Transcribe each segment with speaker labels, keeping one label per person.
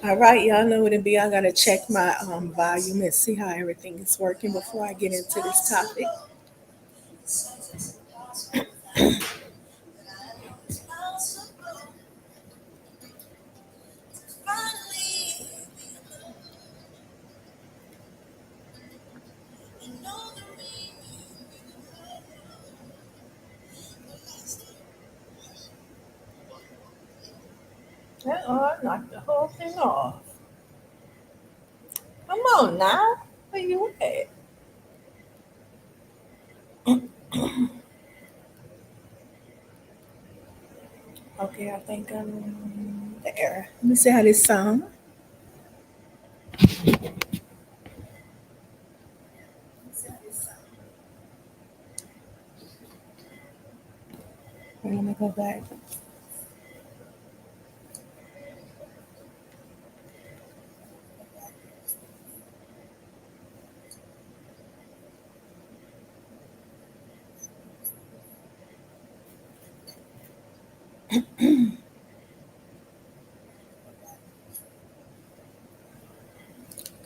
Speaker 1: All right, y'all know what it be. I gotta check my volume and see how everything is working before I get into this topic. I knocked the whole thing off. Come on now, where you at? Okay, I think I'm there. Let me see how this sound. Let me go back.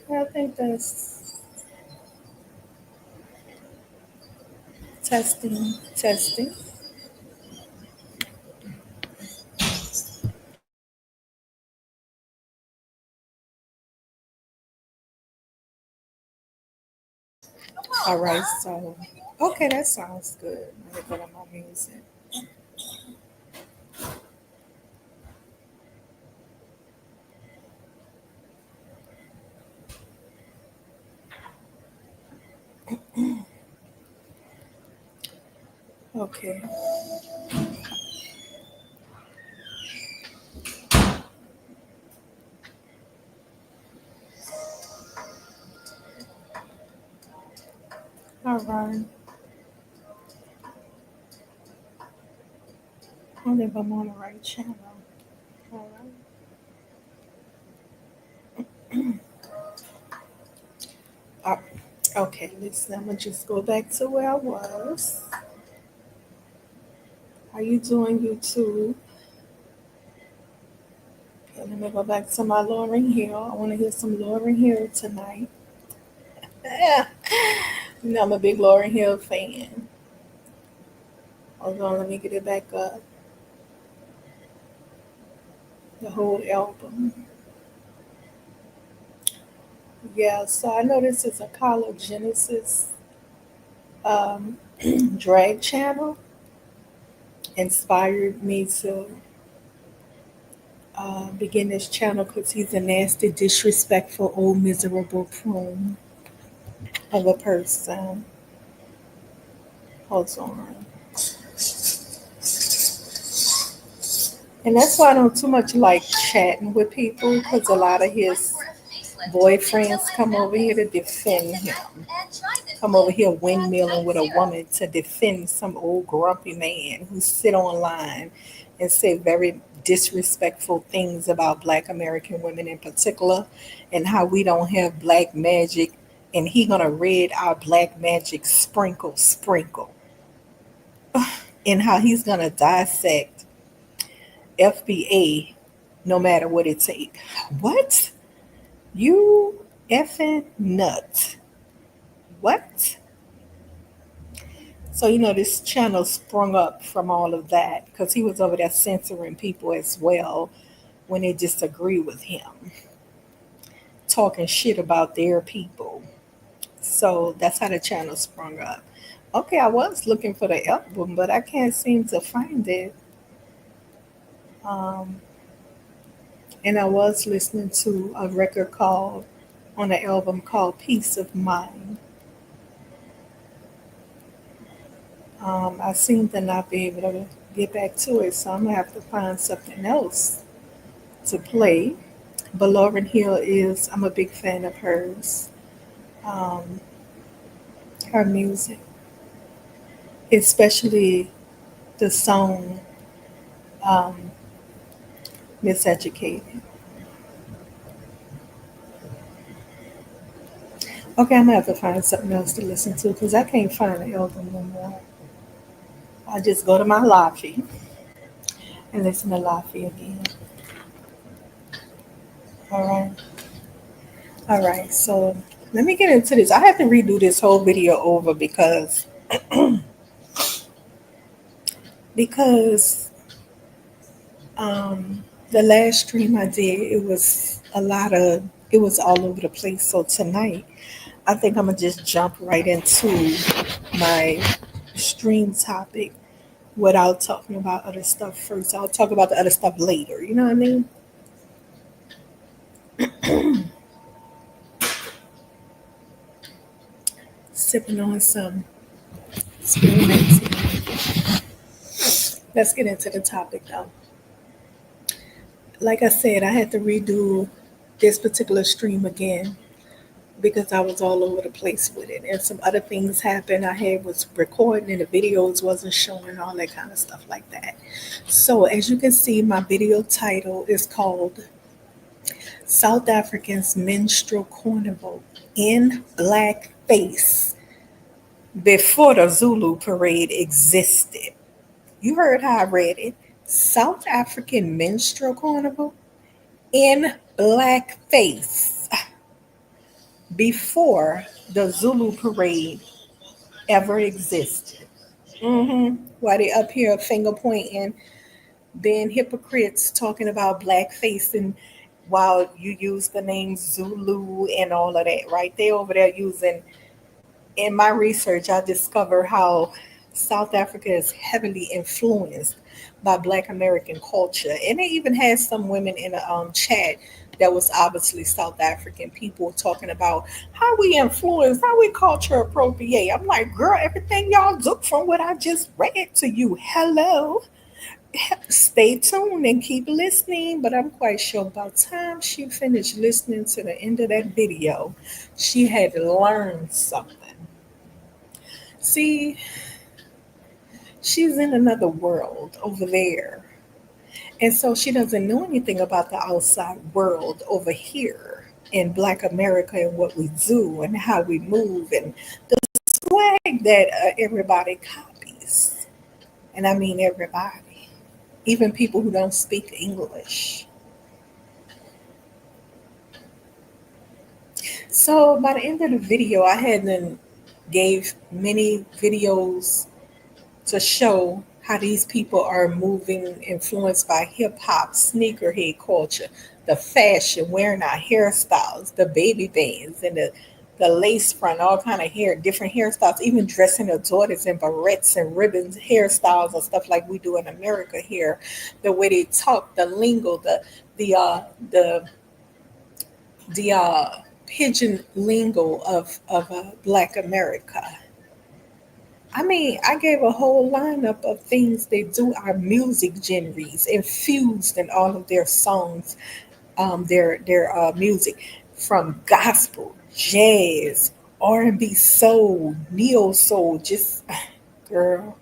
Speaker 1: I think that's testing, testing. All right, so okay, that sounds good. Let me put on my music. Okay. All right. I think I'm on the right channel. All right. Okay, listen, I'm gonna just go back to where I was. How you doing, YouTube? Okay, let me go back to my Lauryn Hill. I want to hear some Lauryn Hill tonight. Yeah. You know, I'm a big Lauryn Hill fan. Hold on, let me get it back up. The whole album. Yeah, so I know this is a College Genesis um, drag channel. Inspired me to begin this channel because he's a nasty, disrespectful, old, miserable prune of a person. Hold on. And that's why I don't too much like chatting with people because a lot of his boyfriends come over here to defend him. Come over here windmilling with a woman to defend some old grumpy man who sit online and say very disrespectful things about black American women in particular and how we don't have black magic and he gonna read our black magic sprinkle and how he's gonna dissect FBA no matter what it takes. What? You effing nut. What? So, this channel sprung up from all of that because he was over there censoring people as well when they disagree with him, talking shit about their people. So that's how the channel sprung up. Okay, I was looking for the album, but I can't seem to find it. Um, and I was listening to a record called on an album called Peace of Mind. I seem to not be able to get back to it, so I'm gonna have to find something else to play. But Lauren Hill is, I'm a big fan of hers, um, her music, especially the song um, Miseducated. Okay, I'm gonna have to find something else to listen to because I can't find the album no more. I just go to my Laffy and listen to Laffy again. All right. All right. So let me get into this. I have to redo this whole video over because the last stream I did, it was all over the place. So tonight, I think I'm gonna just jump right into my stream topic without talking about other stuff first. I'll talk about the other stuff later. You know what I mean? Sipping on some spearmint. Let's get into the topic though. Like I said, I had to redo this particular stream again because I was all over the place with it. And some other things happened. I had was recording and the videos wasn't showing, all that kind of stuff like that. So as you can see, my video title is called South African's Minstrel Carnival in Blackface before the Zulu parade existed. You heard how I read it. South African Minstrel Carnival in blackface before the Zulu parade ever existed. While they up here finger pointing, being hypocrites, talking about blackface, and while you use the name Zulu and all of that, right? They over there using. In my research, I discovered how South Africa is heavily influenced by Black American culture, and they even had some women in a chat that was obviously South African people talking about how we influence, how we culture appropriate. I'm like, girl, everything y'all took from what I just read to you. Hello. Stay tuned and keep listening. But I'm quite sure by the time she finished listening to the end of that video, she had learned something. See, she's in another world over there. And so she doesn't know anything about the outside world over here in Black America and what we do and how we move and the swag that everybody copies. And I mean everybody, even people who don't speak English. So by the end of the video, I had then gave many videos to show how these people are moving, influenced by hip hop, sneakerhead culture, the fashion, wearing our hairstyles, the baby bands, and the lace front, all kind of hair, different hairstyles, even dressing their daughters in barrettes and ribbons, hairstyles and stuff like we do in America here. The way they talk, the lingo, the uh the the pigeon lingo of Black America. I mean, I gave a whole lineup of things they do, our music genres infused in all of their songs, their music, from gospel, jazz, R&B, soul, neo soul. Just girl,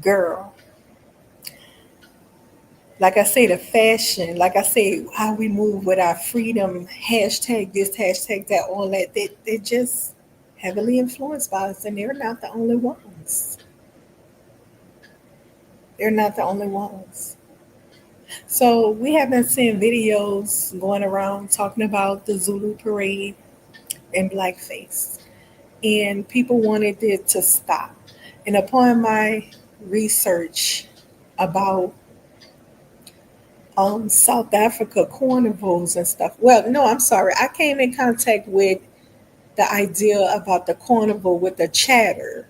Speaker 1: girl. Like I say, the fashion. Like I say, how we move with our freedom. Hashtag this, hashtag that, all that. They just heavily influenced by us, and they're not the only ones. They're not the only ones. So we have been seeing videos going around talking about the Zulu parade in blackface, and people wanted it to stop. And upon my research about South Africa carnivals and stuff, well, no, I'm sorry, I came in contact with the idea about the carnival with the chatter.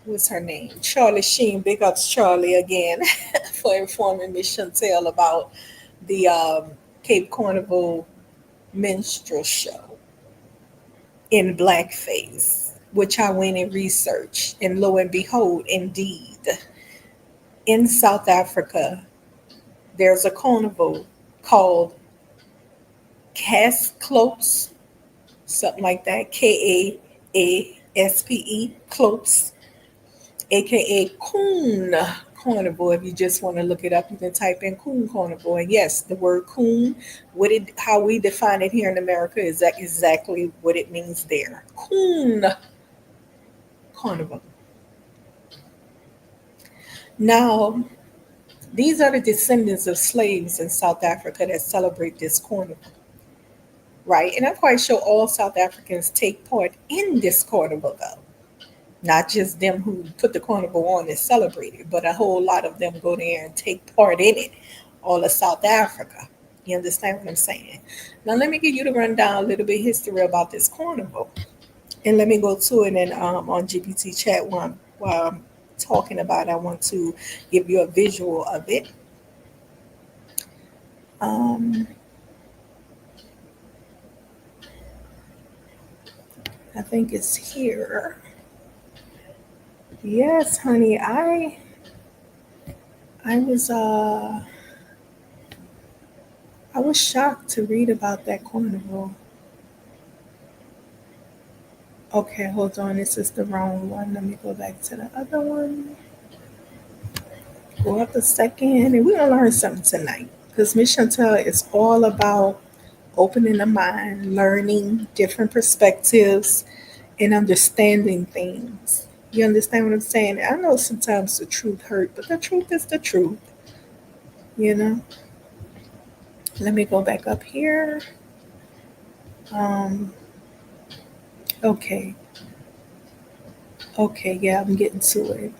Speaker 1: What's her name? Charlie Sheen. Big ups Charlie again for informing me, Chantel, about the Cape Carnival minstrel show in blackface, which I went and researched. And lo and behold, indeed, in South Africa, there's a carnival called Kaapse Klope, something like that, Kaaspe, Klopes, aka Coon Carnival. If you just want to look it up, you can type in Coon Carnival. And yes, the word coon, what it how we define it here in America is that exactly what it means there. Coon Carnival. Now, These are the descendants of slaves in South Africa that celebrate this carnival, right? And I'm quite sure all South Africans take part in this carnival, though. Not just them who put the carnival on and celebrate it, but a whole lot of them go there and take part in it, all of South Africa. You understand what I'm saying? Now, let me give you the rundown, a little bit history about this carnival. And let me go to it and on GPT chat while I'm talking about it. I want to give you a visual of it. Um, I think it's here. Yes, honey. I was I was shocked to read about that carnival. Okay, hold on. This is the wrong one. Let me go back to the other one. Go up a second, and we're gonna learn something tonight. Because Miss Chantel is all about opening the mind, learning different perspectives, and understanding things. You understand what I'm saying? I know sometimes the truth hurt, but the truth is the truth. You know. Let me go back up here. Um, okay. Okay, yeah, I'm getting to it.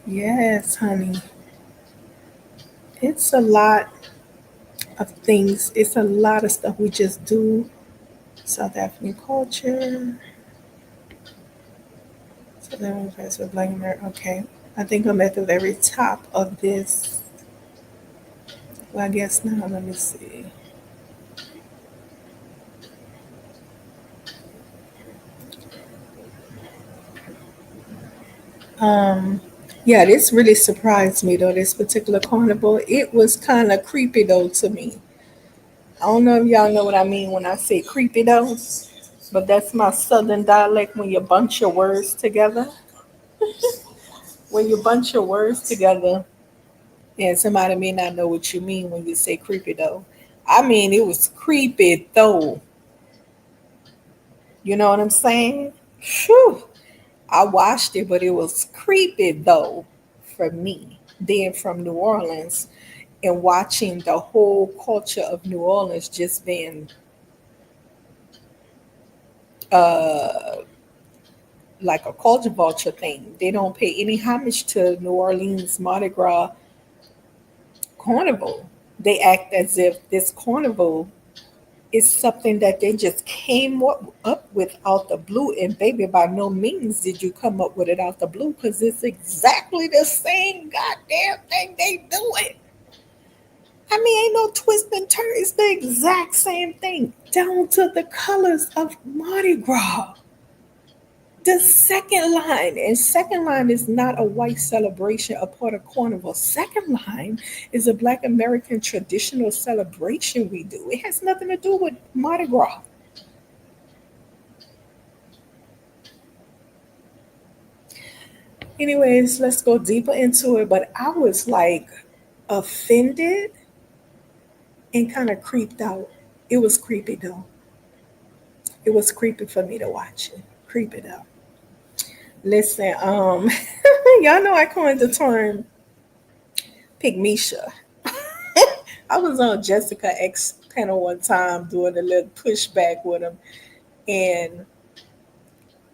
Speaker 1: Yes, honey. It's a lot of things. It's a lot of stuff we just do. South African culture. So then we pass with Black America. Okay. I think I'm at the very top of this. Well, I guess now, let me see. Um, yeah, this really surprised me though, this particular carnival. It was kind of creepy though to me. I don't know if y'all know what I mean when I say creepy though, but that's my southern dialect when you bunch your words together. When you bunch your words together, and somebody may not know what you mean when you say creepy though. I mean, it was creepy though. You know what I'm saying? Phew. I watched it, but it was creepy though for me. Being from New Orleans and watching the whole culture of New Orleans just being uh, like a culture vulture thing. They don't pay any homage to New Orleans Mardi Gras carnival. They act as if this carnival is something that they just came up with out the blue. And baby, by no means did you come up with it out the blue because it's exactly the same goddamn thing they doing. I mean, ain't no twist and turn. It's the exact same thing, down to the colors of Mardi Gras. The second line, and second line is not a white celebration, a part of carnival. Second line is a Black American traditional celebration we do. It has nothing to do with Mardi Gras. Anyways, let's go deeper into it. But I was like offended and kind of creeped out. It was creepy though. It was creepy for me to watch it. Creepy though. Listen, y'all know I coined the term pygmisha. I was on Jessica X panel one time doing a little pushback with him, and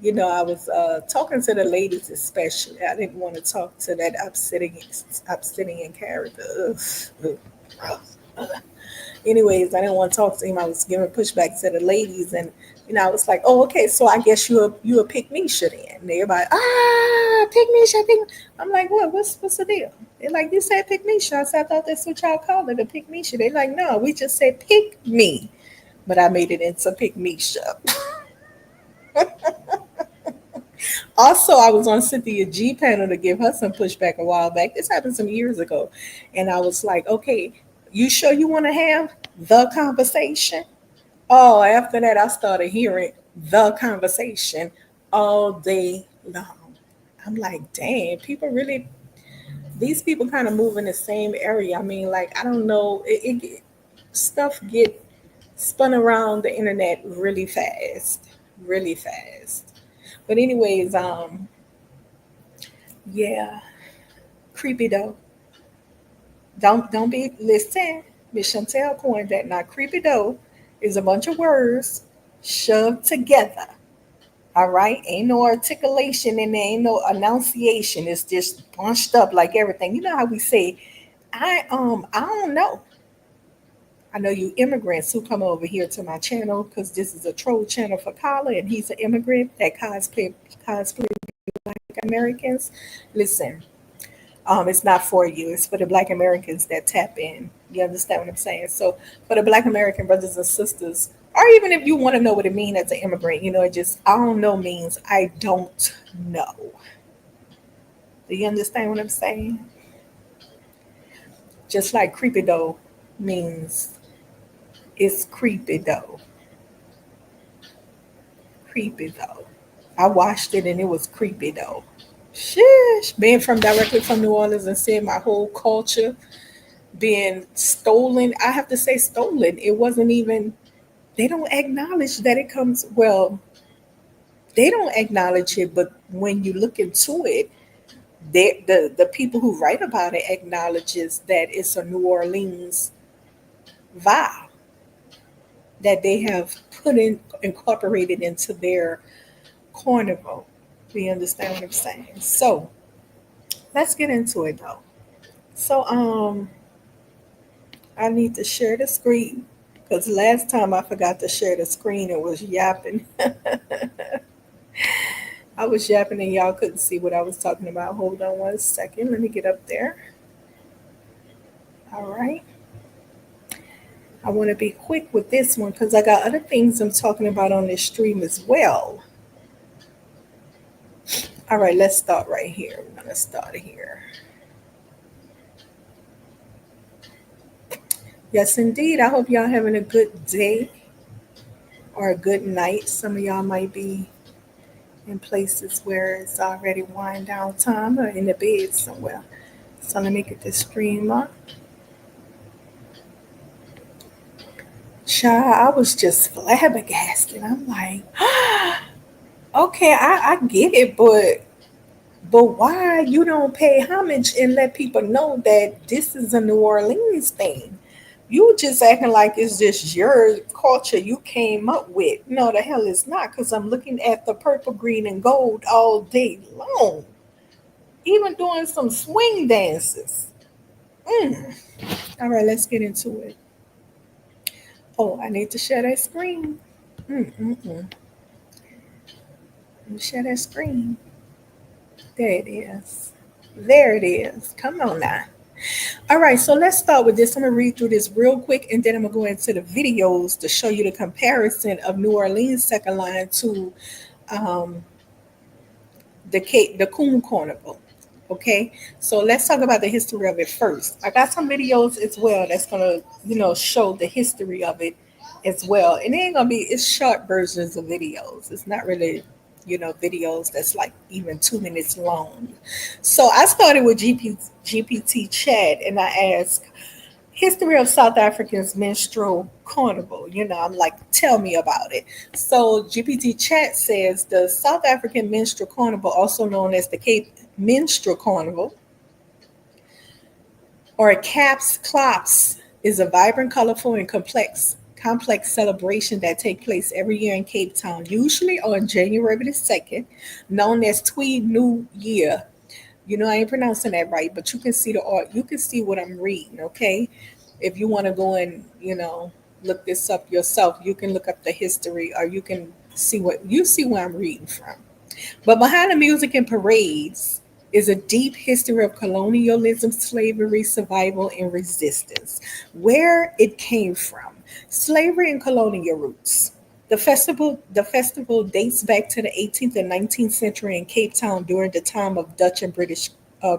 Speaker 1: I was talking to the ladies especially. I didn't want to talk to that upsetting in character. Ugh, ugh, ugh. Anyways, I didn't want to talk to him. I was giving pushback to the ladies, and I was like, "Oh, okay, so I guess you a pick me shit in." And everybody, pick me shit, pick. I'm like, "What? What's the deal?" They're like, "You said pick me shit." I said, "I thought that's what y'all call it, a pick me shit." They're like, "No, we just said pick me," but I made it into pick me shit. Also, I was on Cynthia G panel to give her some pushback a while back. This happened some years ago. And I was like, okay, you sure you want to have the conversation? Oh, after that, I started hearing the conversation all day long. I'm like, dang, people really, these people kind of move in the same area. I mean, like, I don't know, stuff get spun around the internet really fast, really fast. But anyways, yeah, Creepy though. Don't be listen. Miss Chantel coined that. Now creepy though is a bunch of words shoved together. All right, ain't no articulation and there ain't no enunciation. It's just bunched up like everything. You know how we say, I don't know. I know you immigrants who come over here to my channel because this is a troll channel for Kala and he's an immigrant that cosplay Black Americans. Listen, it's not for you. It's for the Black Americans that tap in. You understand what I'm saying? So for the Black American brothers and sisters, or even if you want to know what it means as an immigrant, it just I don't know means I don't know. Do you understand what I'm saying? Just like creepy though means it's creepy though. Creepy though. I watched it and it was creepy though. Sheesh. Being from directly from New Orleans and seeing my whole culture being stolen. I have to say stolen. It wasn't even they don't acknowledge that it comes well, they don't acknowledge it, but when you look into it, the people who write about it acknowledges that it's a New Orleans vibe that they have put in incorporated into their carnival. Do you understand what I'm saying? So let's get into it though. So I need to share the screen because last time I forgot to share the screen and was yapping. I was yapping and y'all couldn't see what I was talking about. Hold on one second. Let me get up there. All right. I want to be quick with this one because I got other things I'm talking about on this stream as well. All right, let's start right here. We're going to start here. Yes, indeed. I hope y'all having a good day or a good night. Some of y'all might be in places where it's already wind down time or in the bed somewhere. So let me get this stream up. Child, I was just flabbergasted. I'm like, okay, I get it, but why you don't pay homage and let people know that this is a New Orleans thing? You just acting like it's just your culture you came up with. No, the hell it's not, because I'm looking at the purple, green, and gold all day long. Even doing some swing dances. Mm. All right, let's get into it. Oh, I need to share that screen. Mm-mm-mm. Let me share that screen. There it is. There it is. Come on now. All right, so let's start with this. I'm gonna read through this real quick, and then I'm gonna go into the videos to show you the comparison of New Orleans second line to um, the Coon Carnival. Okay, so let's talk about the history of it first. I got some videos as well that's gonna show the history of it as well, and it ain't gonna be it's short versions of videos. It's not really videos that's like even 2 minutes long. So I started with GPT chat and I asked history of South Africa's minstrel carnival. I'm like, tell me about it. So GPT chat says the South African minstrel carnival, also known as the Cape Minstrel Carnival or Kaapse Klope, is a vibrant, colorful, and complex celebration that takes place every year in Cape Town, usually on January the 2nd, known as Tweed New Year. I ain't pronouncing that right, but you can see the art. You can see what I'm reading, okay? If you want to go and, look this up yourself, you can look up the history or you can see where I'm reading from. But behind the music and parades is a deep history of colonialism, slavery, survival, and resistance. Where it came from, slavery and colonial roots. The festival dates back to the 18th and 19th century in Cape Town during the time of Dutch and British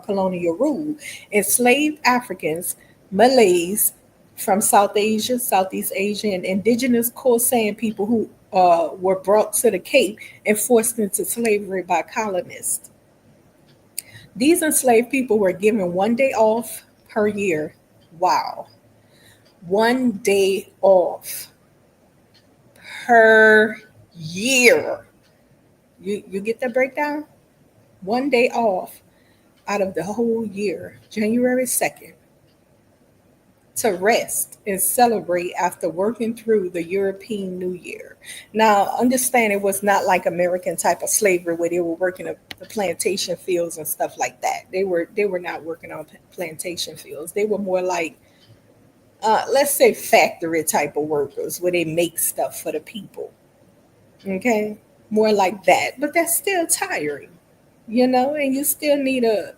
Speaker 1: colonial rule. Enslaved Africans, Malays from South Asia, Southeast Asia, and indigenous Khoisan people who were brought to the Cape and forced into slavery by colonists. These enslaved people were given 1 day off per year. Wow. 1 day off per year. You get the breakdown? 1 day off. out of the whole year, January 2nd, to rest and celebrate after working through the European New Year. Now, understand it was not like American type of slavery where they were working the plantation fields and stuff like that. They were not working on plantation fields. They were more like let's say factory type of workers where they make stuff for the people. Okay, more like that. But that's still tiring, and you still need a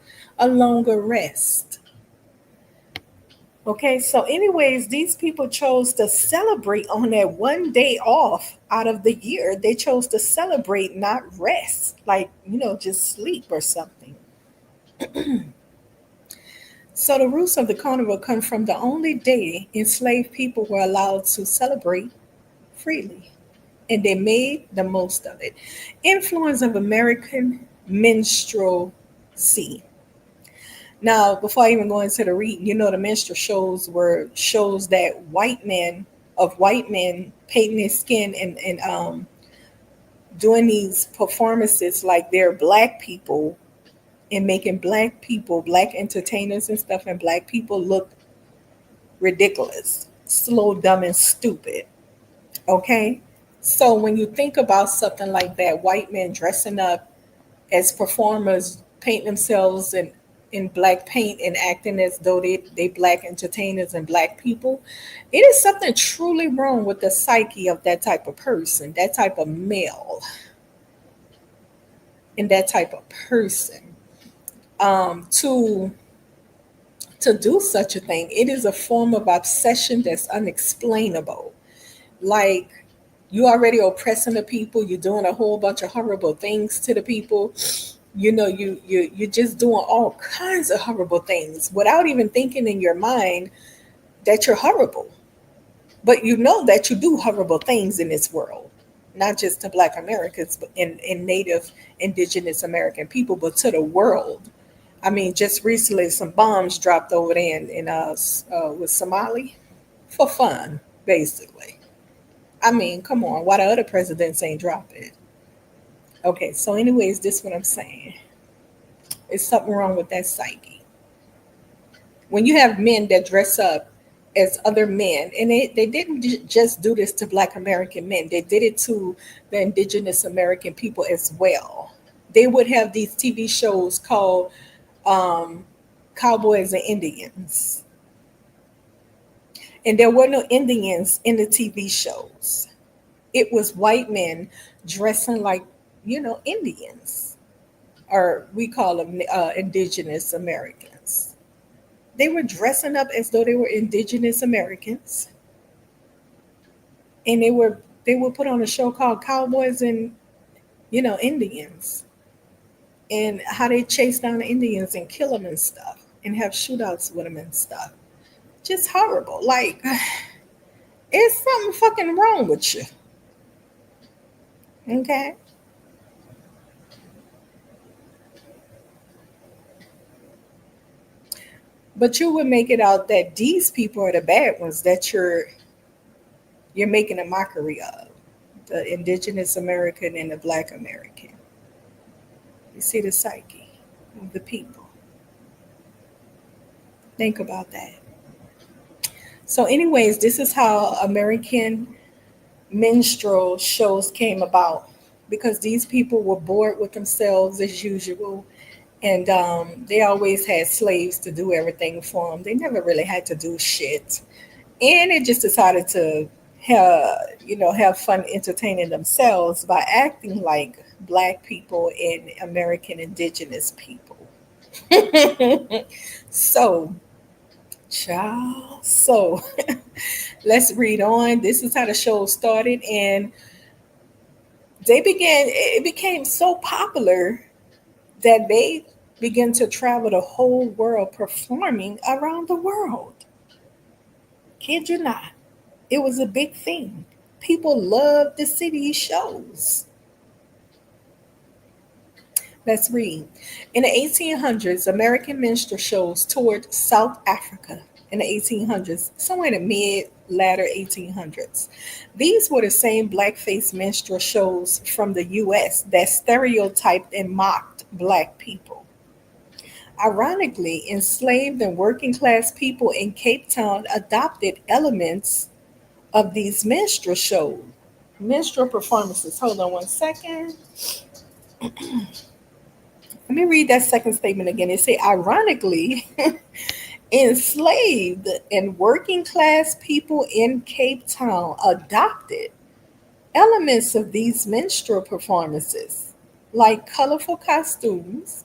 Speaker 1: longer rest. Okay, so anyways, these people chose to celebrate on that one day off out of the year. They chose to celebrate, not rest, like, just sleep or something. So the roots of the carnival come from the only day enslaved people were allowed to celebrate freely, and they made the most of it. Influence of American minstrelsy. Now, before I even go into the reading, the minstrel shows were shows that white men painting their skin and doing these performances like they're black people and making black people, black entertainers and stuff, and black people look ridiculous, slow, dumb, and stupid. Okay? So when you think about something like that, white men dressing up as performers, painting themselves in black paint and acting as though they black entertainers and black people, it is something truly wrong with the psyche of that type of person, that type of male, and that type of person. To do such a thing, it is a form of obsession that's unexplainable. Like, you already oppressing the people, you're doing a whole bunch of horrible things to the people. You're just doing all kinds of horrible things without even thinking in your mind that you're horrible. But you know that you do horrible things in this world, not just to Black Americans, but in Native Indigenous American people, but to the world. I mean, just recently, some bombs dropped over there with Somali for fun, basically. I mean, come on, why the other presidents ain't drop it? Okay, so anyways, this is what I'm saying. It's something wrong with that psyche. When you have men that dress up as other men, and they didn't just do this to Black American men, they did it to the indigenous American people as well. They would have these TV shows called Cowboys and Indians. And there were no Indians in the TV shows. It was white men dressing like, Indians, or we call them indigenous Americans. They were dressing up as though they were indigenous Americans, and they were put on a show called Cowboys and Indians, and how they chase down the Indians and kill them and stuff, and have shootouts with them and stuff. Just horrible. Like, it's something fucking wrong with you. Okay. But you would make it out that these people are the bad ones that you're making a mockery of. The indigenous American and the Black American. You see the psyche of the people. Think about that. So, anyways, this is how American minstrel shows came about, because these people were bored with themselves as usual, and they always had slaves to do everything for them. They never really had to do shit, and they just decided to have fun entertaining themselves by acting like black people and American indigenous people. So, child, so let's read on. This is how the show started, and it became so popular that they began to travel the whole world performing around the world. Kid you not. It was a big thing. People loved to see these shows. Let's read. In the 1800s, American minstrel shows toured South Africa in the 1800s, somewhere in the latter 1800s. These were the same blackface minstrel shows from the US that stereotyped and mocked black people. Ironically, enslaved and working class people in Cape Town adopted elements of these minstrel shows, minstrel performances. Hold on one second. Let me read that second statement again. It say, ironically, enslaved and working class people in Cape Town adopted elements of these minstrel performances, like colorful costumes,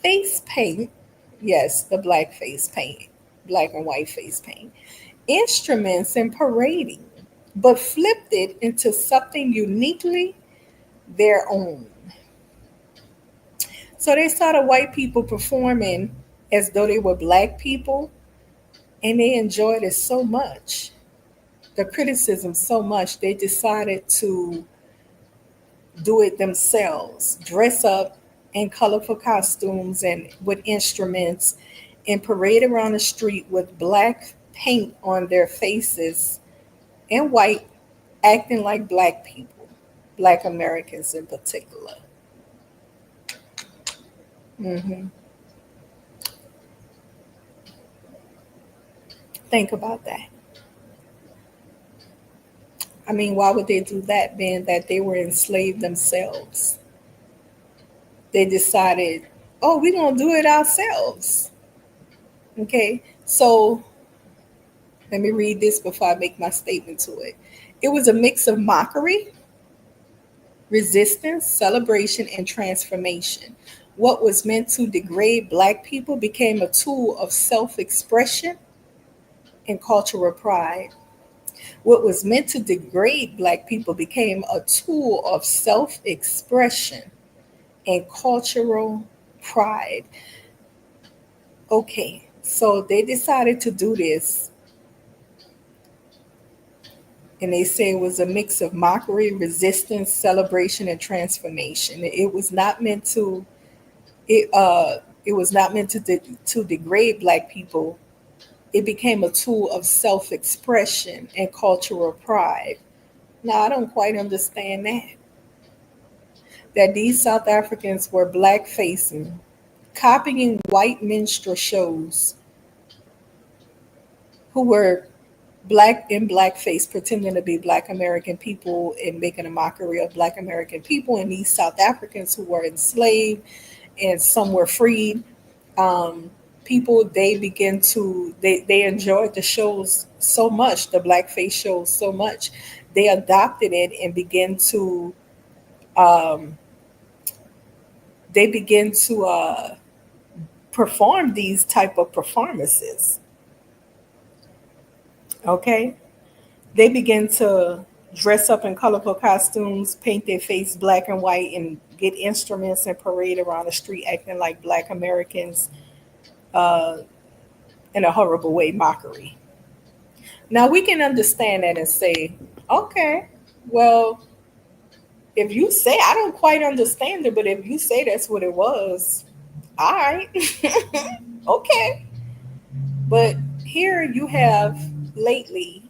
Speaker 1: face paint, yes, the black face paint, black and white face paint, instruments, and parading, but flipped it into something uniquely their own. So they saw the white people performing as though they were black people, and they enjoyed it so much, the criticism so much, they decided to do it themselves, dress up in colorful costumes and with instruments, and parade around the street with black paint on their faces and white, acting like black people, black Americans in particular. hmm Think about that. I mean, why would they do that, being that they were enslaved themselves? They decided, oh, we're going to do it ourselves. Okay, so let me read this before I make my statement to it. It was a mix of mockery, resistance, celebration, and transformation. What was meant to degrade black people became a tool of self expression and cultural pride. What was meant to degrade black people became a tool of self expression and cultural pride. Okay, so they decided to do this, and they say it was a mix of mockery, resistance, celebration, and transformation. It was not meant to it was not meant to degrade black people. It became a tool of self-expression and cultural pride. Now I don't quite understand that these South Africans were black facing, copying white minstrel shows who were black in blackface, pretending to be black American people and making a mockery of black American people, and these South Africans who were enslaved and some were freed. um, People, they begin to they enjoyed the shows so much, the blackface shows so much, they adopted it and began to um, they begin to perform these type of performances. Okay, they begin to dress up in colorful costumes, paint their face black and white, and get instruments and parade around the street acting like black Americans, uh, in a horrible way, mockery. Now we can understand that and say, okay, well, if you say, I don't quite understand it, but if you say that's what it was, all right, okay. But here you have lately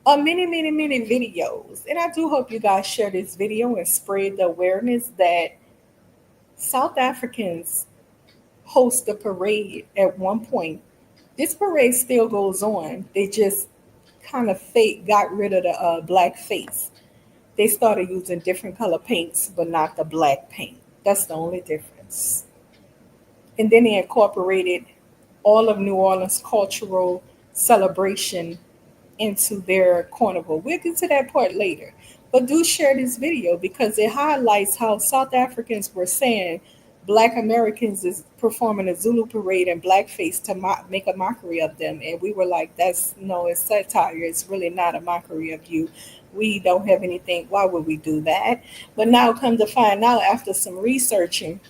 Speaker 1: many videos, and I do hope you guys share this video and spread the awareness that South Africans host a parade at one point. This parade still goes on. They just kind of fake got rid of the black face. They started using different color paints, but not the black paint. That's the only difference. And then they incorporated all of New Orleans cultural celebration into their carnival. We'll get to that part later. But do share this video because it highlights how South Africans were saying Black Americans is performing a Zulu parade in blackface to make a mockery of them. And we were like, that's no, it's satire. It's really not a mockery of you. We don't have anything. Why would we do that? But now, come to find out, after some researching,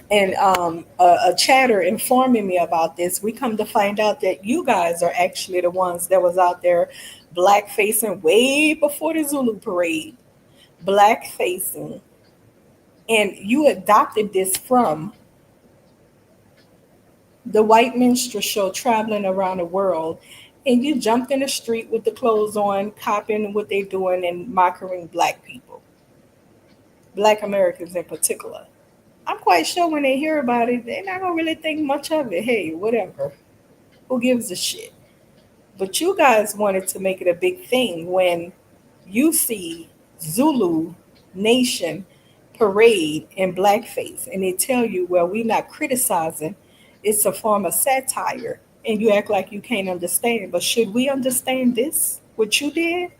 Speaker 1: and a chatter informing me about this, we come to find out that you guys are actually the ones that was out there black facing way before the Zulu parade, black facing, and you adopted this from the White Minstrel show traveling around the world, and you jumped in the street with the clothes on, copying what they're doing and mocking black people, black Americans in particular. I'm quite sure when they hear about it, they're not gonna really think much of it. Hey, whatever. Who gives a shit? But you guys wanted to make it a big thing when you see Zulu Nation parade in blackface and they tell you, well, we're not criticizing, it's a form of satire. And you act like you can't understand. But should we understand this? What you did?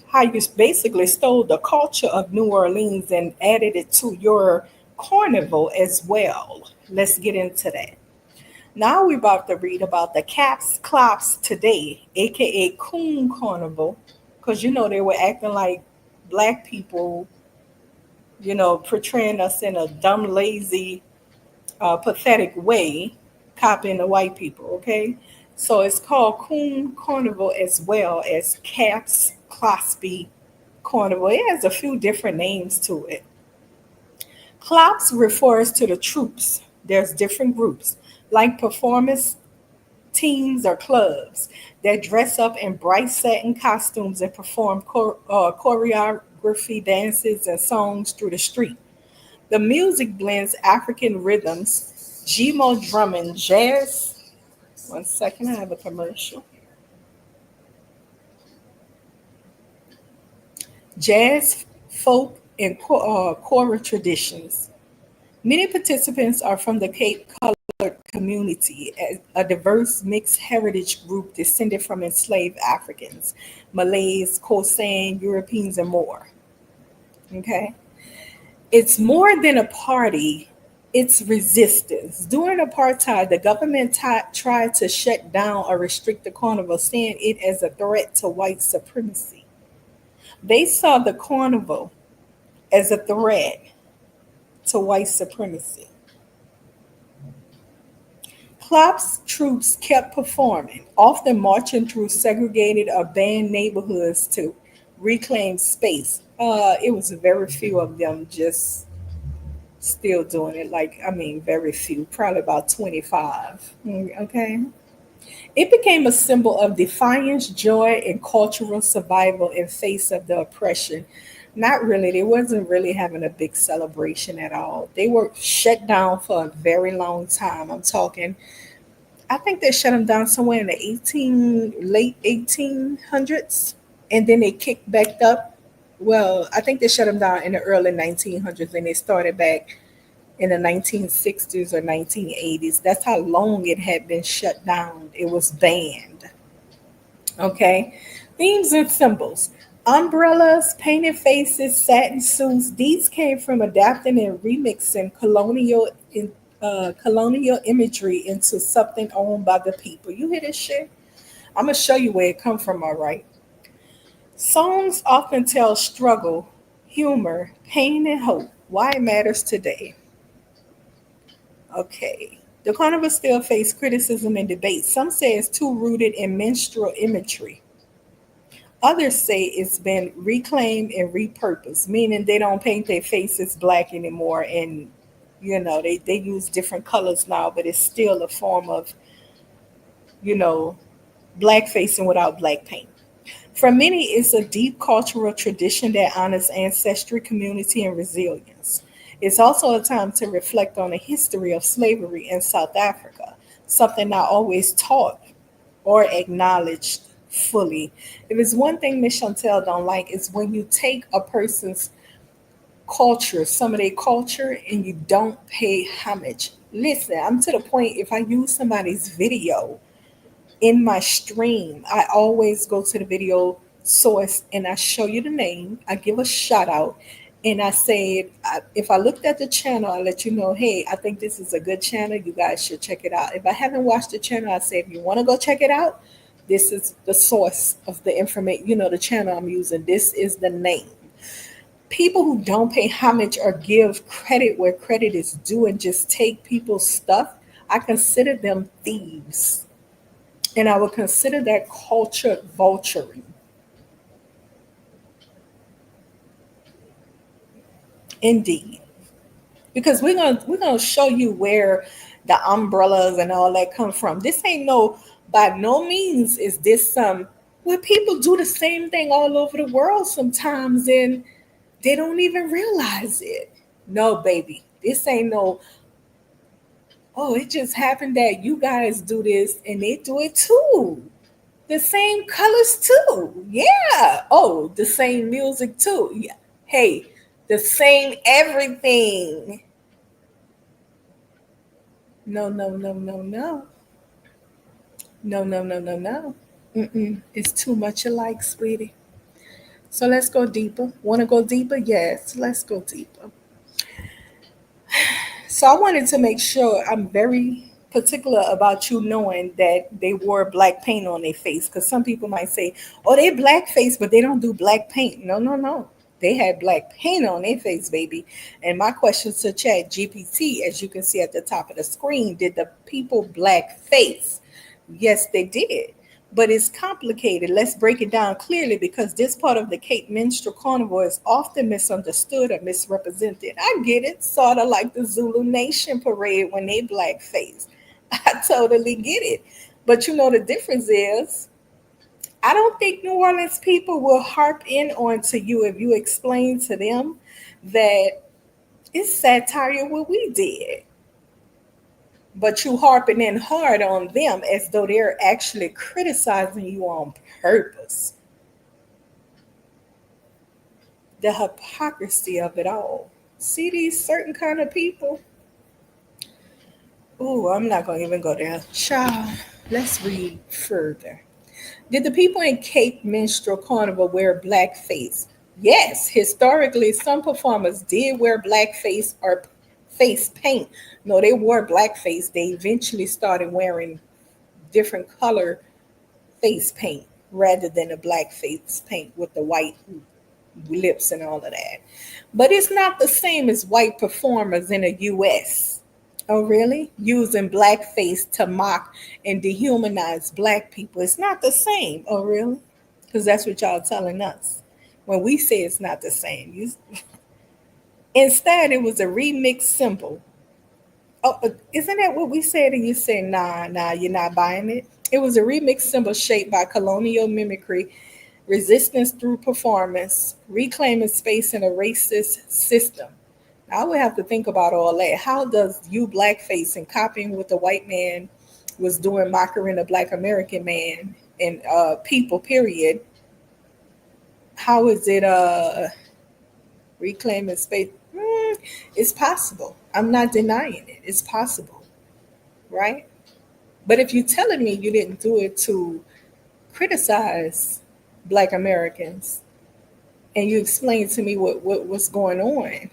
Speaker 1: How you basically stole the culture of New Orleans and added it to your carnival as well. Let's get into that. Now we're about to read about the Caps Clops today, aka Coon Carnival, because they were acting like black people, portraying us in a dumb, lazy, pathetic way, copying the white people, okay? So it's called Coon Carnival as well as Caps Klope Carnival. It has a few different names to it. Clops refers to the troops. There's different groups, like performance teams or clubs that dress up in bright satin costumes and perform choreography, dances, and songs through the street. The music blends African rhythms, Gmo drumming, jazz. One second, I have a commercial. Jazz, folk, and choral traditions. Many participants are from the Cape Colored community, a diverse mixed heritage group descended from enslaved Africans, Malays, Khoisan, Europeans, and more. Okay? It's more than a party, it's resistance. During apartheid, the government tried to shut down or restrict the carnival, seeing it as a threat to white supremacy. They saw the carnival as a threat to white supremacy. Klopp's troops kept performing, often marching through segregated or banned neighborhoods to reclaim space. It was very few of them just still doing it. Like, I mean, very few, probably about 25. Okay. It became a symbol of defiance, joy, and cultural survival in face of the oppression. Not really. They wasn't really having a big celebration at all. They were shut down for a very long time. I'm talking I think they shut them down somewhere in the late 1800s, and then they kicked back up. Well, I think they shut them down in the early 1900s, and they started back in the 1960s or 1980s. That's how long it had been shut down. It was banned. Okay, themes and symbols. Umbrellas, painted faces, satin suits. These came from adapting and remixing colonial imagery into something owned by the people. You hear this shit? I'm gonna show you where it come from. All right. Songs often tell struggle, humor, pain, and hope. Why it matters today. Okay. The carnival still face criticism and debate. Some say it's too rooted in minstrel imagery. Others say it's been reclaimed and repurposed, meaning they don't paint their faces black anymore and they use different colors now, but it's still a form of, you know, black facing without black paint. For many, it's a deep cultural tradition that honors ancestry, community, and resilience. It's also a time to reflect on the history of slavery in South Africa, something not always taught or acknowledged fully. If it's one thing Miss Chantel don't like, is when you take a person's culture, some of their culture, and you don't pay homage. Listen, I'm to the point if I use somebody's video in my stream, I always go to the video source and I show you the name, I give a shout out, and I say, if I looked at the channel, I let you know, hey, I think this is a good channel. You guys should check it out. If I haven't watched the channel, I say, if you want to go check it out, this is the source of the information, the channel I'm using. This is the name. People who don't pay homage or give credit where credit is due and just take people's stuff, I consider them thieves. And I would consider that culture vulturing. Indeed. Because we're gonna show you where the umbrellas and all that come from. This ain't no by no means is this some where people do the same thing all over the world sometimes and they don't even realize it. No, baby. This ain't no, oh, it just happened that you guys do this and they do it too. The same colors too. Yeah. Oh, the same music too. Yeah. Hey, the same everything. No, no, no, no, no. No, no, no, no, no. Mm-mm. It's too much alike, sweetie. So let's go deeper. Want to go deeper? Yes, let's go deeper. So I wanted to make sure I'm very particular about you knowing that they wore black paint on their face. Because some people might say, oh, they black face, but they don't do black paint. No, no, no. They had black paint on their face, baby. And my question to Chat GPT, as you can see at the top of the screen, did the people black face? Yes, they did. But it's complicated. Let's break it down clearly because this part of the Cape Minstrel Carnival is often misunderstood or misrepresented. I get it, sort of like the Zulu Nation parade when they blackface. I totally get it. But you know, the difference is I don't think New Orleans people will harp in onto you if you explain to them that it's satire what we did. But you harping in hard on them as though they're actually criticizing you on purpose. The hypocrisy of it all. See these certain kind of people? Ooh, I'm not gonna even go there. Child, let's read further. Did the people in Cape Minstrel Carnival wear blackface? Yes, historically, some performers did wear blackface or face paint. No, they wore blackface. They eventually started wearing different color face paint rather than a black face paint with the white lips and all of that. But it's not the same as white performers in the US. Oh, really? Using blackface to mock and dehumanize black people. It's not the same. Oh, really? Because that's what y'all telling us. When we say it's not the same. Instead, it was a remix symbol. Oh, isn't that what we said? And you say, nah, nah, you're not buying it. It was a remix symbol shaped by colonial mimicry, resistance through performance, reclaiming space in a racist system. I would have to think about all that. How does you blackface and copying what the white man was doing, mocking the black American man and people, period? How is it reclaiming space? It's possible. I'm not denying it. It's possible, right? But if you're telling me you didn't do it to criticize black Americans and you explain to me what's going on,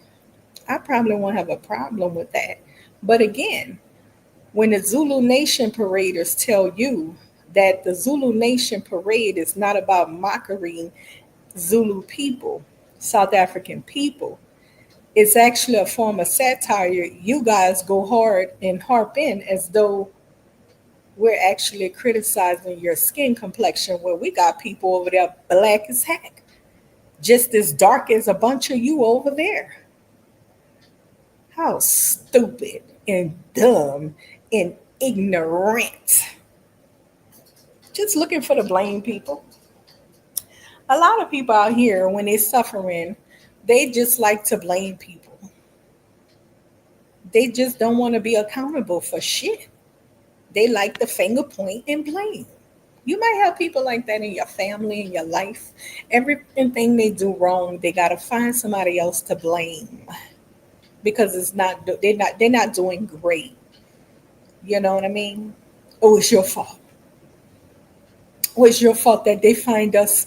Speaker 1: I probably won't have a problem with that. But again, when the Zulu Nation paraders tell you that the Zulu Nation parade is not about mocking Zulu people, South African people, it's actually a form of satire. You guys go hard and harp in as though we're actually criticizing your skin complexion, where we got people over there black as heck, just as dark as a bunch of you over there. How stupid and dumb and ignorant. Just looking for the blame people. A lot of people out here, when they're suffering, they just like to blame people. They just don't want to be accountable for shit. They like to finger point and blame. You might have people like that in your family, in your life. Everything they do wrong, they gotta find somebody else to blame because they're not doing great. You know what I mean? Oh, it's your fault. Oh, it's your fault that they find us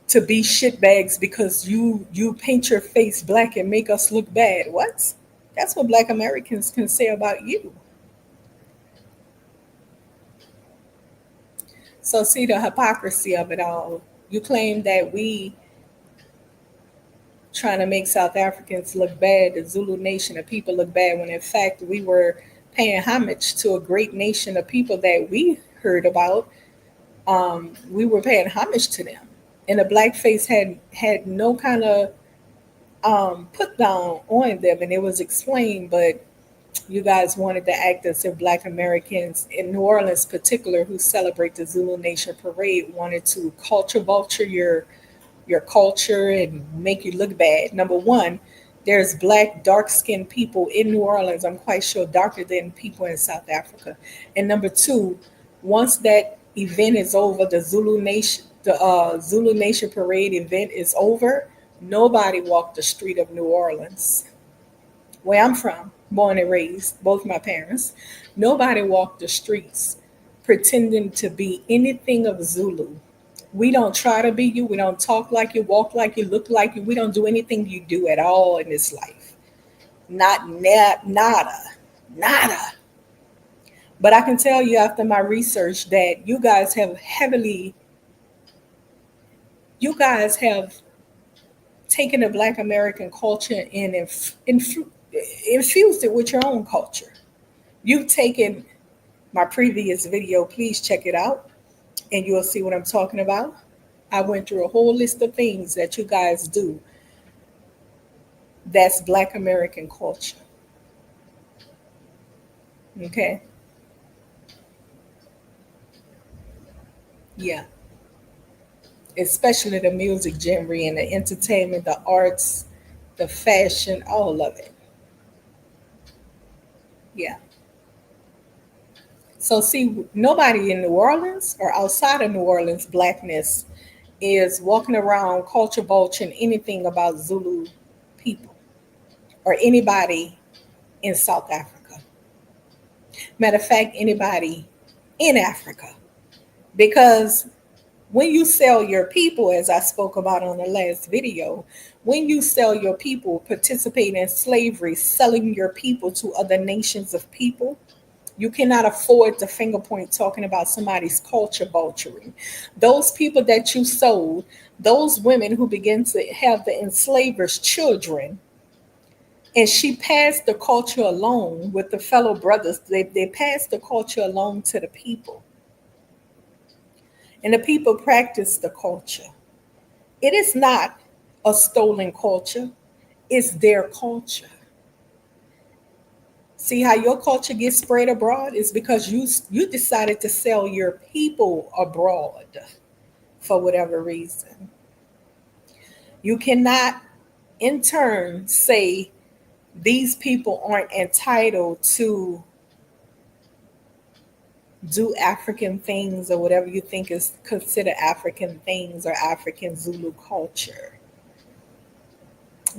Speaker 1: to be shitbags because you paint your face black and make us look bad. What? That's what black Americans can say about you. So see the hypocrisy of it all. You claim that we trying to make South Africans look bad, the Zulu nation of people look bad, when in fact we were paying homage to a great nation of people that we heard about. We were paying homage to them. And the blackface had no kind of put down on them, and it was explained. But you guys wanted to act as if Black Americans in New Orleans, particular, who celebrate the Zulu Nation parade, wanted to culture vulture your culture and make you look bad. Number one, There's black, dark skinned people in New Orleans, I'm quite sure darker than people in South Africa. And number two, once that event is over, the Zulu Nation parade event is over, nobody walked the street of New Orleans, where I'm from, born and raised, both my parents. Nobody walked the streets pretending to be anything of Zulu. We don't try to be you. We don't talk like you, walk like you, look like you. We don't do anything you do at all in this life. Nada, nada. But I can tell you after my research that you guys have taken the Black American culture and infused it with your own culture. You've taken my previous video, please check it out, and you'll see what I'm talking about. I went through a whole list of things that you guys do that's Black American culture. Okay? Yeah. Especially the music genre and the entertainment, the arts, the fashion, all of it. Yeah. So, see, nobody in New Orleans or outside of New Orleans, blackness is walking around culture vulturing anything about Zulu people or anybody in South Africa. Matter of fact, anybody in Africa. Because when you sell your people, as I spoke about on the last video, when you sell your people, participate in slavery, selling your people to other nations of people, you cannot afford to finger point talking about somebody's culture vulturing. Those people that you sold, those women who begin to have the enslavers' children, and she passed the culture along with the fellow brothers. They passed the culture along to the people. And the people practice the culture. It is not a stolen culture, it's their culture. See how your culture gets spread abroad is because you decided to sell your people abroad for whatever reason. You cannot in turn say these people aren't entitled to do African things or whatever you think is considered African things or African Zulu culture.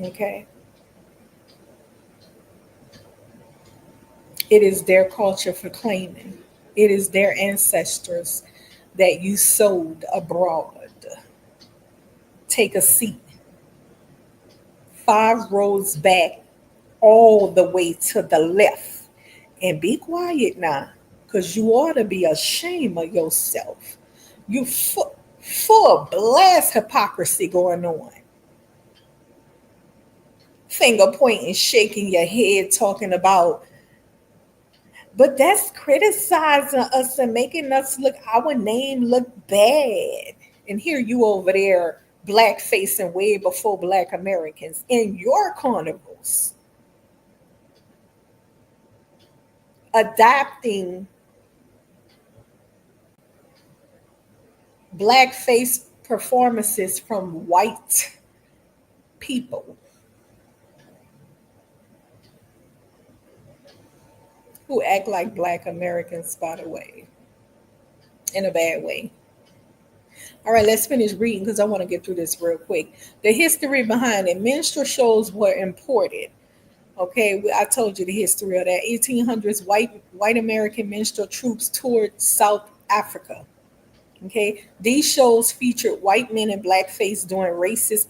Speaker 1: Okay? It is their culture for claiming. It is their ancestors that you sold abroad. Take a seat. 5 rows back, all the way to the left. And be quiet now, because you ought to be ashamed of yourself. You full blast hypocrisy going on. Finger pointing, shaking your head, talking about, but that's criticizing us and making us look, our name look bad. And here you over there, black facing way before Black Americans in your carnivals, adapting black face performances from white people who act like Black Americans, by the way, in a bad way. All right, let's finish reading because I want to get through this real quick. The history behind it. Minstrel shows were imported. Okay, I told you the history of that. 1800s, white American minstrel troops toured South Africa. Okay, these shows featured white men in blackface doing racist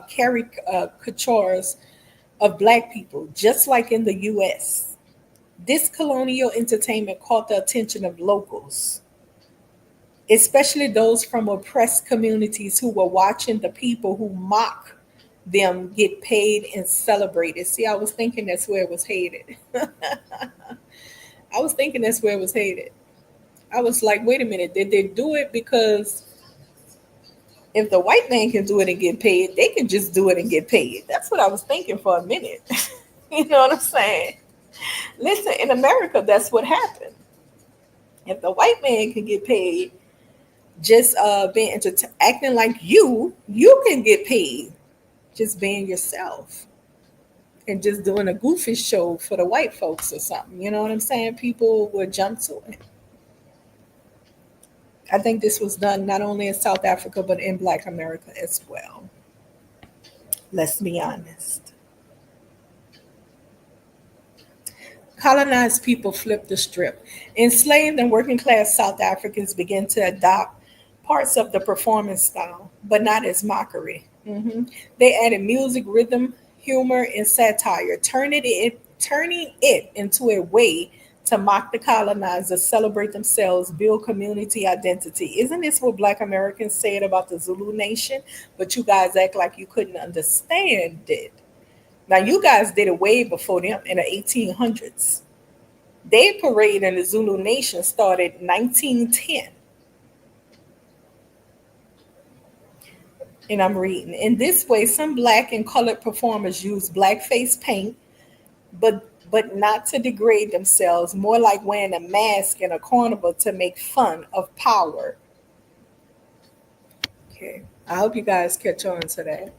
Speaker 1: caricatures of black people, just like in the U.S. This colonial entertainment caught the attention of locals, especially those from oppressed communities who were watching the people who mock them get paid and celebrated. See, I was thinking that's where it was headed. I was thinking that's where it was headed. I was like, wait a minute, did they do it because if the white man can do it and get paid, they can just do it and get paid? That's what I was thinking for a minute. You know what I'm saying? Listen, in America, that's what happened. If the white man can get paid, just acting like you can get paid, just being yourself. and just doing a goofy show for the white folks or something. You know what I'm saying? People would jump to it. I think this was done not only in South Africa, but in Black America as well. Let's be honest. Colonized people flipped the script. Enslaved and working class South Africans began to adopt parts of the performance style, but not as mockery. They added music, rhythm, humor, and satire, turning it into a way to mock the colonizers, celebrate themselves, build community identity. Isn't this what Black Americans said about the Zulu nation? But you guys act like you couldn't understand it. Now, you guys did it way before them in the 1800s. Their parade in the Zulu nation started 1910. And I'm reading. In this way, some black and colored performers use blackface paint, but not to degrade themselves, more like wearing a mask in a carnival to make fun of power. Okay. I hope you guys catch on to that.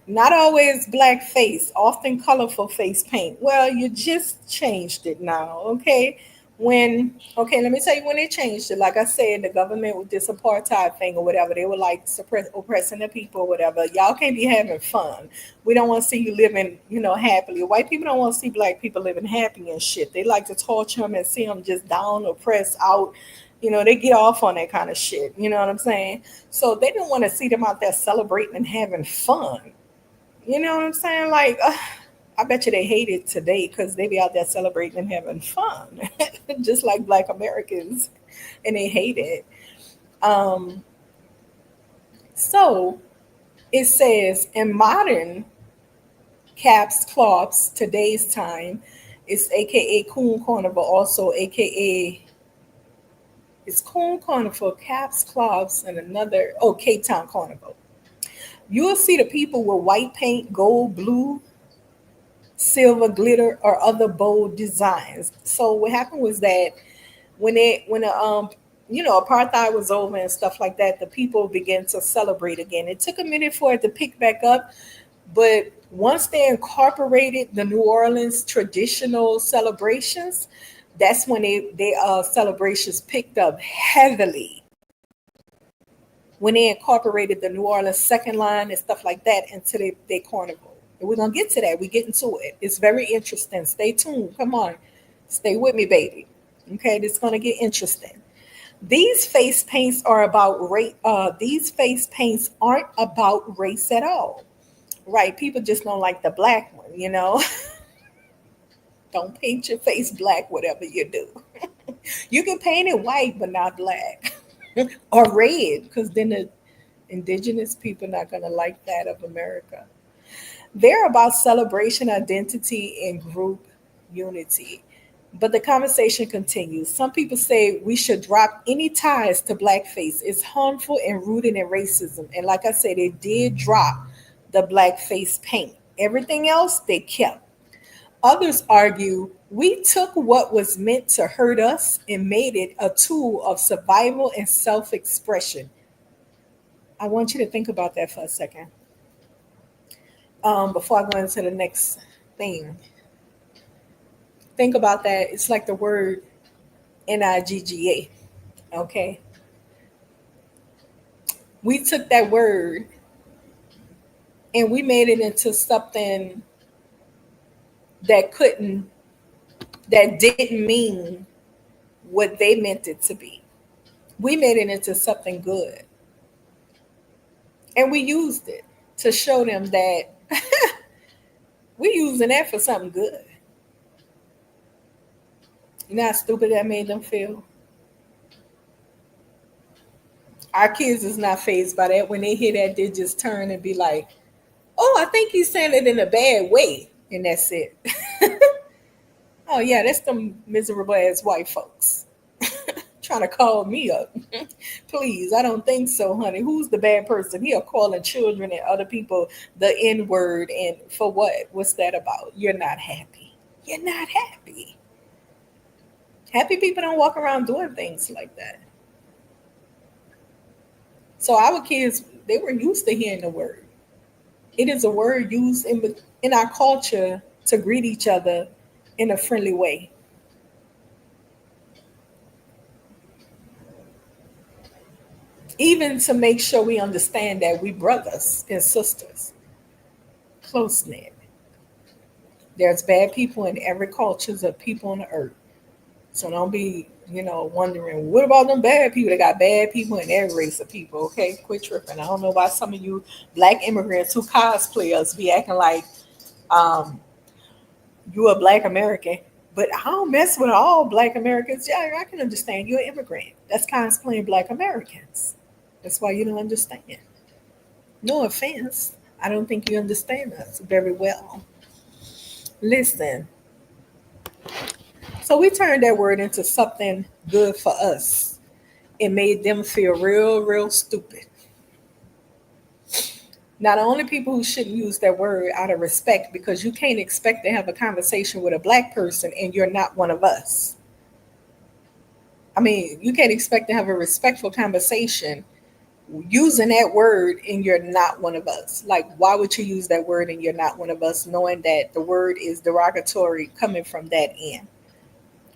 Speaker 1: Not always black face, often colorful face paint. Well, you just changed it now, okay? Let me tell you when they changed it. Like I said, the government with this apartheid thing or whatever, they were like oppressing the people or whatever. Y'all can't be having fun. We don't want to see you living, happily. White people don't want to see black people living happy and shit. They like to torture them and see them just down, oppressed, out. They get off on that kind of shit. You know what I'm saying? So they didn't want to see them out there celebrating and having fun. You know what I'm saying? Like, I bet you they hate it today because they be out there celebrating and having fun, just like Black Americans, and they hate it. Um, so it says in modern Kaapse Klope, today's time, it's AKA Coon Carnival, also AKA it's Coon Carnival, Kaapse Klope, and another, Cape Town Carnival. You will see the people with white paint, gold, blue, silver, glitter, or other bold designs. So what happened was that when apartheid was over and stuff like that, the people began to celebrate again. It took a minute for it to pick back up, but once they incorporated the New Orleans traditional celebrations, that's when they celebrations picked up heavily, when they incorporated the New Orleans second line and stuff like that into their carnival. And we're gonna get to that. We're getting to it. It's very interesting. Stay tuned. Come on. Stay with me, baby. Okay, this is gonna get interesting. These face paints are about race. These face paints aren't about race at all. Right. People just don't like the black one. Don't paint your face black, whatever you do. You can paint it white, but not black. Or red, because then the indigenous people not gonna like that of America. They're about celebration, identity, and group unity. But the conversation continues. Some people say we should drop any ties to blackface. It's harmful and rooted in racism. And like I said, they did drop the blackface paint. Everything else they kept. Others argue we took what was meant to hurt us and made it a tool of survival and self expression. I want you to think about that for a second before I go into the next thing. Think about that. It's like the word NIGGA. Okay. We took that word and we made it into something that couldn't, that didn't mean what they meant it to be. We made it into something good. And we used it to show them that we're using that for something good. You know how stupid that made them feel? Our kids is not phased by that. When they hear that, they just turn and be like, oh, I think he's saying it in a bad way. And that's it. Oh, yeah, that's them miserable ass white folks trying to call me up. Please, I don't think so, honey. Who's the bad person? Here calling children and other people the N word. And for what? What's that about? You're not happy. You're not happy. Happy people don't walk around doing things like that. So our kids, they were used to hearing the word. It is a word used in our culture to greet each other in a friendly way, even to make sure we understand that we brothers and sisters, close knit. There's bad people in every culture of people on the earth. So don't be, wondering, what about them bad people? They got bad people in every race of people, okay? Quit tripping. I don't know why some of you black immigrants who cosplayers be acting like um, you a black American. But I don't mess with all black Americans. Yeah, I can understand you're an immigrant. That's cosplaying black Americans. That's why you don't understand. No offense. I don't think you understand us very well. Listen, so we turned that word into something good for us. It made them feel real, real stupid. Now, the only people who shouldn't use that word out of respect, because you can't expect to have a conversation with a black person and you're not one of us. I mean, you can't expect to have a respectful conversation using that word and you're not one of us. Like, why would you use that word and you're not one of us, knowing that the word is derogatory coming from that end,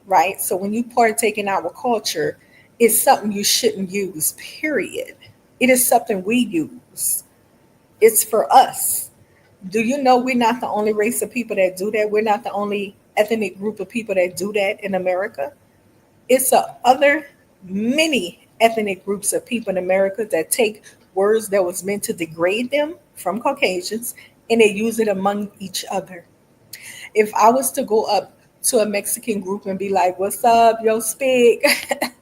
Speaker 1: right? So when you partake in our culture, it's something you shouldn't use, period. It is something we use. It's for us. Do you know we're not the only race of people that do that? We're not the only ethnic group of people that do that in America. It's a other many ethnic groups of people in America that take words that was meant to degrade them from Caucasians and they use it among each other. If I was to go up to a Mexican group and be like, "What's up, yo, speak,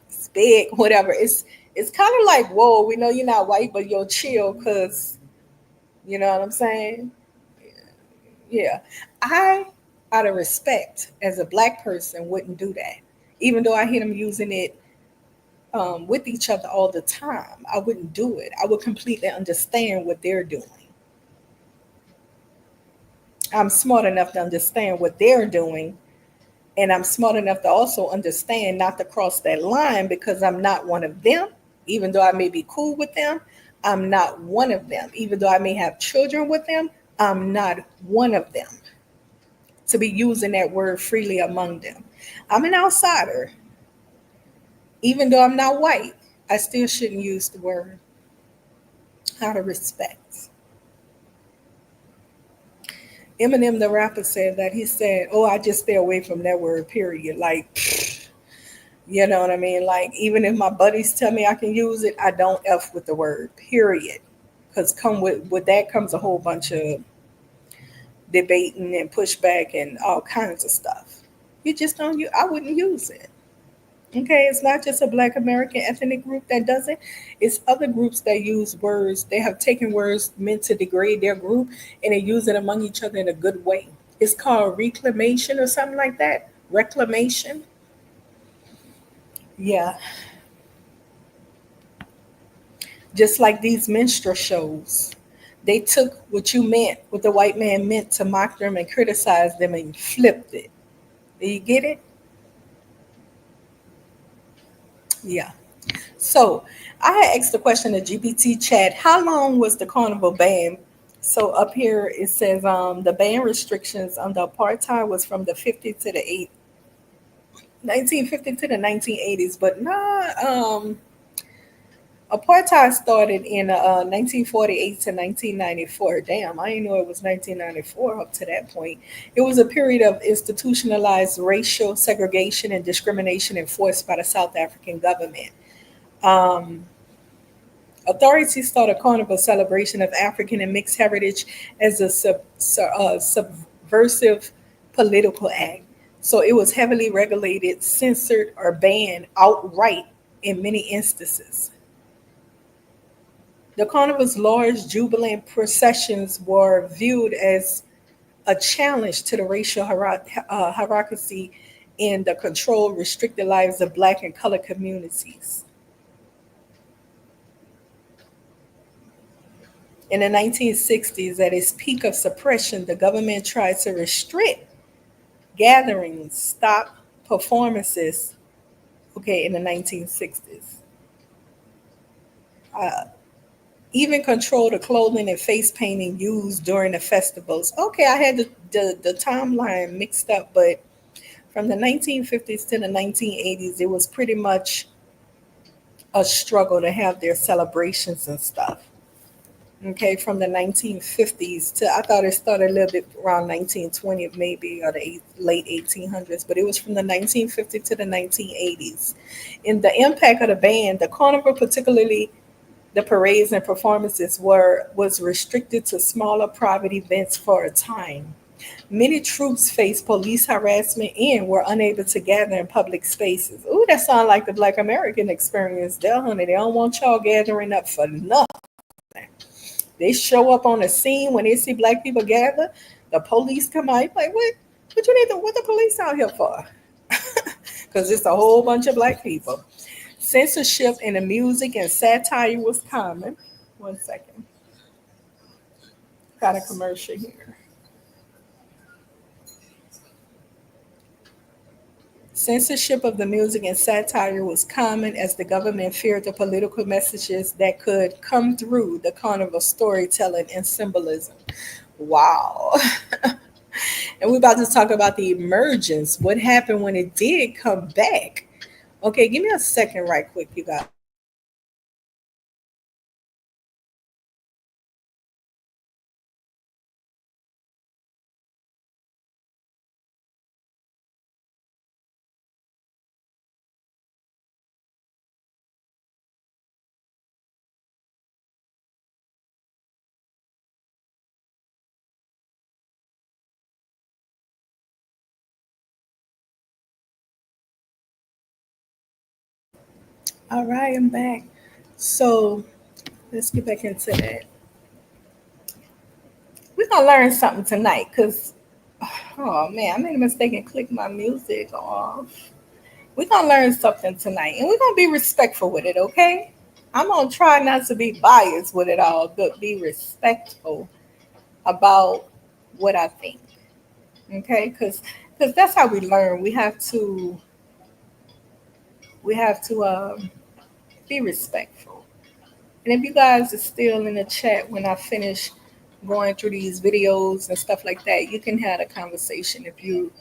Speaker 1: speak, whatever," it's kind of like, "Whoa, we know you're not white, but yo, chill," because you know what I'm saying? Yeah. I, out of respect, as a black person, wouldn't do that. Even though I hear them using it with each other all the time, I wouldn't do it. I would completely understand what they're doing. I'm smart enough to understand what they're doing, and I'm smart enough to also understand not to cross that line because I'm not one of them. Even though I may be cool with them, I'm not one of them. Even though I may have children with them, I'm not one of them to be using that word freely among them. I'm an outsider. Even though I'm not white, I still shouldn't use the word out of respect. Eminem, the rapper, said that. He said, "Oh, I just stay away from that word, period." Like, you know what I mean? Like, even if my buddies tell me I can use it, I don't F with the word, period. Because come with that comes a whole bunch of debating and pushback and all kinds of stuff. You just don't, I wouldn't use it. Okay, it's not just a Black American ethnic group that does it. It's other groups that use words. They have taken words meant to degrade their group and they use it among each other in a good way. It's called reclamation or something like that. Reclamation. Yeah, just like these minstrel shows. They took what you meant, what the white man meant to mock them and criticize them and flipped it. Do you get it? Yeah. So I had asked the question to GPT chat, how long was the carnival ban? So up here it says the ban restrictions under apartheid was from the 50 to the 1950 to the 1980s, but apartheid started in 1948 to 1994. Damn, I didn't know it was 1994 up to that point. It was a period of institutionalized racial segregation and discrimination enforced by the South African government. Um, Authorities thought a carnival celebration of African and mixed heritage as a subversive political act. So it was heavily regulated, censored, or banned outright in many instances. The carnival's large jubilant processions were viewed as a challenge to the racial hierarchy and the controlled, restricted lives of Black and colored communities. In the 1960s, at its peak of suppression, the government tried to restrict gatherings, stop performances. Okay, in the 1960s. even control the clothing and face painting used during the festivals. Okay, I had the timeline mixed up, but from the 1950s to the 1980s, it was pretty much a struggle to have their celebrations and stuff. Okay, from the 1950s to, I thought it started a little bit around 1920 maybe, or the late 1800s, but it was from the 1950s to the 1980s. In the impact of the band, the carnival, particularly the parades and performances, was restricted to smaller private events for a time. Many troops faced police harassment and were unable to gather in public spaces. Ooh, that sounds like the Black American experience there, honey. They don't want y'all gathering up for nothing. They show up on the scene when they see black people gather. The police come out. You're like, what you need to, what the police out here for? Because it's a whole bunch of black people. Censorship in the music and satire was common. One second. Got a commercial here. Censorship of the music and satire was common as the government feared the political messages that could come through the carnival storytelling and symbolism. Wow. And we're about to talk about the emergence. What happened when it did come back? Okay, give me a second, right quick, you guys. All right, I'm back. So let's get back into that. We're gonna learn something tonight because, oh man, I made a mistake and clicked my music off. We're gonna learn something tonight, and we're gonna be respectful with it, okay? I'm gonna try not to be biased with it all, but be respectful about what I think, okay? Because that's how we learn. We have to be respectful. And if you guys are still in the chat when I finish going through these videos and stuff like that, you can have a conversation if you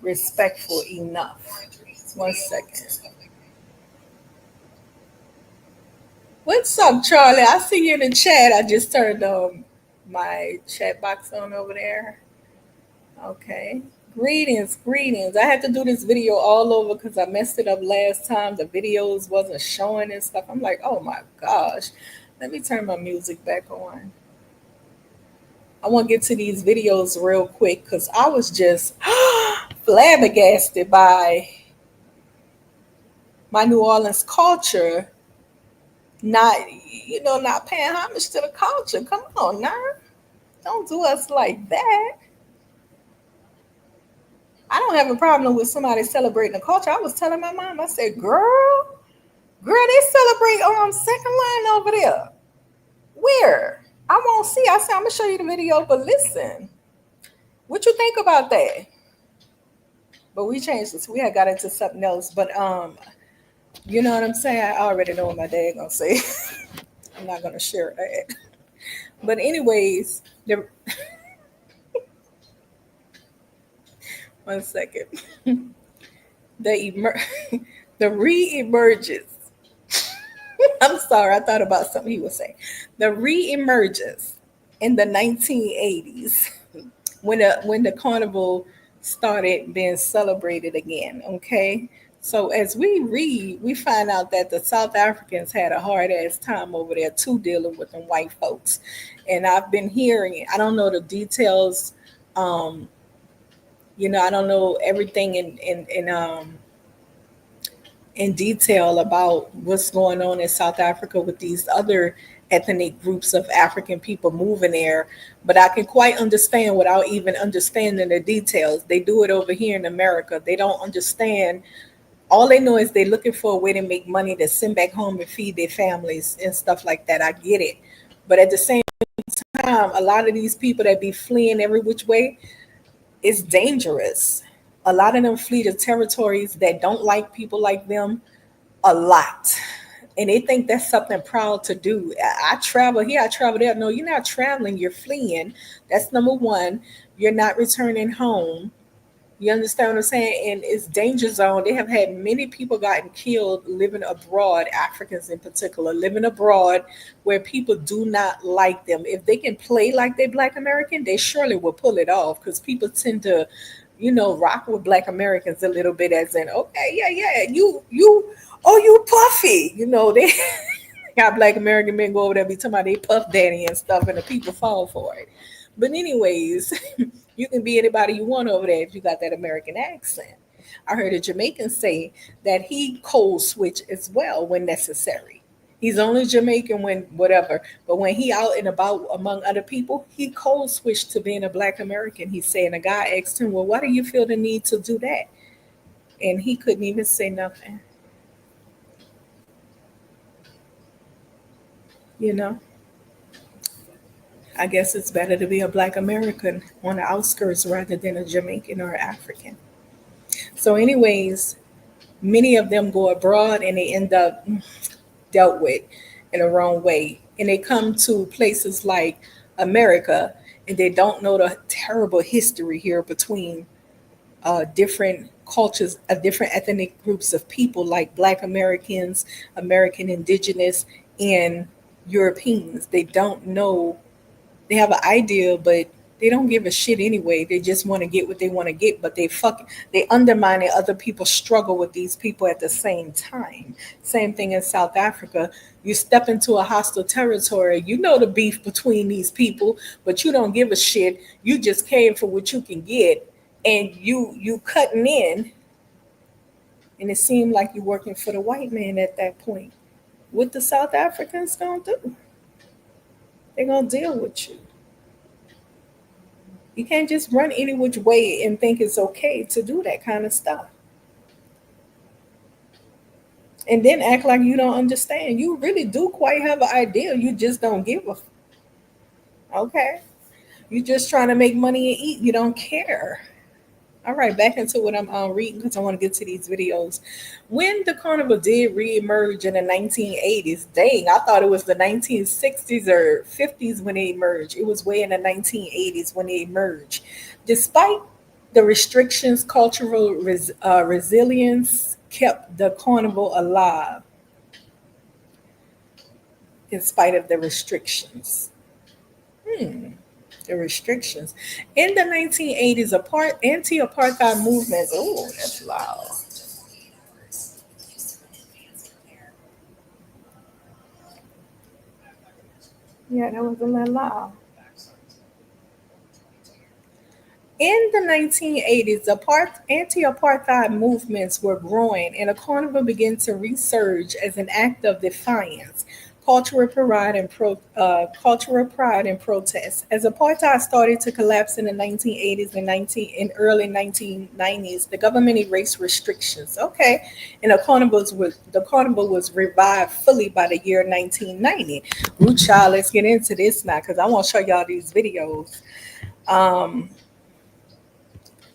Speaker 1: respectful enough. One second. What's up, Charlie? I see you in the chat. I just turned my chat box on over there. Okay. Greetings, greetings. I had to do this video all over because I messed it up last time. The videos wasn't showing and stuff. I'm like, oh my gosh. Let me turn my music back on. I want to get to these videos real quick because I was just flabbergasted by my New Orleans culture, not not paying homage to the culture. Come on now. Don't do us like that. I don't have a problem with somebody celebrating the culture. I was telling my mom, I said, girl, they celebrate second line over there. Where? I won't see. I said, I'm gonna show you the video, but listen, what you think about that? But we changed this. We had got into something else. But you know what I'm saying? I already know what my dad gonna say. I'm not gonna share that. But anyways, one second. The emer- the re-emergence. I'm sorry, I thought about something he was saying. The re-emergence in the 1980s when the carnival started being celebrated again. Okay, so as we read, we find out that the South Africans had a hard ass time over there too, dealing with them white folks. And I've been hearing it. I don't know the details. Um, I don't know everything in detail about what's going on in South Africa with these other ethnic groups of African people moving there, but I can quite understand without even understanding the details. They do it over here in America. They don't understand. All they know is they're looking for a way to make money to send back home and feed their families and stuff like that. I get it. But at the same time, a lot of these people that be fleeing every which way, it's dangerous. A lot of them flee to territories that don't like people like them a lot. And they think that's something proud to do. I travel here, I travel there. No, you're not traveling, you're fleeing. That's number one. You're not returning home. You understand what I'm saying? And it's danger zone. They have had many people gotten killed living abroad, Africans in particular, living abroad where people do not like them. If they can play like they Black American, they surely will pull it off because people tend to, rock with Black Americans a little bit as in, okay, yeah, yeah, oh, you puffy. They got Black American men go over there be talking about they puff daddy and stuff, and the people fall for it. But anyways, you can be anybody you want over there if you got that American accent. I heard a Jamaican say that he code switch as well when necessary. He's only Jamaican when whatever, but when he out and about among other people, he code switched to being a Black American. He's saying a guy asked him, "Well, why do you feel the need to do that?" And he couldn't even say nothing. You know, I guess it's better to be a Black American on the outskirts rather than a Jamaican or African. So, anyways, many of them go abroad and they end up dealt with in the wrong way. And they come to places like America and they don't know the terrible history here between different cultures, different ethnic groups of people like Black Americans, American Indigenous, and Europeans. They don't know, they have an idea, but they don't give a shit anyway. They just want to get what they want to get, but they undermine other people struggle with these people at the same time. Same thing in South Africa. You step into a hostile territory, you know the beef between these people, but you don't give a shit. You just came for what you can get, and you cutting in, and it seemed like you're working for the white man at that point. What the South Africans gonna do? They're gonna deal with you. You can't just run any which way and think it's okay to do that kind of stuff. And then act like you don't understand. You really do quite have an idea. You just don't give a. Okay. You're just trying to make money and eat. You don't care. All right, back into what I'm reading because I want to get to these videos. When the carnival did reemerge in the 1980s, dang, I thought it was the 1960s or 50s when they emerged. It was way in the 1980s when they emerged. Despite the restrictions, cultural resilience kept the carnival alive in spite of the restrictions. The restrictions. In the 1980s, anti-apartheid movements. Oh, that's loud. Yeah, that was a little loud. In the 1980s, anti-apartheid movements were growing, and the carnival began to resurge as an act of defiance, cultural pride and protest. As apartheid started to collapse in the 1980s and early 1990s, the government erased restrictions. Okay, and the carnival was revived fully by the year 1990. Ooh, child, let's get into this now because I want to show y'all these videos. Um,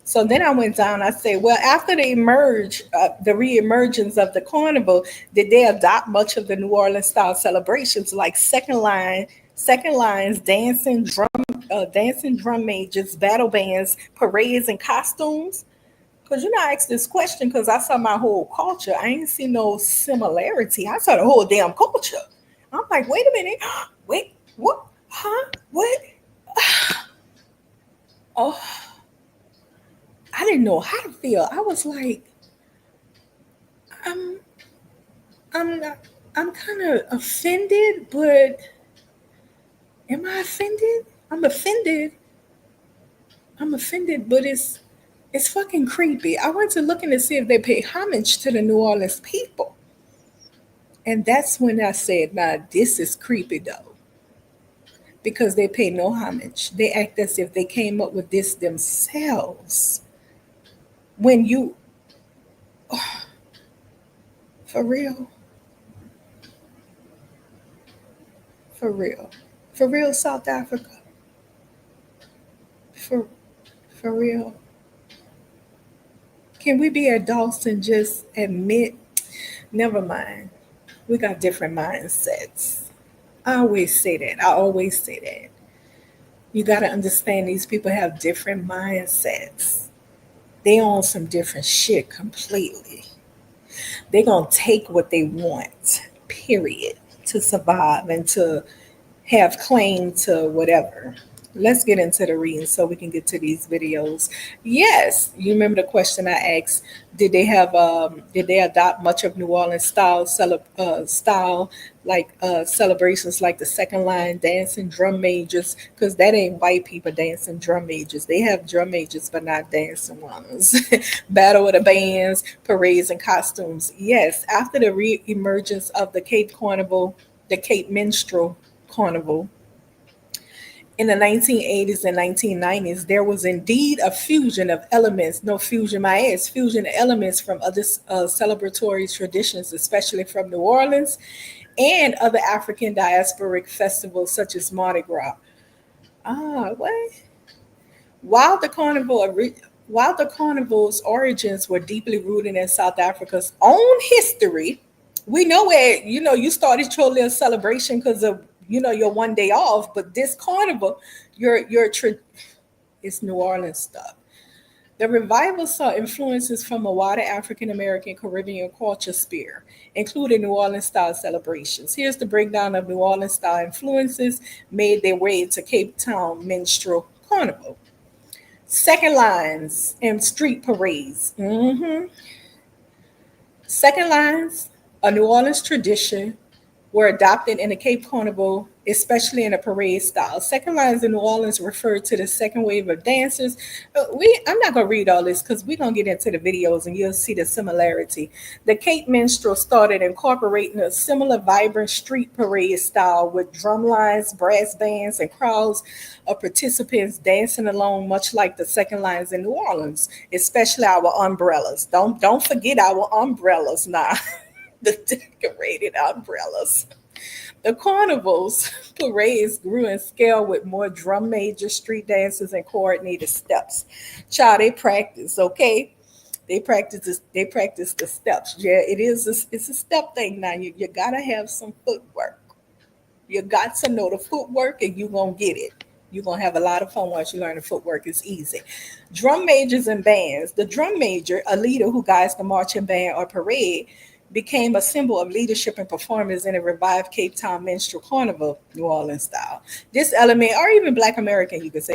Speaker 1: So then I went down. I said, well, after the reemergence of the carnival, did they adopt much of the New Orleans style celebrations like second lines, dancing drum majors, battle bands, parades, and costumes? Because I asked this question because I saw my whole culture. I ain't see no similarity. I saw the whole damn culture. I'm like, wait a minute, wait, what? Huh? What? Oh, I didn't know how to feel. I was like, I'm I'm not, I'm kind of offended, but am I offended? I'm offended. I'm offended, but it's fucking creepy. I went to looking to see if they pay homage to the New Orleans people, and that's when I said, "Nah, this is creepy though," because they pay no homage. They act as if they came up with this themselves. When you, for real, for real, for real, South Africa, for for real. Can we be adults and just admit? Never mind. We got different mindsets. I always say that. I always say that. You got to understand these people have different mindsets. They own some different shit completely. They're going to take what they want, period, to survive and to have claim to whatever. Let's get into the reading so we can get to these videos. Yes, you remember the question I asked? Did they adopt much of New Orleans style like celebrations like the second line dancing drum majors? Because that ain't white people dancing drum majors. They have drum majors, but not dancing ones. Battle of the bands, parades, and costumes. Yes, after the re-emergence of the Cape Carnival, the Cape Minstrel Carnival in the 1980s and 1990s, there was indeed a fusion of elements, no fusion my ass, fusion elements from other celebratory traditions, especially from New Orleans and other African diasporic festivals such as Mardi Gras. What? While the while the carnival's origins were deeply rooted in South Africa's own history, we know where you started your little celebration because of your one day off, but this carnival, it's New Orleans stuff. The revival saw influences from a wider African American Caribbean culture sphere, including New Orleans style celebrations. Here's the breakdown of New Orleans style influences made their way to Cape Town Minstrel Carnival. Second lines and street parades. Second lines, a New Orleans tradition, were adopted in the Cape Carnival, especially in a parade style. Second lines in New Orleans referred to the second wave of dancers. I'm not going to read all this because we're going to get into the videos and you'll see the similarity. The Cape Minstrel started incorporating a similar vibrant street parade style with drum lines, brass bands, and crowds of participants dancing along, much like the second lines in New Orleans, especially our umbrellas. Don't forget our umbrellas now. The decorated umbrellas. The carnival's parades grew in scale with more drum major, street dances, and coordinated steps. Child, they practice, okay? They practice the steps. Yeah, it's a step thing now. You gotta have some footwork. You got to know the footwork and you're going to get it. You're going to have a lot of fun once you learn the footwork. It's easy. Drum majors and bands. The drum major, a leader who guides the marching band or parade, became a symbol of leadership and performance in a revived Cape Town Minstrel Carnival, New Orleans style. This element, or even Black American, you could say,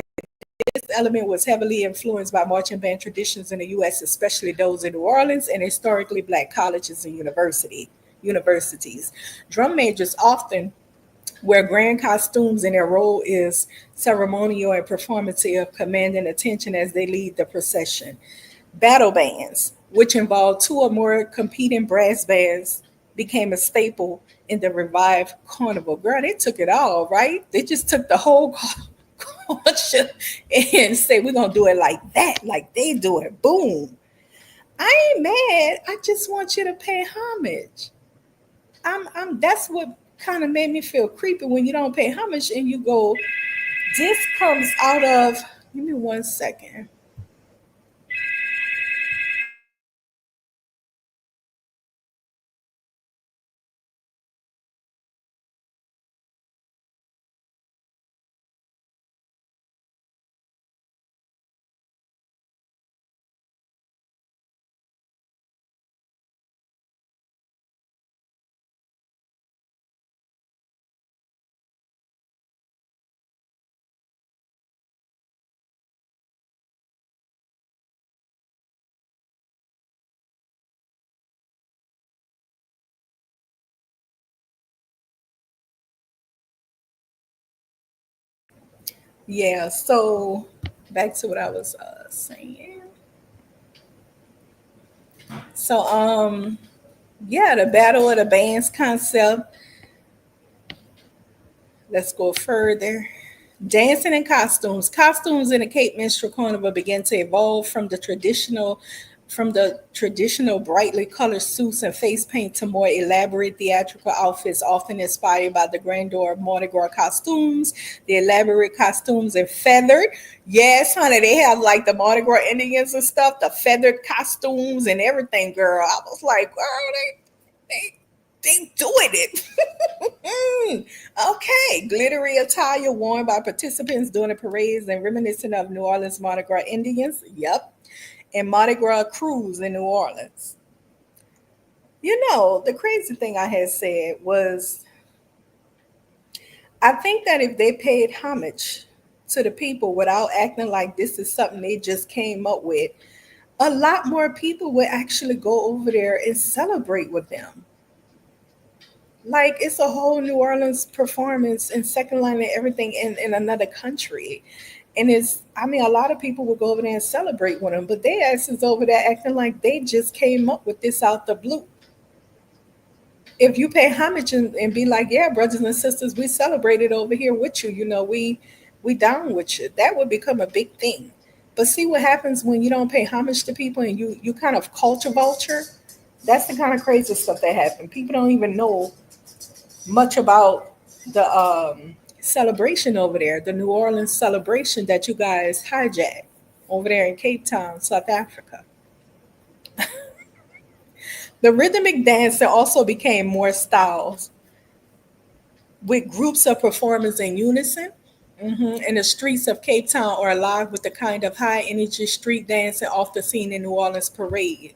Speaker 1: this element was heavily influenced by marching band traditions in the U.S., especially those in New Orleans and historically Black colleges and universities. Drum majors often wear grand costumes, and their role is ceremonial and performative, commanding attention as they lead the procession. Battle bands, which involved two or more competing brass bands, became a staple in the revived carnival. Girl, they took it all, right? They just took the whole culture and said, we're going to do it like that, like they do it. Boom. I ain't mad. I just want you to pay homage. That's what kind of made me feel creepy when you don't pay homage and you go, this comes out of, give me 1 second. Yeah, so back to what I was saying. So yeah, the battle of the bands concept. Let's go further. Dancing and costumes. Costumes in the Cape Minstrel Carnival began to evolve from the traditional brightly colored suits and face paint to more elaborate theatrical outfits, often inspired by the grandeur of Mardi Gras costumes. The elaborate costumes and feathered. Yes, honey, they have like the Mardi Gras Indians and stuff, the feathered costumes and everything, girl. I was like, girl, They doing it. Okay, glittery attire worn by participants during the parades and reminiscent of New Orleans Mardi Gras Indians. Yep, and Mardi Gras cruise in New Orleans. The crazy thing I had said was I think that if they paid homage to the people without acting like this is something they just came up with, a lot more people would actually go over there and celebrate with them. Like it's a whole New Orleans performance and second line and everything in another country. And I mean, a lot of people would go over there and celebrate with them, but they asses over there acting like they just came up with this out the blue. If you pay homage and be like, yeah, brothers and sisters, we celebrated over here with you. We down with you. That would become a big thing. But see what happens when you don't pay homage to people and you kind of culture vulture. That's the kind of crazy stuff that happen. People don't even know much about the celebration over there, the New Orleans celebration that you guys hijacked over there in Cape Town, South Africa. The rhythmic dancing also became more styles with groups of performers in unison. And the streets of Cape Town are alive with the kind of high energy street dancing often seen in New Orleans parade.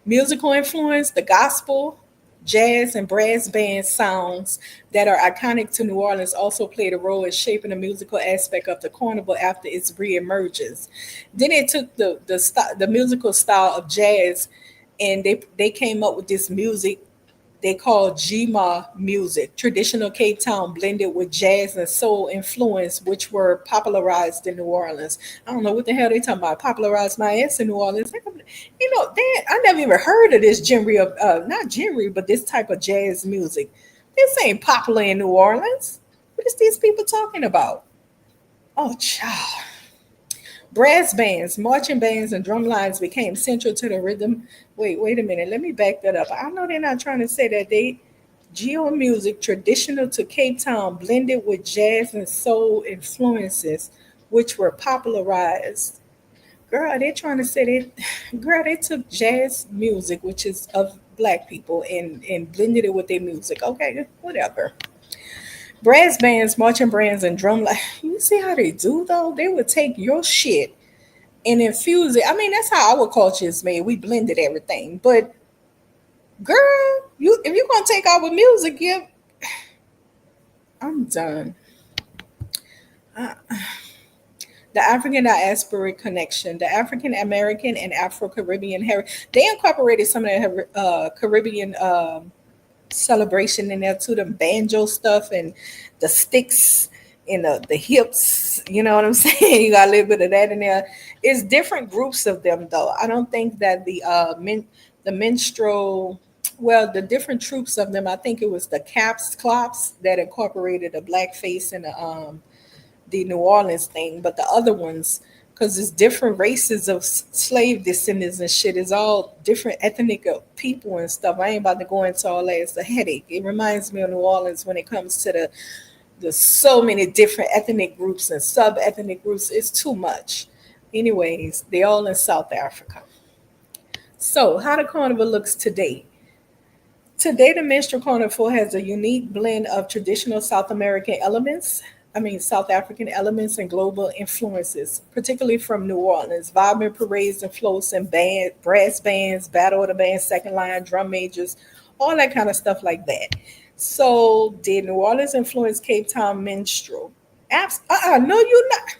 Speaker 1: Musical influence, the gospel, jazz, and brass band sounds that are iconic to New Orleans also played a role in shaping the musical aspect of the carnival after its reemergence. Then they took the musical style of jazz and they came up with this music they call Jima music, traditional Cape Town blended with jazz and soul influence, which were popularized in New Orleans. I don't know what the hell they talking about. Popularized my ass in New Orleans. I never even heard of this genre of not genre, but this type of jazz music. This ain't popular in New Orleans. What is these people talking about? Oh, child. Brass bands, marching bands, and drum lines became central to the rhythm. Wait a minute. Let me back that up. I know they're not trying to say that geo music traditional to Cape Town blended with jazz and soul influences, which were popularized. Girl, they're trying to say that, girl, they took jazz music, which is of black people, and blended it with their music. Okay, whatever. Brass bands, marching bands, and drum like you see how they do though? They would take your shit and infuse it. I mean, that's how our culture is made. We blended everything. But girl, you if you're gonna take our music, I'm done. Uh, the African diasporic connection, the African American and Afro Caribbean heritage. They incorporated some of the Caribbean celebration in there too, the banjo stuff and the sticks and the hips. You know what I'm saying? You got a little bit of that in there. It's different groups of them though. I don't think that the minstrel. Well, the different troops of them. I think it was the Kaapse Klope that incorporated the blackface and the New Orleans thing, but the other ones, because it's different races of slave descendants and shit, is all different ethnic people and stuff. I ain't about to go into all that. It's a headache. It reminds me of New Orleans when it comes to the so many different ethnic groups and sub ethnic groups. It's too much. Anyways, they all in South Africa. So, how the carnival looks today. Today, the Minstrel Carnival has a unique blend of traditional South American elements, South African elements and global influences, particularly from New Orleans. Vibrant parades and floats and brass bands, battle of the bands, second line, drum majors, all that kind of stuff like that. So, did New Orleans influence Cape Town Minstrel? No, you're not.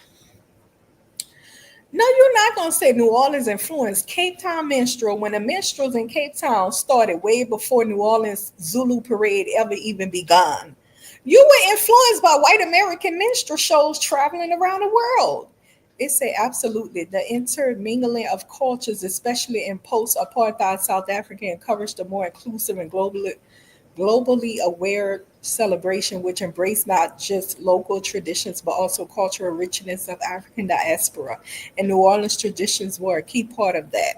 Speaker 1: No, you're not gonna say New Orleans influenced Cape Town minstrel when the minstrels in Cape Town started way before New Orleans Zulu parade ever even begun. You were influenced by white American minstrel shows traveling around the world. It say absolutely the intermingling of cultures, especially in post-apartheid South Africa, encouraged a more inclusive and globally aware celebration which embraced not just local traditions but also cultural richness of African diaspora. And New Orleans traditions were a key part of that.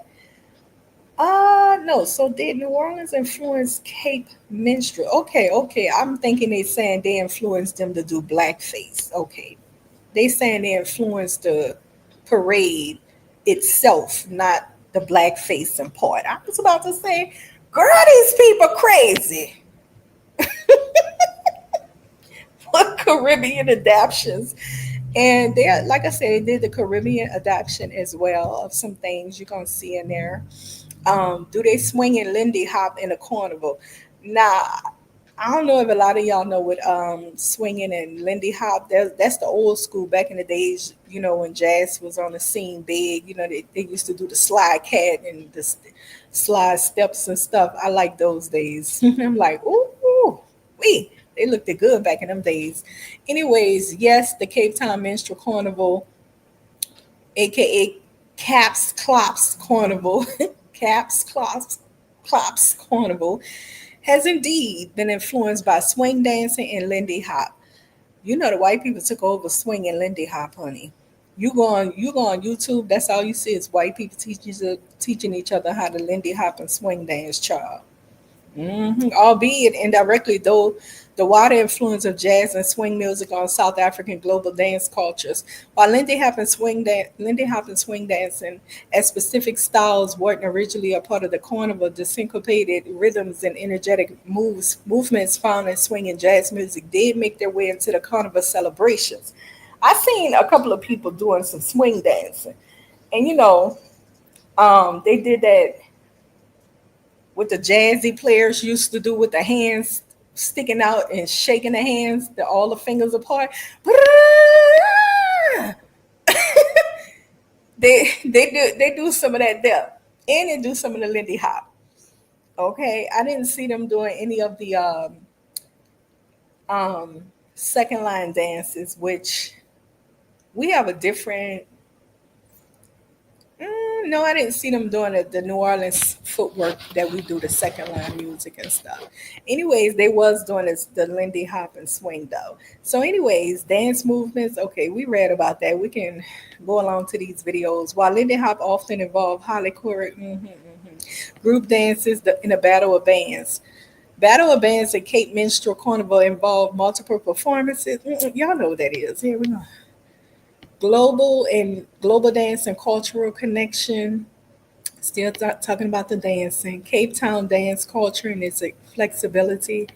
Speaker 1: No. So did New Orleans influence Cape Minstrel? Okay. I'm thinking they saying they influenced them to do blackface. Okay. They saying they influenced the parade itself, not the blackface and part. I was about to say, Girl, these people crazy. For Caribbean adaptions. And they, like I said, they did the Caribbean adaptation as well of some things you're gonna see in there. Do they swing and Lindy hop in a carnival? Now, I don't know if a lot of y'all know what swinging and Lindy Hop. That's the old school back in the days. You know when jazz was on the scene big. You know they used to do the slide cat and the slide steps and stuff. I like those days. I'm like, ooh, we. They looked good back in them days. Anyways, yes, the Cape Town Minstrel Carnival, aka Caps Klops Carnival, Caps Klops Carnival has indeed been influenced by swing dancing and Lindy Hop. You know the white people took over swing and Lindy Hop, honey. You go on YouTube. That's all you see is white people teaching each other how to Lindy Hop and swing dance, child. Albeit indirectly, though, the wider influence of jazz and swing music on South African global dance cultures. While Lindy Hop and swing dancing, as specific styles weren't originally a part of the carnival, the syncopated rhythms and energetic movements found in swing and jazz music did make their way into the carnival celebrations. I seen a couple of people doing some swing dancing, and they did that what the jazzy players used to do with the hands sticking out and shaking the hands, all the fingers apart. They do some of that there, and they do some of the Lindy Hop. Okay, I didn't see them doing any of the second line dances, which we have a different. No, I didn't see them doing the New Orleans footwork that we do the second line music and stuff. Anyways, they was doing this, the Lindy Hop and swing though. So, anyways, dance movements. Okay, we read about that. We can go along to these videos. While Lindy Hop often involve highly group dances in a battle of bands. Battle of Bands at Cape Minstrel Carnival involve multiple performances. Y'all know what that is. Here we go. Global dance and cultural connection. Still talking about the dancing. Cape Town dance culture and its flexibility.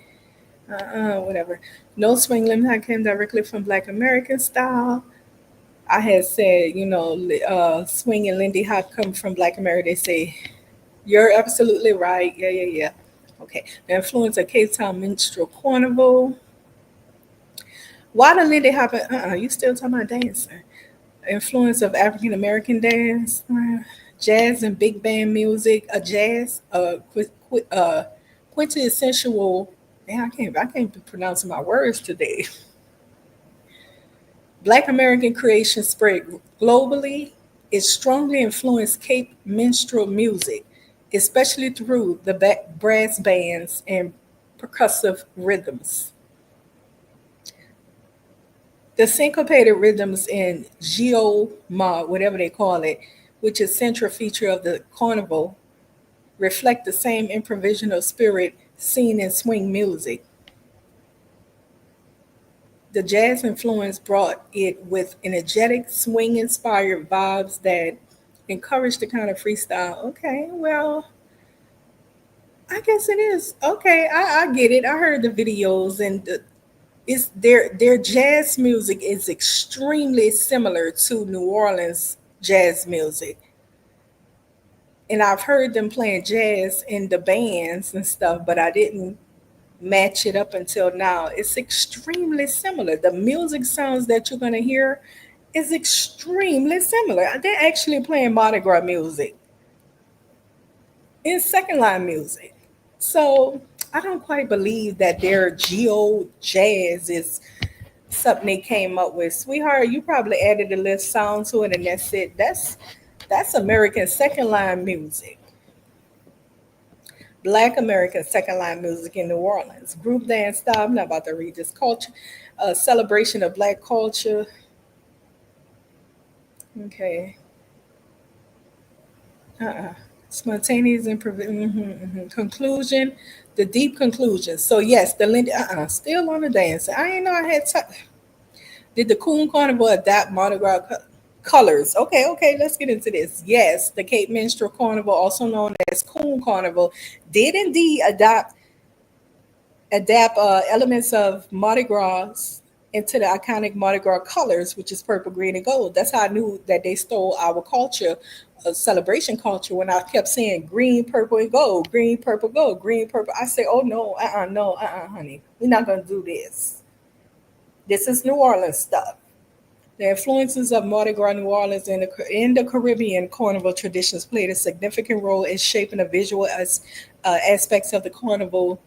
Speaker 1: Whatever. No swing limit came directly from Black American style. I had said, swing and Lindy Hop come from Black America. They say, you're absolutely right. Yeah. Okay. The influence of Cape Town Minstrel Carnival. Why the Lindy Hop? You still talking about dancing? Influence of African American dance, jazz and big band music, quintessential. Man, I can't be pronouncing my words today. Black American creation spread globally. It strongly influenced Cape minstrel music, especially through the brass bands and percussive rhythms. The syncopated rhythms in Geoma, whatever they call it, which is central feature of the carnival, reflect the same improvisational spirit seen in swing music. The jazz influence brought it with energetic, swing-inspired vibes that encouraged the kind of freestyle. Okay, well, I guess it is. Okay, I get it. I heard the videos and it's their jazz music is extremely similar to New Orleans jazz music. And I've heard them playing jazz in the bands and stuff, but I didn't match it up until now. It's extremely similar. The music sounds that you're gonna hear is extremely similar. They're actually playing Mardi Gras music in second line music. So I don't quite believe that their geo jazz is something they came up with. Sweetheart, you probably added a little sound to it and that's it. That's American second line music. Black American second line music in New Orleans. Group dance style. I'm not about to read this culture. Celebration of black culture. Okay. Spontaneous conclusion. The deep conclusion. So yes, the Lindy. Still on the dance. I ain't know I had. Did the Coon Carnival adapt Mardi Gras? Colors. Okay, let's get into this. Yes, the Cape Minstrel Carnival, also known as Coon Carnival, did indeed adapt elements of Mardi Gras into the iconic Mardi Gras colors, which is purple, green, and gold. That's how I knew that they stole our culture, celebration culture, when I kept saying green, purple, and gold, green, purple, gold, green, purple. I say, oh no, no, honey, we're not gonna do this. This is New Orleans stuff. The influences of Mardi Gras New Orleans and in the Caribbean carnival traditions played a significant role in shaping the visual aspects of the carnival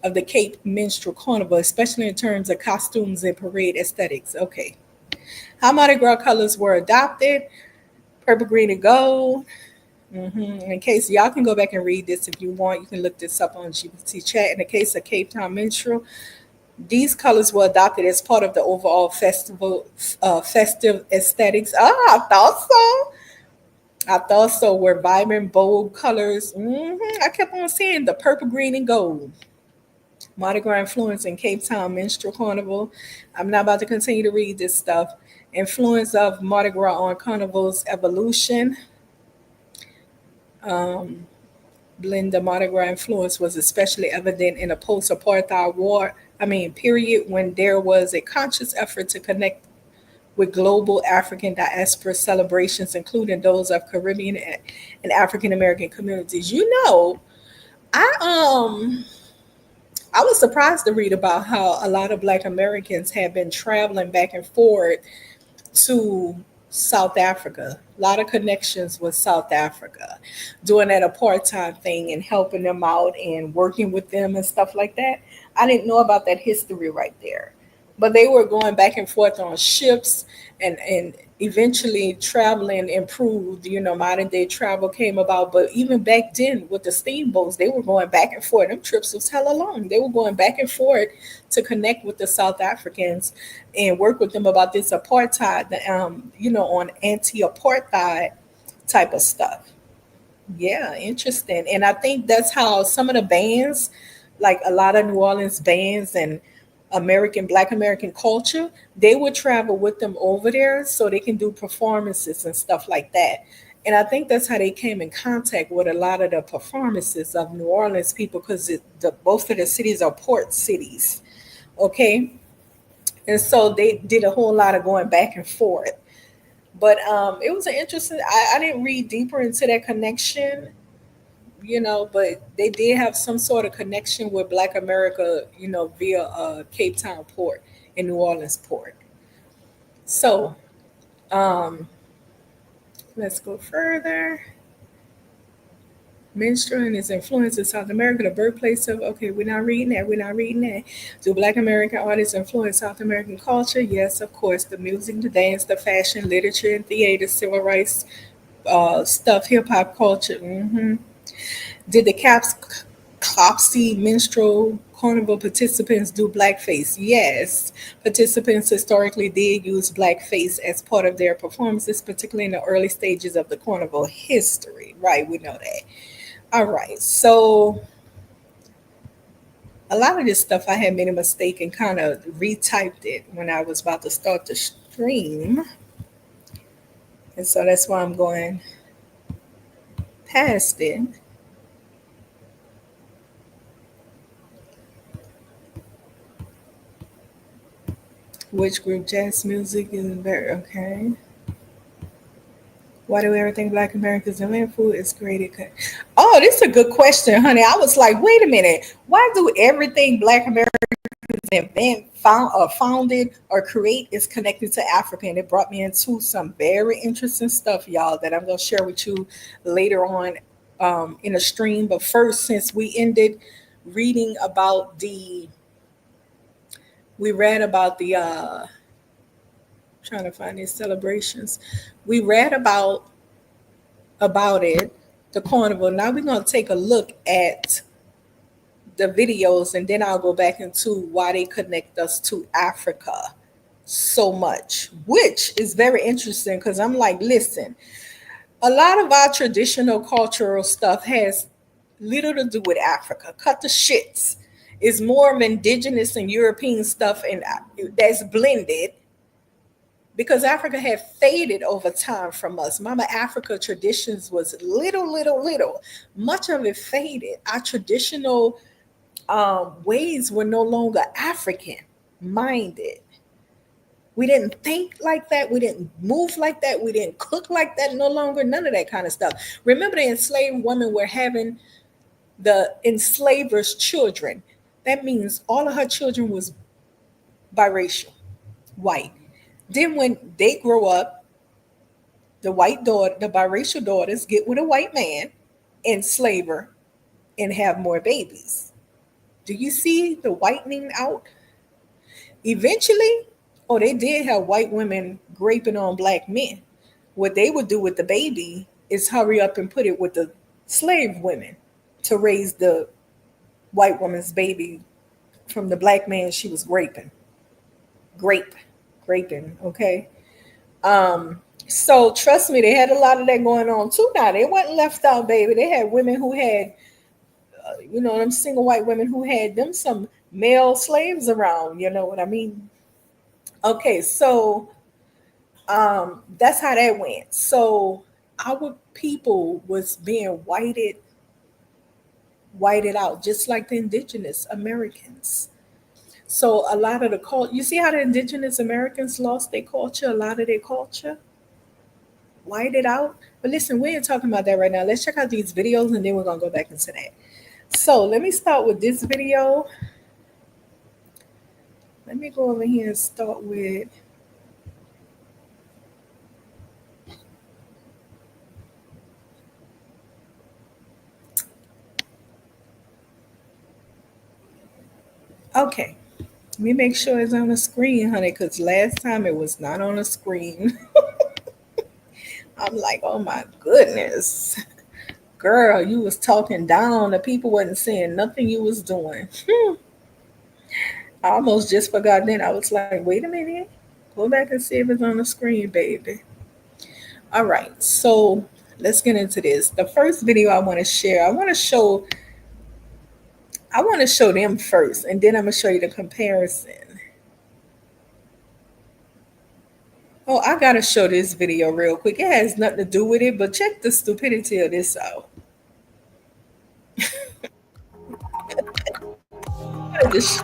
Speaker 1: of the Cape Minstrel Carnival, especially in terms of costumes and parade aesthetics. Okay. How Mardi Gras colors were adopted: purple, green, and gold. In case y'all can go back and read this if you want, you can look this up on GPT chat. In the case of Cape Town Minstrel, these colors were adopted as part of the overall festive aesthetics. I thought so. I thought so. Were vibrant, bold colors. I kept on seeing the purple, green, and gold. Mardi Gras influence in Cape Town Minstrel Carnival. I'm not about to continue to read this stuff. Influence of Mardi Gras on Carnival's evolution. Blend the Mardi Gras influence was especially evident in a post-apartheid period when there was a conscious effort to connect with global African diaspora celebrations, including those of Caribbean and African American communities. I I was surprised to read about how a lot of Black Americans have been traveling back and forth to South Africa. A lot of connections with South Africa, doing that apartheid thing and helping them out and working with them and stuff like that. I didn't know about that history right there. But they were going back and forth on ships, and eventually traveling improved. Modern day travel came about. But even back then with the steamboats, they were going back and forth. Them trips was hella long. They were going back and forth to connect with the South Africans and work with them about this apartheid, on anti-apartheid type of stuff. Yeah, interesting. And I think that's how some of the bands, like a lot of New Orleans bands and Black American culture, they would travel with them over there so they can do performances and stuff like that. And I think that's how they came in contact with a lot of the performances of New Orleans people, because both of the cities are port cities. Okay. And so they did a whole lot of going back and forth. But it was an interesting, I didn't read deeper into that connection, but they did have some sort of connection with Black America, via Cape Town port and New Orleans port. So let's go further. Minstrel and its influence in South America, the birthplace of, okay, we're not reading that, we're not reading that. Do Black American artists influence South American culture? Yes, of course. The music, the dance, the fashion, literature, and theater, civil rights stuff, hip hop culture. Did the Kaapse Minstrel Carnival participants do blackface? Yes. Participants historically did use blackface as part of their performances, particularly in the early stages of the carnival history. Right, we know that. All right, so a lot of this stuff I had made a mistake and kind of retyped it when I was about to start the stream. And so that's why I'm going past it. Which group jazz music is very okay? Why do everything Black Americans invent food is created? Oh, this is a good question, honey. I was like, wait a minute. Why do everything Black Americans founded or create is connected to Africa? And it brought me into some very interesting stuff, y'all, that I'm going to share with you later on in the stream. But first, since we ended reading about we read about the trying to find these celebrations. We read about it, the carnival. Now we're gonna take a look at the videos, and then I'll go back into why they connect us to Africa so much, which is very interesting because I'm like, listen, a lot of our traditional cultural stuff has little to do with Africa. Cut the shits. It's more of indigenous and European stuff, and that's blended because Africa had faded over time from us. Mama Africa traditions was little, little, little. Much of it faded. Our traditional ways were no longer African minded. We didn't think like that. We didn't move like that. We didn't cook like that no longer. None of that kind of stuff. Remember, the enslaved women were having the enslaver's children. That means all of her children was biracial, white. Then when they grow up, the biracial daughters get with a white man, enslave her, and have more babies. Do you see the whitening out? Eventually, oh, they did have white women graping on black men. What they would do with the baby is hurry up and put it with the slave women to raise the white woman's baby from the black man she was raping. Grape, graping, okay? So trust me, they had a lot of that going on too. Now they wasn't left out, baby. They had women who had, them single white women who had them some male slaves around. You know what I mean? Okay, so that's how that went. So our people was being whited out, just like the indigenous Americans. So a lot of the culture, you see how the indigenous Americans lost their culture, a lot of their culture, whited out. But listen, we ain't talking about that right now. Let's check out these videos and then we're gonna go back into that. So let me start with this video. Let me go over here and start with. Okay, let me make sure it's on the screen, honey, because last time it was not on the screen. I'm like, oh my goodness. Girl, you was talking down. The people wasn't saying nothing you was doing. I almost just forgot then. I was like, wait a minute. Go back and see if it's on the screen, baby. All right, so let's get into this. The first video I want to share, I want to show them first, and then I'm gonna show you the comparison. Oh, I gotta show this video real quick. It has nothing to do with it, but check the stupidity of this out. I wanted to sh-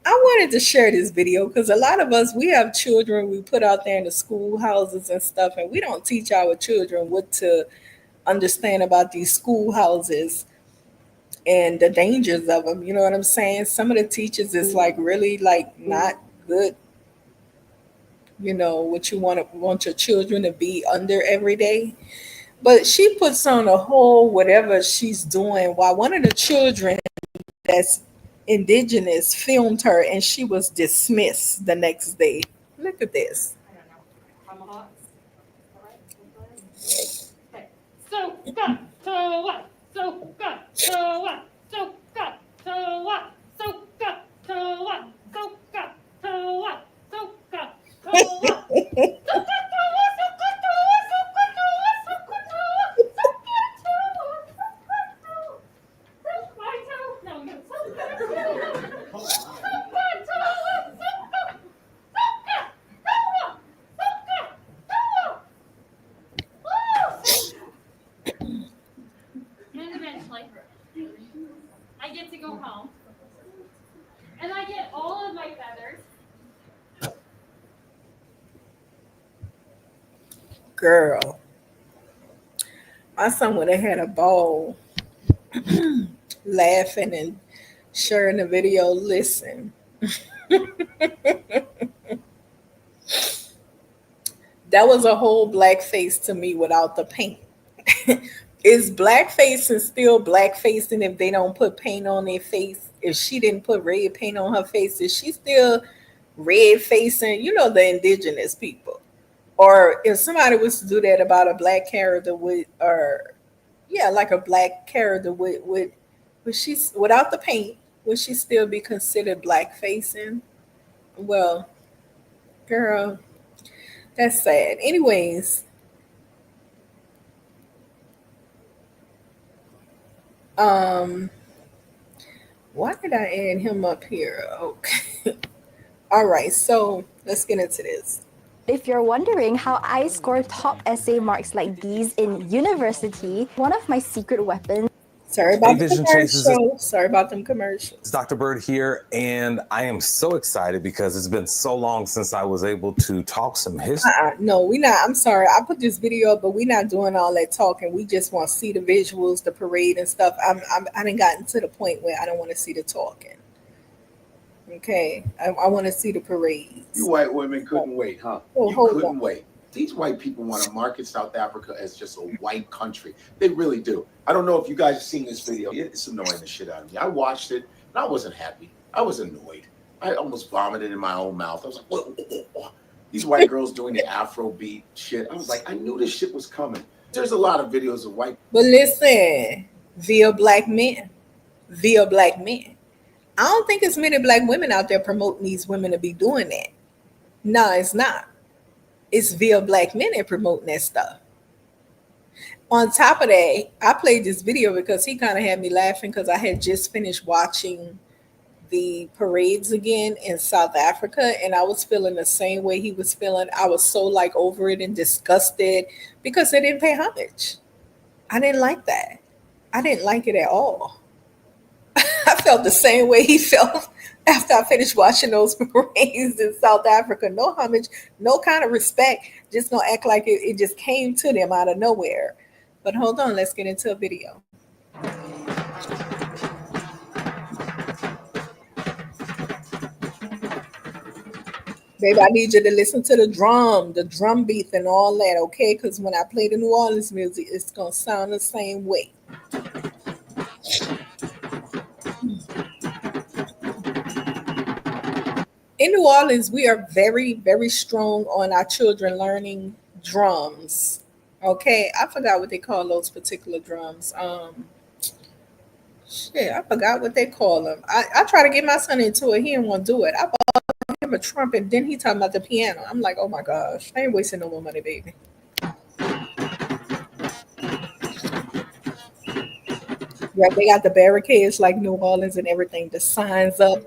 Speaker 1: I wanted to share this video because a lot of us, we have children we put out there in the schoolhouses and stuff, and we don't teach our children what to understand about these schoolhouses and the dangers of them. You know what I'm saying? Some of the teachers is like really like not good. What you want your children to be under every day. But she puts on a whole whatever she's doing while one of the children that's indigenous filmed her and she was dismissed the next day. Look at this.
Speaker 2: And eventually, I get to go home, and I get all of my feathers.
Speaker 1: Girl, my son would have had a ball laughing and sharing the video. Listen, that was a whole black face to me without the paint. Is blackface and still blackfacing if they don't put paint on their face? If she didn't put red paint on her face, is she still red facing? The indigenous people. Or if somebody was to do that about a black character with, or yeah, like a black character with she's without the paint, would she still be considered black facing? Well, girl, that's sad. Anyways, um, why did I add him up here? Okay. All right, so let's get into this.
Speaker 3: If you're wondering how I score top essay marks like these in university, one of my secret weapons.
Speaker 1: Sorry about the commercials. Sorry about them commercials.
Speaker 4: It's Dr. Bird here, and I am so excited because it's been so long since I was able to talk some history.
Speaker 1: No, we not. I'm sorry. I put this video up, but we're not doing all that talking. We just want to see the visuals, the parade and stuff. I done gotten to the point where I don't want to see the talking. Okay, I want to see the parades.
Speaker 5: You white women couldn't wait, huh?
Speaker 1: Oh,
Speaker 5: you couldn't wait. These white people want to market South Africa as just a white country. They really do. I don't know if you guys have seen this video. It's annoying the shit out of me. I watched it, and I wasn't happy. I was annoyed. I almost vomited in my own mouth. I was like, what? These white girls doing the Afrobeat shit. I was like, I knew this shit was coming. There's a lot of videos of white.
Speaker 1: But listen, via black men. I don't think it's many black women out there promoting these women to be doing that. No, it's not. It's via black men that promoting that stuff. On top of that, I played this video because he kind of had me laughing because I had just finished watching the parades again in South Africa, and I was feeling the same way he was feeling. I was so like over it and disgusted because they didn't pay homage. I didn't like that. I didn't like it at all. I felt the same way he felt after I finished watching those parades in South Africa. No homage, no kind of respect. Just don't act like it just came to them out of nowhere. But hold on, let's get into a video. Baby, I need you to listen to the drum beat and all that, okay? Because when I play the New Orleans music, it's going to sound the same way. In New Orleans, we are very, very strong on our children learning drums. Okay, I forgot what they call those particular drums. I forgot what they call them. I try to get my son into it. He didn't want to do it. I bought him a trumpet. Then he talking about the piano. I'm like, oh my gosh, I ain't wasting no more money, baby. Yeah, they got the barricades like New Orleans and everything. The signs up.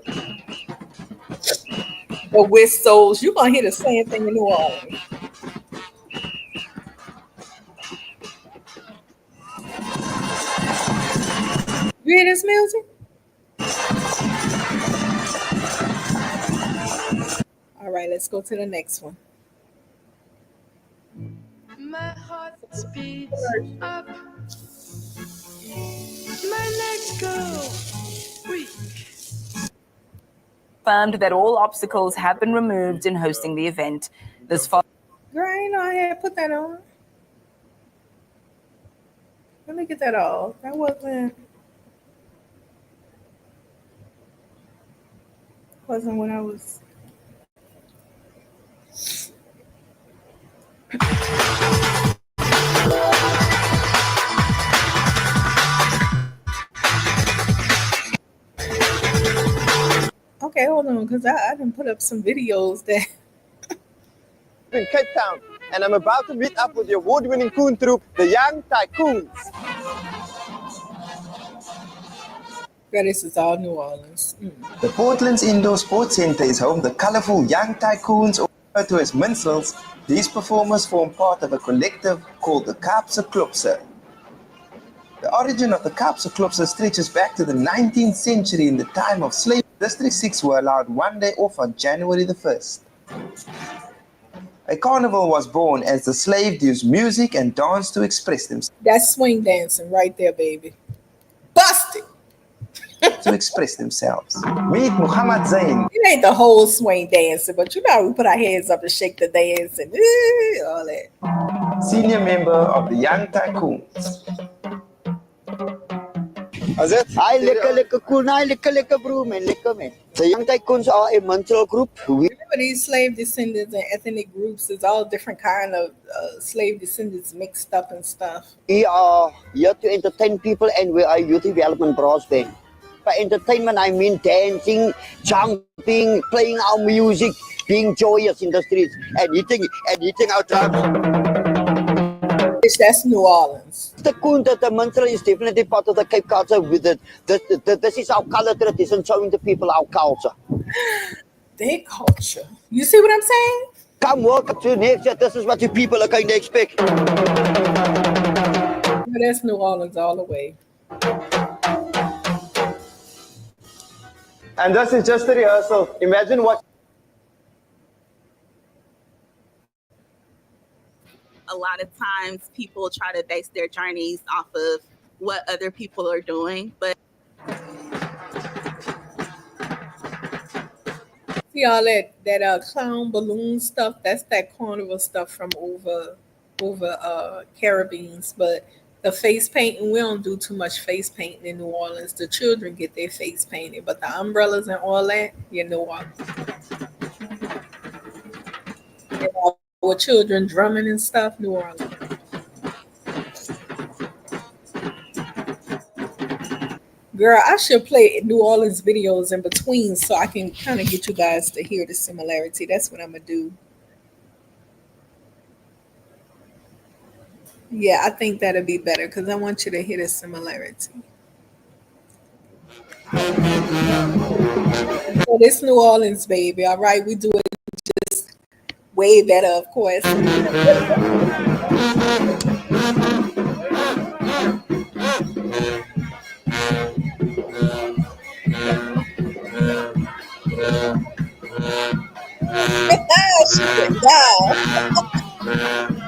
Speaker 1: The whistles, you're gonna hear the same thing in New Orleans. You hear this music? All right, let's go to the next one.
Speaker 6: My heart speeds up. My legs go weak.
Speaker 7: Confirmed that all obstacles have been removed in hosting the event. This
Speaker 1: Girl, I didn't know I had put that on. Let me get that off. That wasn't when I was. Okay, hold on, because I didn't put up some videos that.
Speaker 8: In Cape Town, and I'm about to meet up with the award-winning coon troupe, the Young Tycoons.
Speaker 1: Yeah, this is all New Orleans.
Speaker 9: The Portland's Indoor Sports Center is home to the colorful Young Tycoons, or referred to as minstrels. These performers form part of a collective called the Kaapse Klope. The origin of the Kaapse Klope stretches back to the 19th century in the time of slavery. District 6 were allowed one day off on January the 1st. A carnival was born as the slaves used music and dance to express themselves.
Speaker 1: That's swing dancing right there, baby. Busted!
Speaker 9: To express themselves. Meet Muhammad Zain.
Speaker 1: It ain't the whole swing dancing, but you know we put our hands up and shake the dance and all that.
Speaker 9: Senior member of the Young Tycoons.
Speaker 8: Is it?
Speaker 10: Hi, lekker cool. Hi, lekker bro, man. Lekker, man. The Young Tycoons are a minstrel group.
Speaker 1: Remember these slave descendants and ethnic groups is all different kind of slave descendants mixed up and stuff.
Speaker 10: We are here to entertain people and we are a youth development brass band. By entertainment, I mean dancing, jumping, playing our music, being joyous in the streets and eating our drugs.
Speaker 1: That's New Orleans.
Speaker 10: The Coon, the minstrel is definitely part of the Cape culture with it. This is our color tradition, showing the people our culture.
Speaker 1: their culture. You see what I'm saying?
Speaker 10: Come walk up to next year. This is what you people are going to expect.
Speaker 1: Well, that's New Orleans all the way.
Speaker 8: And this is just a rehearsal. Imagine what.
Speaker 11: A lot of times people try to base their journeys off of what other people are doing, but
Speaker 1: See all that clown balloon stuff? That's that carnival stuff from over Caribbeans. But the face painting, we don't do too much face painting in New Orleans. The children get their face painted, but the umbrellas and all that, you know, with children drumming and stuff, New Orleans. Girl, I should play New Orleans videos in between so I can kind of get you guys to hear the similarity. That's what I'm going to do. Yeah, I think that'll be better because I want you to hear the similarity. So this New Orleans, baby, all right? We do it just way better, of course.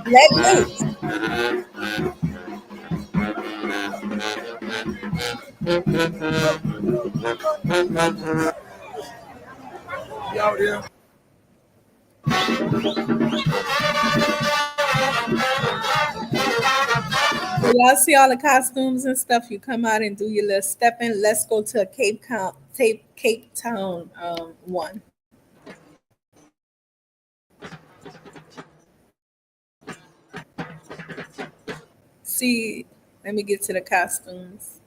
Speaker 1: Let loose.
Speaker 5: Y'all there?
Speaker 1: Y'all see all the costumes and stuff. You come out and do your little stepping. Let's go to Cape Town one. See, let me get to the costumes.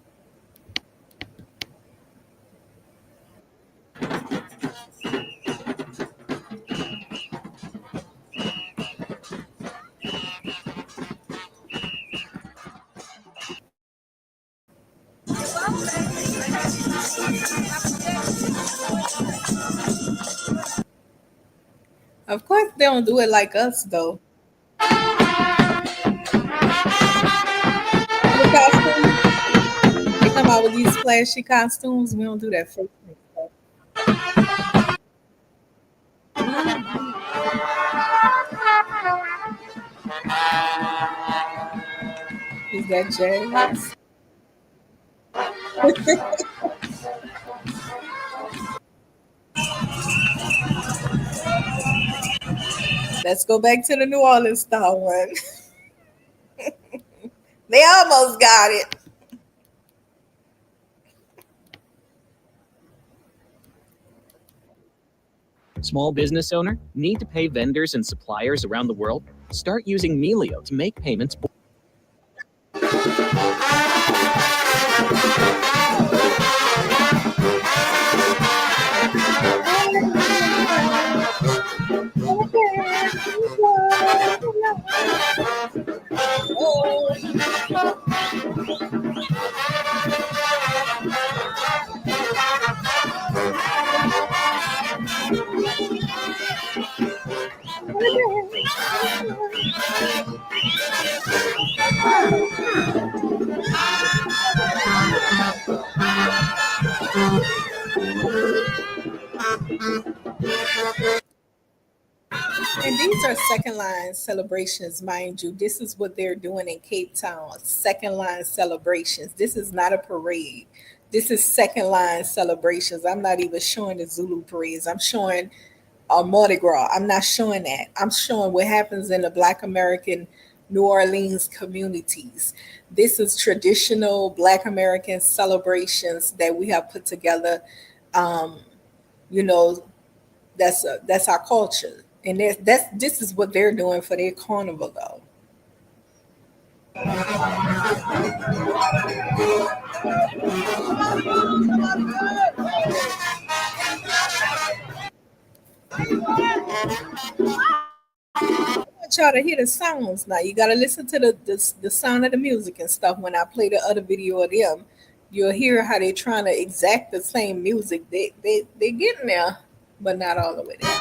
Speaker 1: Of course, they don't do it like us, though. The costumes, they come out with these flashy costumes. We don't do that fake stuff. Is that jazz? Let's go back to the New Orleans style one. They almost got it.
Speaker 12: Small business owner? Need to pay vendors and suppliers around the world? Start using Melio to make payments.
Speaker 1: And these are second line celebrations, mind you. This is what they're doing in Cape Town. Second line celebrations. This is not a parade. This is second line celebrations. I'm not even showing the Zulu parades. I'm showing Mardi Gras. I'm not showing that. I'm showing what happens in the Black American New Orleans communities. This is traditional Black American celebrations that we have put together. You know, that's our culture, and this is what they're doing for their carnival, though. I want y'all to hear the sounds now. You got to listen to the sound of the music and stuff. When I play the other video of them, you'll hear how they're trying to exact the same music. They getting there. but not all the way there.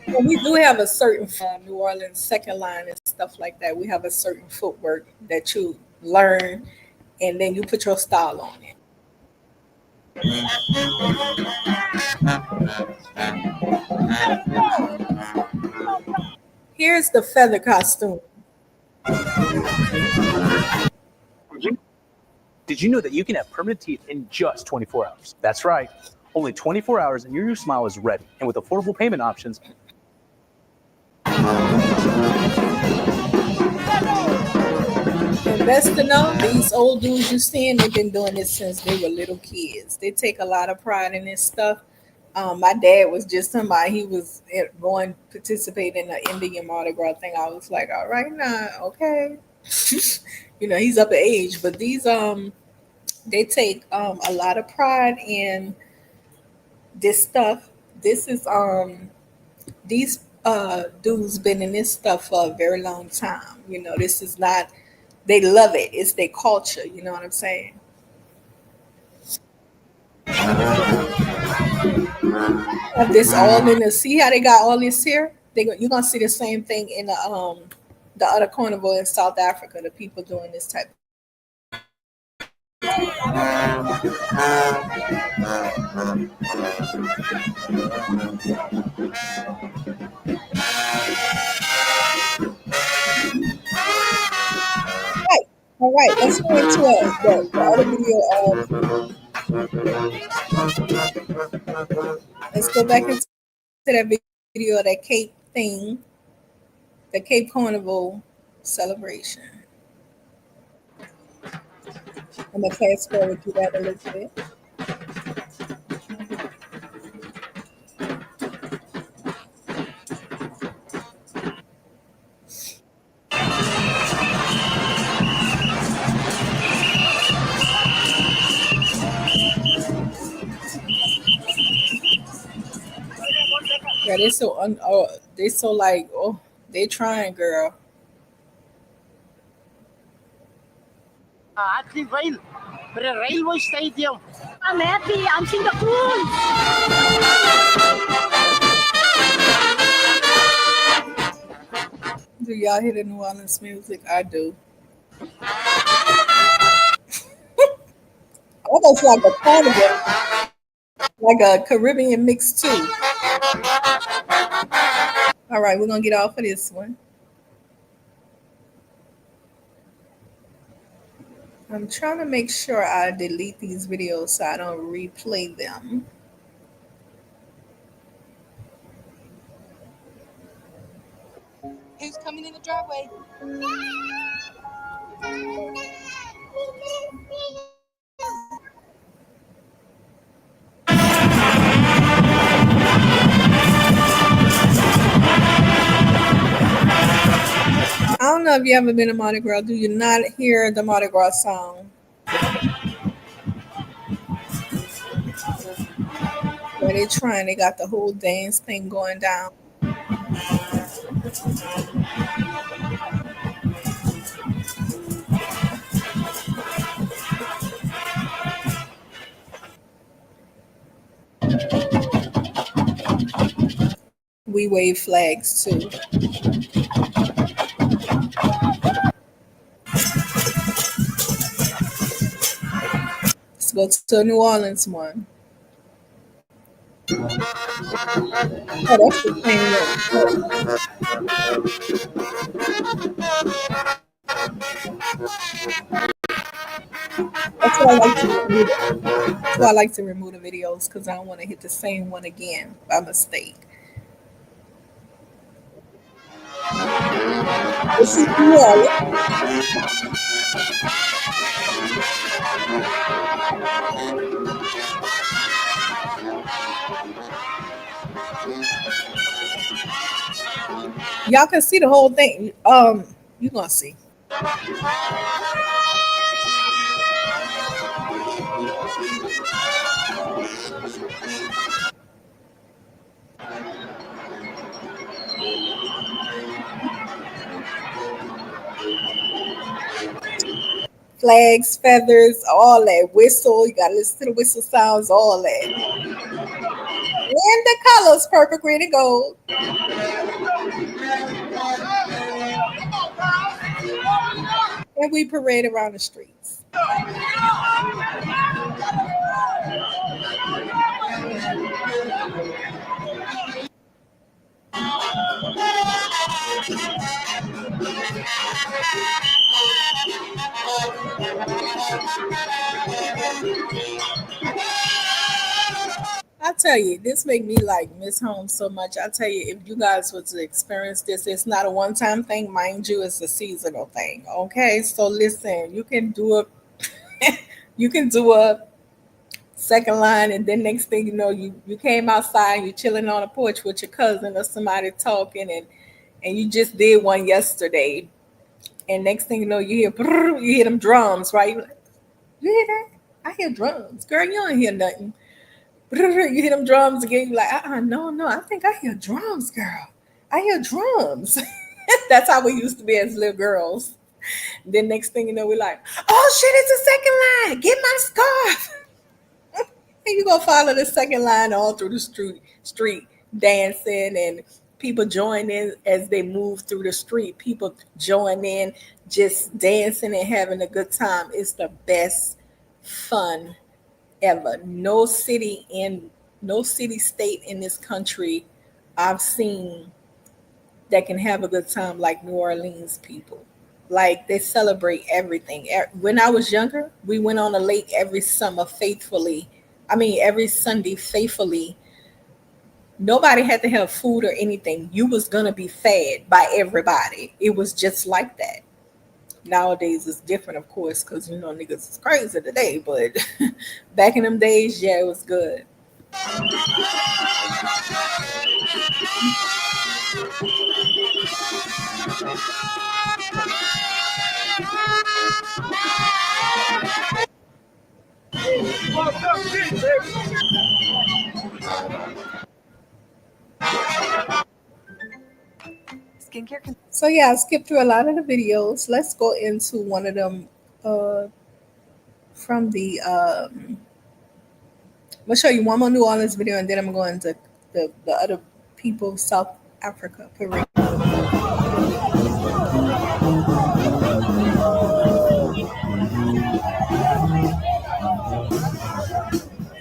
Speaker 1: Well, we do have a certain New Orleans second line and stuff like that. We have a certain footwork that you learn, and then you put your style on it. Here's the feather costume.
Speaker 13: Did you know that you can have permanent teeth in just 24 hours? That's right. Only 24 hours and your new smile is ready. And with affordable payment options.
Speaker 1: And best to know, these old dudes you seeing, they've been doing this since they were little kids. They take a lot of pride in this stuff. My dad was just somebody, he was going participate in the Indian Mardi Gras thing. I was like, all right now, okay. He's up in age, but these they take a lot of pride in this stuff. This is these dudes been in this stuff for a very long time. This is not, they love it. It's their culture. You know what I'm saying? Have this all in the, see how they got all this here? You're gonna see the same thing in the other carnival in South Africa. The people doing this type. Right. All right. Let's go into the other video. Let's go back into that video of that Cape thing, the Cape Carnival celebration. I'm gonna fast forward through that a little bit. Yeah, they so like, oh, they trying, girl.
Speaker 14: At the railway stadium. I'm happy. I'm seeing the Coon.
Speaker 1: Do y'all hear the New Orleans music? I do. Almost like a carnival, like a Caribbean mix too. All right, we're gonna get off of this one. I'm trying to make sure I delete these videos so I don't replay them.
Speaker 15: Who's coming in the driveway?
Speaker 1: I don't know if you ever been to Mardi Gras. Do you not hear the Mardi Gras song? Where they trying, they got the whole dance thing going down. We wave flags too. Let's go to the New Orleans one. Oh, that's the same That's why I like to remove the videos, because I don't want to hit the same one again by mistake. This is New Orleans. Y'all can see the whole thing. You're gonna see. Flags, feathers, all that. Whistle, you gotta listen to the whistle sounds, all that. And the colors, purple, green, and gold. And we parade around the streets. I tell you, this make me like miss home so much. I tell you, if you guys were to experience this, it's not a one-time thing, mind you, it's a seasonal thing. Okay, so listen, you can do a second line, and then next thing you know, you came outside, you chilling on a porch with your cousin or somebody talking, and you just did one yesterday, and next thing you know, you hear brrr, you hear them drums, right? You're like, you hear that? I hear drums, girl. You don't hear nothing. Brrr, you hear them drums again. You're like, no, I think I hear drums, girl. I hear drums. That's how we used to be as little girls. Then next thing you know, we're like, oh shit, it's a second line. Get my scarf. And you go follow the second line all through the street dancing, and people join in as they move through the street. People join in, just dancing and having a good time. It's the best fun ever. No city state in this country I've seen that can have a good time like New Orleans people. Like, they celebrate everything. When I was younger, we went on a lake every summer faithfully. I mean, every Sunday faithfully. Nobody had to have food or anything. You was gonna be fed by everybody. It was just like that. Nowadays it's different, of course, because niggas is crazy today. But back in them days, yeah, it was good. So yeah, I skipped through a lot of the videos. Let's go into one of them from the I'm gonna show you one more New Orleans video, and then I'm going to the other people of South Africa parade.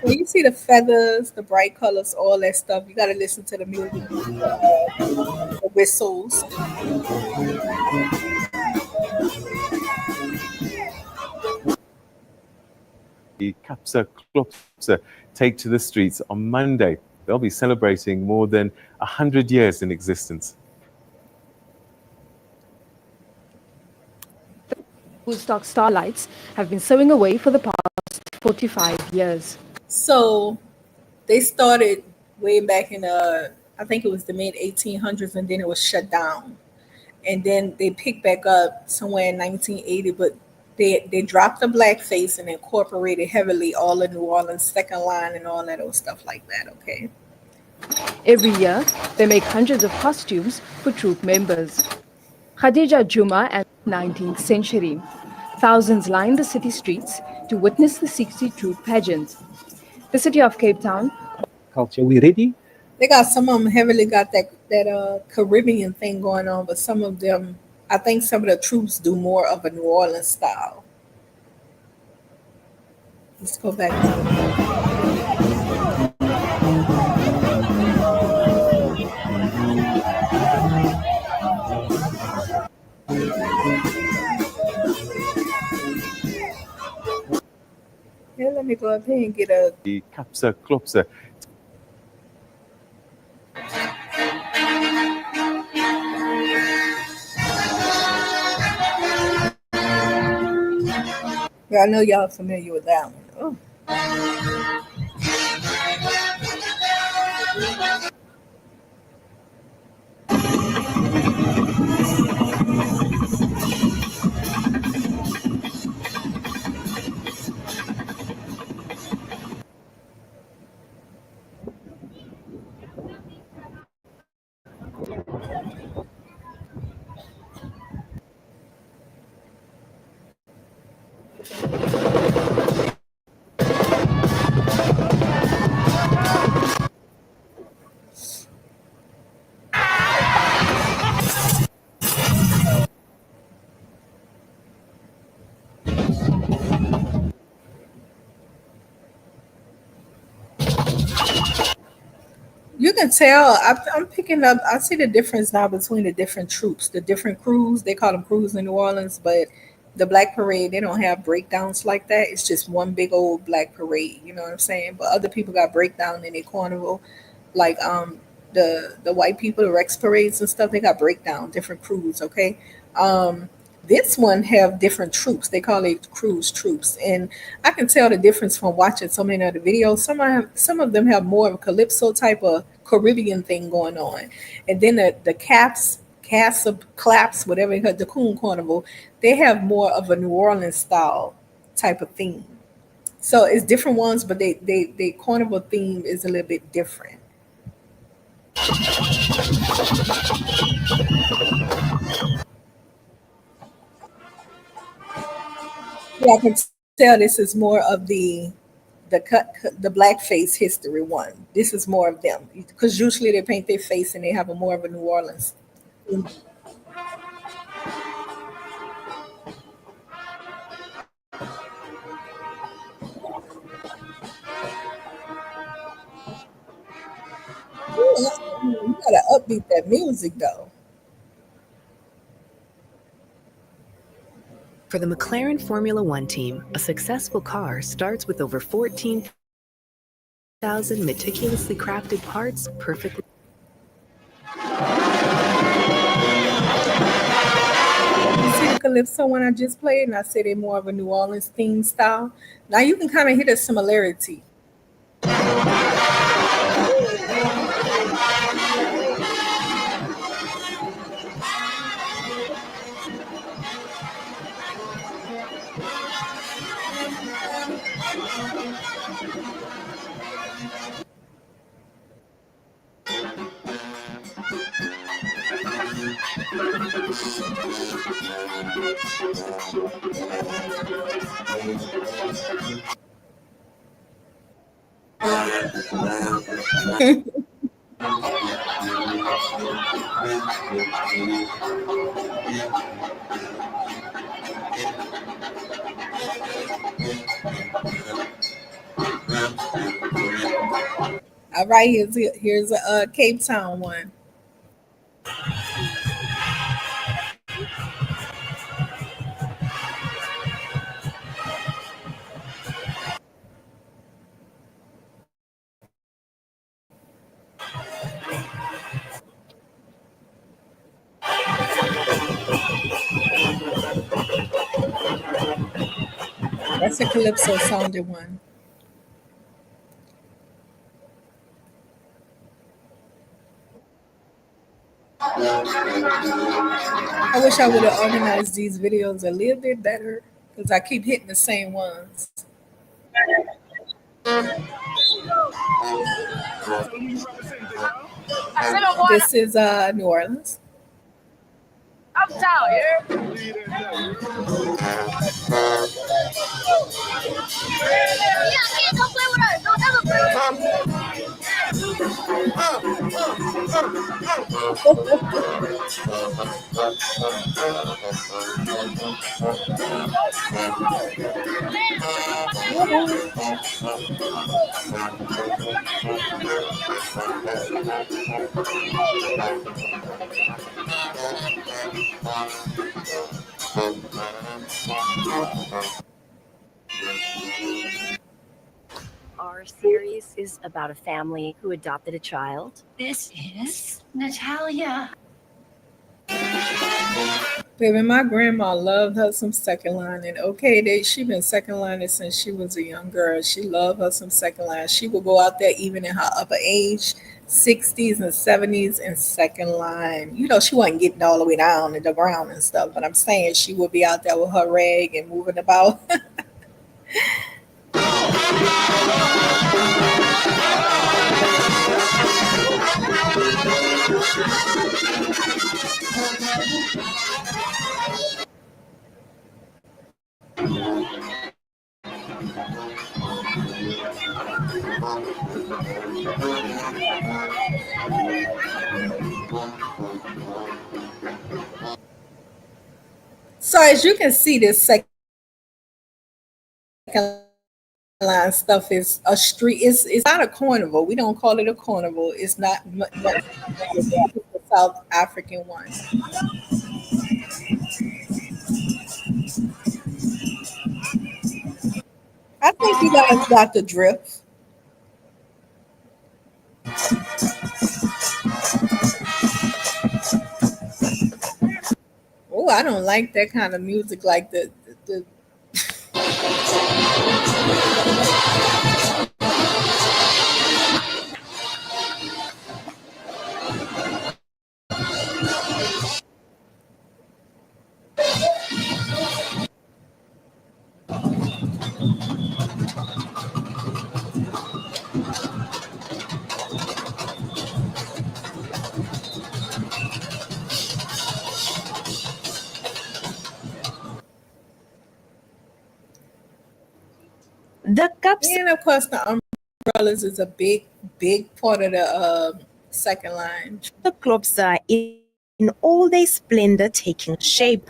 Speaker 1: So you see the feathers, the bright colors, all that stuff. You gotta listen to the music, the whistles.
Speaker 15: The Kaapse Klope take to the streets on Monday. They'll be celebrating more than 100 years in existence.
Speaker 16: Woodstock starlights have been sewing away for the past 45 years.
Speaker 1: So they started way back in I think it was the mid 1800s, and then it was shut down. And then they picked back up somewhere in 1980, but they dropped the blackface and incorporated heavily all the New Orleans second line and all that old stuff like that, okay?
Speaker 16: Every year, they make hundreds of costumes for troop members. Khadija Juma and 19th century. Thousands line the city streets to witness the 60 troop pageant. The city of Cape Town.
Speaker 17: Culture, we ready?
Speaker 1: They got some of them heavily got that Caribbean thing going on, but some of them, I think some of the troops do more of a New Orleans style. Let's go back. Yeah, let me go up here and get a...
Speaker 15: The Kaapse Klope.
Speaker 1: Yeah, I know y'all familiar with that one. Oh. can tell. I'm picking up. I see the difference now between the different troops, the different crews. They call them crews in New Orleans, but the Black Parade, they don't have breakdowns like that. It's just one big old Black Parade. You know what I'm saying? But other people got breakdown in their carnival, like the white people, the Rex parades and stuff. They got breakdown, different crews. Okay. Um, this one have different troops. They call it cruise troops, and I can tell the difference from watching so many of the videos. Some of them have more of a calypso type of Caribbean thing going on, and then the Kaapse Klope, whatever it the Coon Carnival, they have more of a New Orleans style type of theme. So it's different ones, but they carnival theme is a little bit different. Yeah, I can tell this is more of the blackface history one. This is more of them because usually they paint their face and they have a more of a New Orleans. You gotta upbeat that music though.
Speaker 17: For the McLaren Formula One team, a successful car starts with over 14,000 meticulously crafted parts perfectly.
Speaker 1: You see the calypso one I just played, and I said they're more of a New Orleans theme style. Now you can kind of hear the similarity. All right, here's a Cape Town one. That's a calypso sounding one. I wish I would have organized these videos a little bit better because I keep hitting the same ones. This is New Orleans.
Speaker 2: Uptown, yeah. Yeah, kids, don't play with us. Don't ever
Speaker 18: Our series is about a family who adopted a child.
Speaker 2: This is Natalia.
Speaker 1: Baby, my grandma loved her some second line, and okay, she been second lining since she was a young girl. She loved her some second line. She would go out there even in her upper age, 60s and 70s, and second line. You know, she wasn't getting all the way down to the ground and stuff, but I'm saying she would be out there with her rag and moving about. So as you can see, this second line stuff is a street. It's not a carnival. We don't call it a carnival. It's not it's the South African one. I think you guys got the drift. Oh, I don't like that kind of music, like the
Speaker 19: The Kaapse
Speaker 1: and of course the umbrellas is a big part of the second line.
Speaker 19: Klope are in all their splendor taking shape.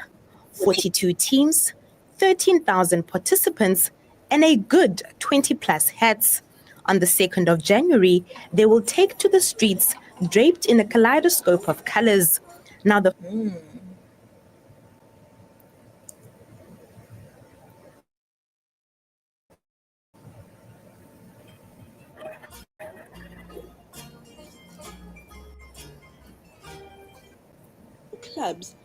Speaker 19: 42 teams, 13,000 participants, and a good 20 plus hats. On the 2nd of January, they will take to the streets draped in a kaleidoscope of colors. Now the
Speaker 20: clubs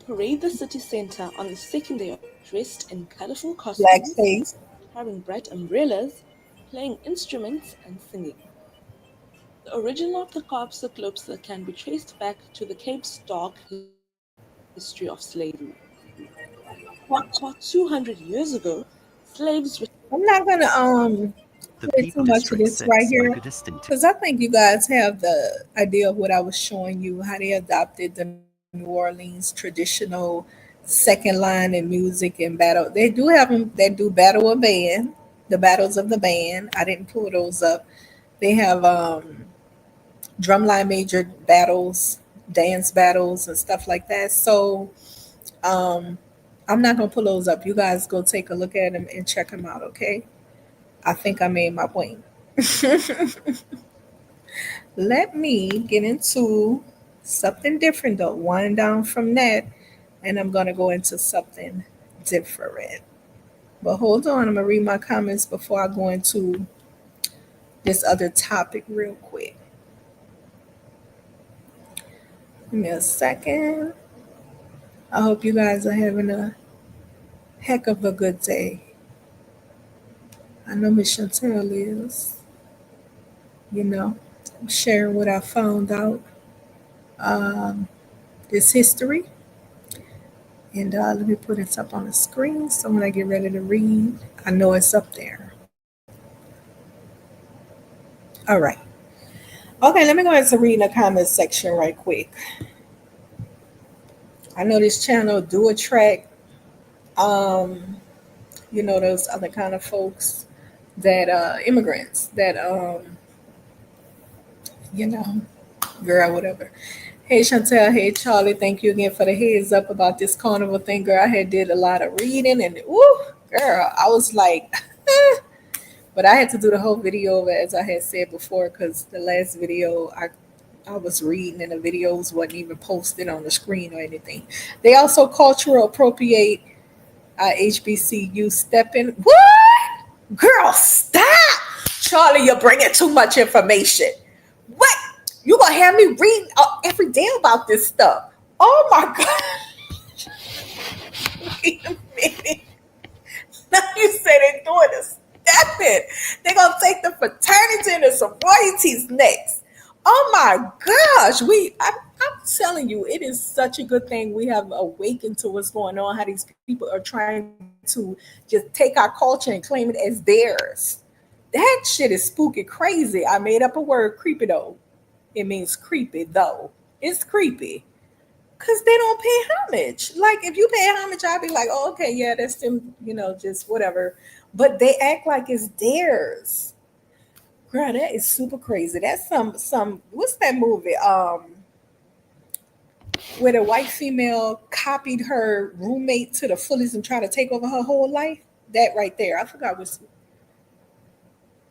Speaker 20: parade the city center on the second day, dressed in colorful costumes,
Speaker 1: Blackface.
Speaker 20: carrying bright umbrellas, playing instruments, and singing. The origin of the Kaapse Klope can be traced back to the Cape's dark history of slavery. About 200 years ago, slaves were
Speaker 1: I'm not gonna
Speaker 21: The
Speaker 1: play too
Speaker 21: People
Speaker 1: much of
Speaker 21: District
Speaker 1: this right
Speaker 21: 6
Speaker 1: here
Speaker 21: are distant.
Speaker 1: because I think you guys have the idea of what I was showing you, how they adopted the New Orleans traditional second line in music and battle. They do have them. They do battle of band, the battles of the band. I didn't pull those up. They have drumline major battles, dance battles, and stuff like that. So um, I'm not gonna pull those up. You guys go take a look at them and check them out. Okay. I think I made my point. Let me get into something different though. Wind down from that, and I'm gonna go into something different. But hold on, I'm gonna read my comments before I go into this other topic real quick. Give me a second. I hope you guys are having a heck of a good day. I know Miss Chantel is, you know, sharing what I found out, um, this history. And let me put it up on the screen so when I get ready to read, I know it's up there. All right. Okay, let me go ahead and read in the comment section right quick. I know this channel do attract, those other kind of folks that immigrants that you know, girl, whatever. Hey Chantel, hey Charlie, thank you again for the heads up about this carnival thing, girl. I had did a lot of reading and ooh, girl, I was like, but I had to do the whole video of it, as I had said before, because the last video I was reading and the videos wasn't even posted on the screen or anything. They also cultural appropriate HBCU stepping. What? Girl, stop! Charlie, you're bringing too much information. What? You gonna have me read every day about this stuff? Oh my God! Wait a minute. Now you say they're doing a stepping. They're gonna take the fraternity and the sororities next. Oh my gosh! I'm telling you, it is such a good thing we have awakened to what's going on. How these people are trying to just take our culture and claim it as theirs. That shit is spooky crazy. I made up a word, creepy though. It means creepy though. It's creepy. Cause they don't pay homage. Like if you pay homage, I'd be like, oh, okay, yeah, that's them, just whatever. But they act like it's theirs. Girl, that is super crazy. That's some what's that movie? Where the white female copied her roommate to the fullest and tried to take over her whole life. That right there. I forgot what's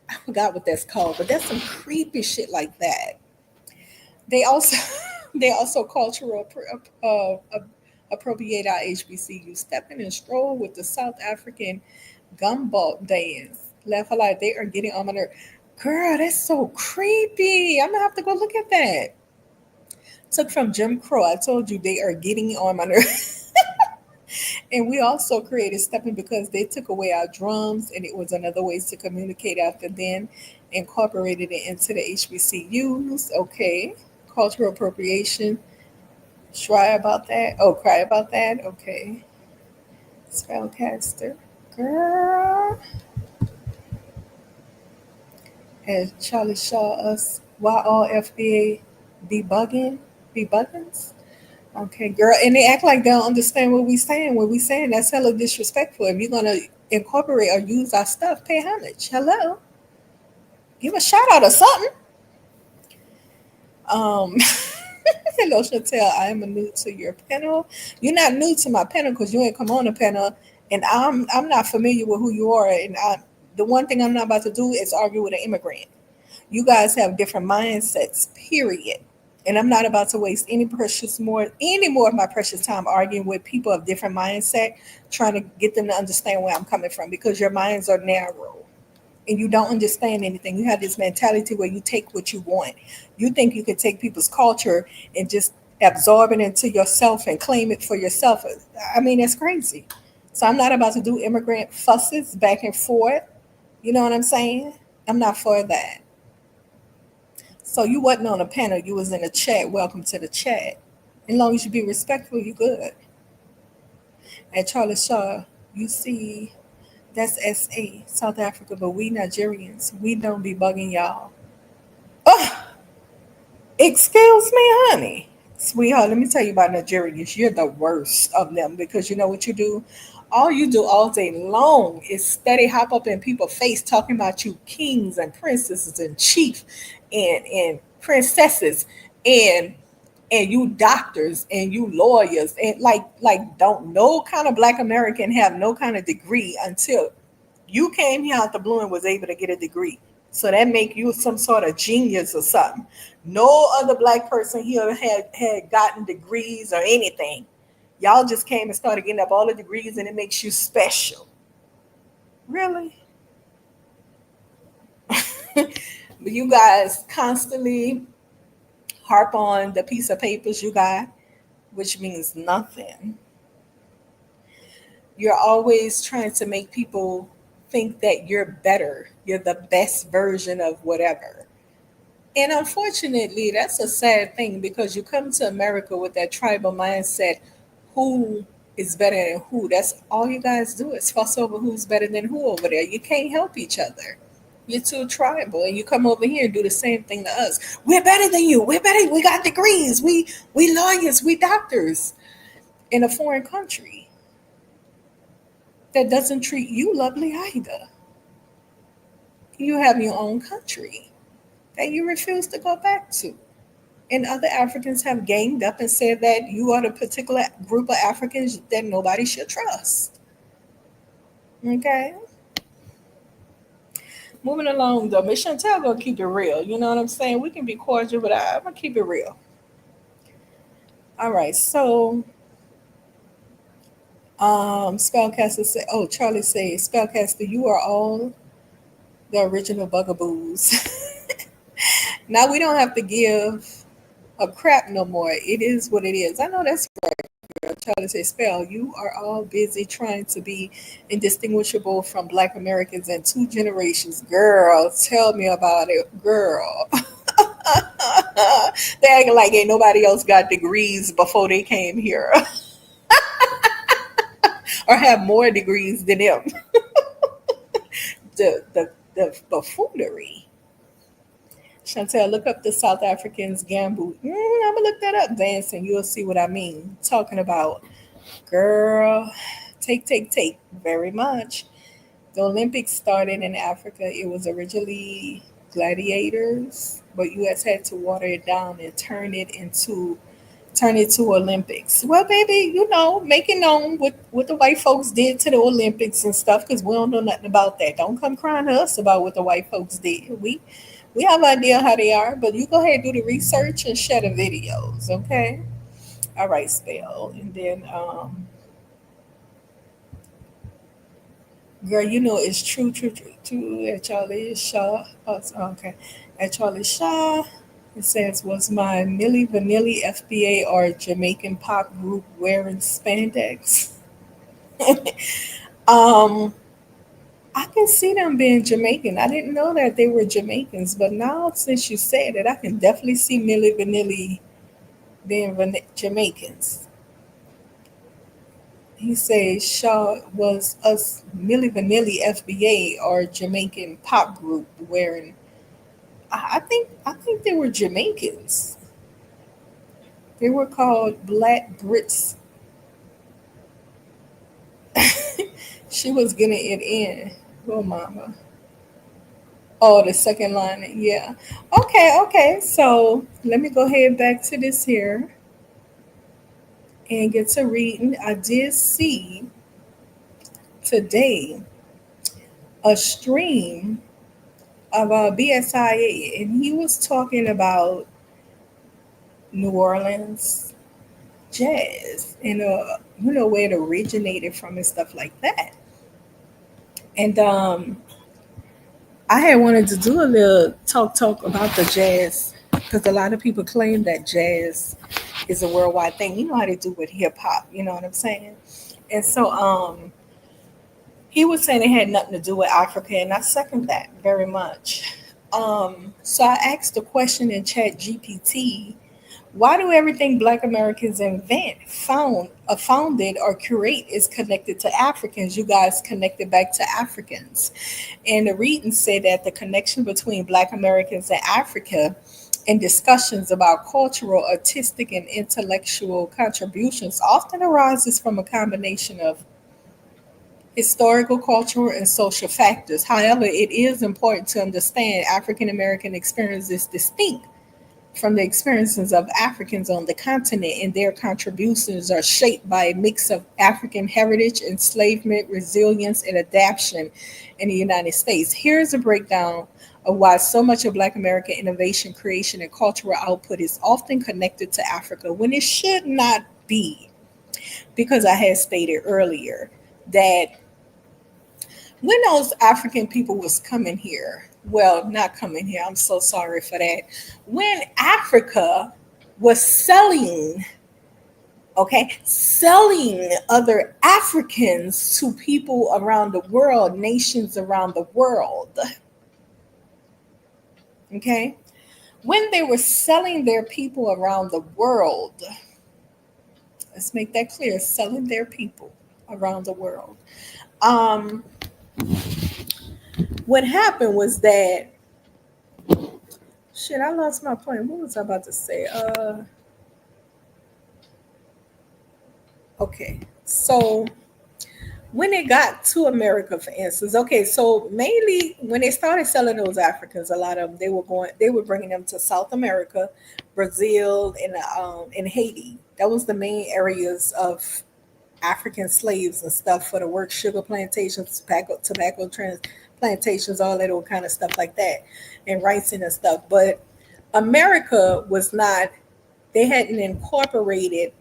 Speaker 1: I forgot what that's called, but that's some creepy shit like that. They also they also cultural appropriate our HBCU, stepping and stroll with the South African gumball dance. Laugh a lot. They are getting on my nerve. Girl, that's so creepy. I'm gonna have to go look at that. Took from Jim Crow. I told you they are getting on my nerve. And we also created stepping because they took away our drums, and it was another ways to communicate after then. Incorporated it into the HBCUs. Okay. Cultural appropriation. Try about that. Oh, cry about that. Okay. Spellcaster. Girl. And Charlie Shaw us. Why all FBA debugging? Debuggings? Okay, girl. And they act like they don't understand what we saying. What we saying, that's hella disrespectful. If you're gonna incorporate or use our stuff, pay homage. Hello. Give a shout out or something. Hello, Chantel. I am new to your panel. You're not new to my panel because you ain't come on the panel, and I'm not familiar with who you are. And the one thing I'm not about to do is argue with an immigrant. You guys have different mindsets. Period. And I'm not about to waste any more of my precious time arguing with people of different mindset, trying to get them to understand where I'm coming from because your minds are narrow and you don't understand anything. You have this mentality where you take what you want. You think you can take people's culture and just absorb it into yourself and claim it for yourself. I mean, that's crazy. So I'm not about to do immigrant fusses back and forth. You know what I'm saying? I'm not for that. So you wasn't on a panel, you was in a chat. Welcome to the chat. As long as you be respectful, you good. At Charlie Shaw, you see that's SA, South Africa, but we Nigerians, we don't be bugging y'all. Oh, excuse me, honey. Sweetheart, let me tell you about Nigerians. You're the worst of them because you know what you do? All you do all day long is steady hop up in people's face talking about you kings and princesses and chief and princesses and you doctors and you lawyers and like don't no kind of black American have no kind of degree until you came here out the blue and was able to get a degree. So that make you some sort of genius or something. No other black person here had gotten degrees or anything. Y'all just came and started getting up all the degrees and it makes you special. Really? But you guys constantly harp on the piece of papers you got, which means nothing. You're always trying to make people think that you're better. You're the best version of whatever. And unfortunately, that's a sad thing because you come to America with that tribal mindset, who is better than who. That's all you guys do is fuss over who's better than who over there. You can't help each other. You're too tribal, and you come over here and do the same thing to us. We're better than you. We're better. We got degrees. We lawyers. We doctors in a foreign country that doesn't treat you lovely either. You have your own country that you refuse to go back to. And other Africans have ganged up and said that you are the particular group of Africans that nobody should trust. Okay? Moving along though, Miss Chantel gonna keep it real. You know what I'm saying? We can be cordial, but I'm gonna keep it real. All right, so Spellcaster said, oh, Charlie says, Spellcaster, you are all the original bugaboos. Now we don't have to give a crap no more. It is what it is. I know that's right. Charlie says, Spell, you are all busy trying to be indistinguishable from Black Americans in 2 generations. Girl, tell me about it, girl. They acting like ain't nobody else got degrees before they came here. Or have more degrees than them. The buffoonery. Chantel, look up the South Africans Gambu. I'm gonna look that up, dancing. You'll see what I mean. Talking about, girl, take. Very much. The Olympics started in Africa. It was originally gladiators, but U.S. had to water it down and turn it into turn it to Olympics. Well, baby, make it known what the white folks did to the Olympics and stuff, because we don't know nothing about that. Don't come crying to us about what the white folks did. We have an idea how they are, but you go ahead and do the research and share the videos, okay? All right, spell. And then girl, it's true at Charlie Shaw. Oh, okay. At Charlie Shaw. It says, was my Milli Vanilli FBA or Jamaican pop group wearing spandex? um, I can see them being Jamaican. I didn't know that they were Jamaicans, but now since you said it, I can definitely see Milli Vanilli being Jamaicans. He says Shaw was us Milli Vanilli FBA or Jamaican pop group wearing. I think they were Jamaicans. They were called Black Brits. She was getting it in. Oh, mama. Oh, the second line. Yeah. Okay. So let me go ahead back to this here and get to reading. I did see today a stream of BSIA, and he was talking about New Orleans jazz and where it originated from and stuff like that. And I had wanted to do a little talk about the jazz, because a lot of people claim that jazz is a worldwide thing. You know how they do with hip hop, you know what I'm saying? And so he was saying it had nothing to do with Africa, and I second that very much. So I asked the question in Chat GPT, why do everything Black Americans invent, founded, or create is connected to Africans? You guys connected back to Africans. And the reading said that the connection between Black Americans and Africa in discussions about cultural, artistic, and intellectual contributions often arises from a combination of historical, cultural, and social factors. However, it is important to understand African American experience is distinct from the experiences of Africans on the continent, and their contributions are shaped by a mix of African heritage, enslavement, resilience, and adaptation in the United States. Here's a breakdown of why so much of Black American innovation, creation, and cultural output is often connected to Africa when it should not be. Because I had stated earlier that when those African people was coming here, well, not coming here, I'm so sorry for that. When Africa was selling other Africans to people around the world, nations around the world, okay? When they were selling their people around the world, let's make that clear, selling their people around the world. What happened was that, I lost my point. What was I about to say? Okay, so when it got to America, for instance, so mainly when they started selling those Africans, a lot of them they were bringing them to South America, Brazil, and Haiti. That was the main areas of African slaves and stuff for the work, sugar plantations, tobacco plantations, all that old kind of stuff like that, and rice and stuff. But America was not, they hadn't incorporated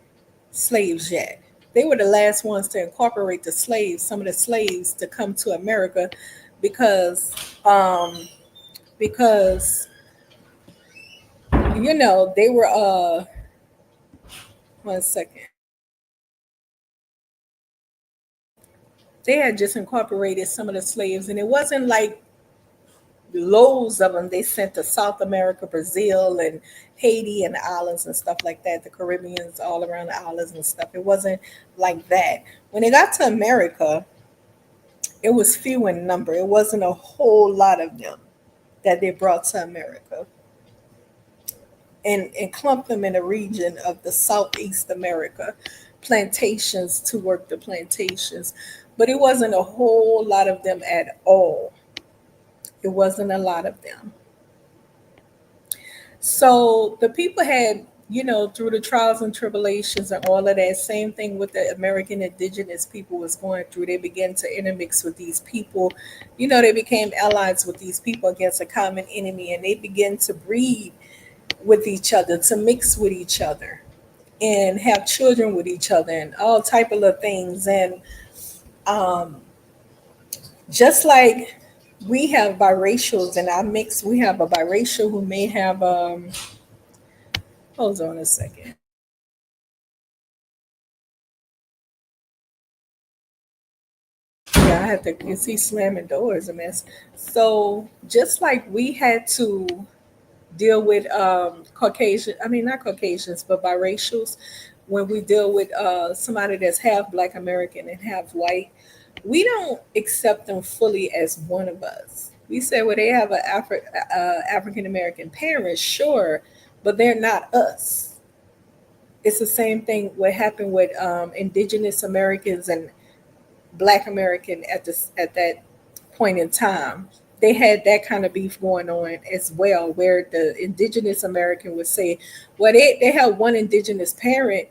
Speaker 1: slaves yet. They were the last ones to incorporate some of the slaves to come to America because they were one second. They had just incorporated some of the slaves, and it wasn't like loads of them they sent to South America, Brazil, and Haiti, and the islands and stuff like that, the Caribbeans, all around the islands and stuff. It wasn't like that. When it got to America, it was few in number. It wasn't a whole lot of them that they brought to America and clumped them in a region of the Southeast America, plantations to work the plantations. But it wasn't a whole lot of them at all. It wasn't a lot of them. So the people had through the trials and tribulations and all of that. Same thing with the American indigenous people was going through. They began to intermix with these people. They became allies with these people against a common enemy, and they began to breed with each other, to mix with each other, and have children with each other, and all type of little things. And um, just like we have biracials in our mix, we have a biracial who may have hold on a second. Yeah, I have to. You see, slamming doors a mess. So just like we had to deal with Caucasian, I mean not Caucasians, but biracials, when we deal with somebody that's half Black American and half white, we don't accept them fully as one of us. We say, well, they have an African American parent, sure, but they're not us. It's the same thing what happened with indigenous Americans and Black American at that point in time. They had that kind of beef going on as well, where the indigenous American would say, well, they have one indigenous parent,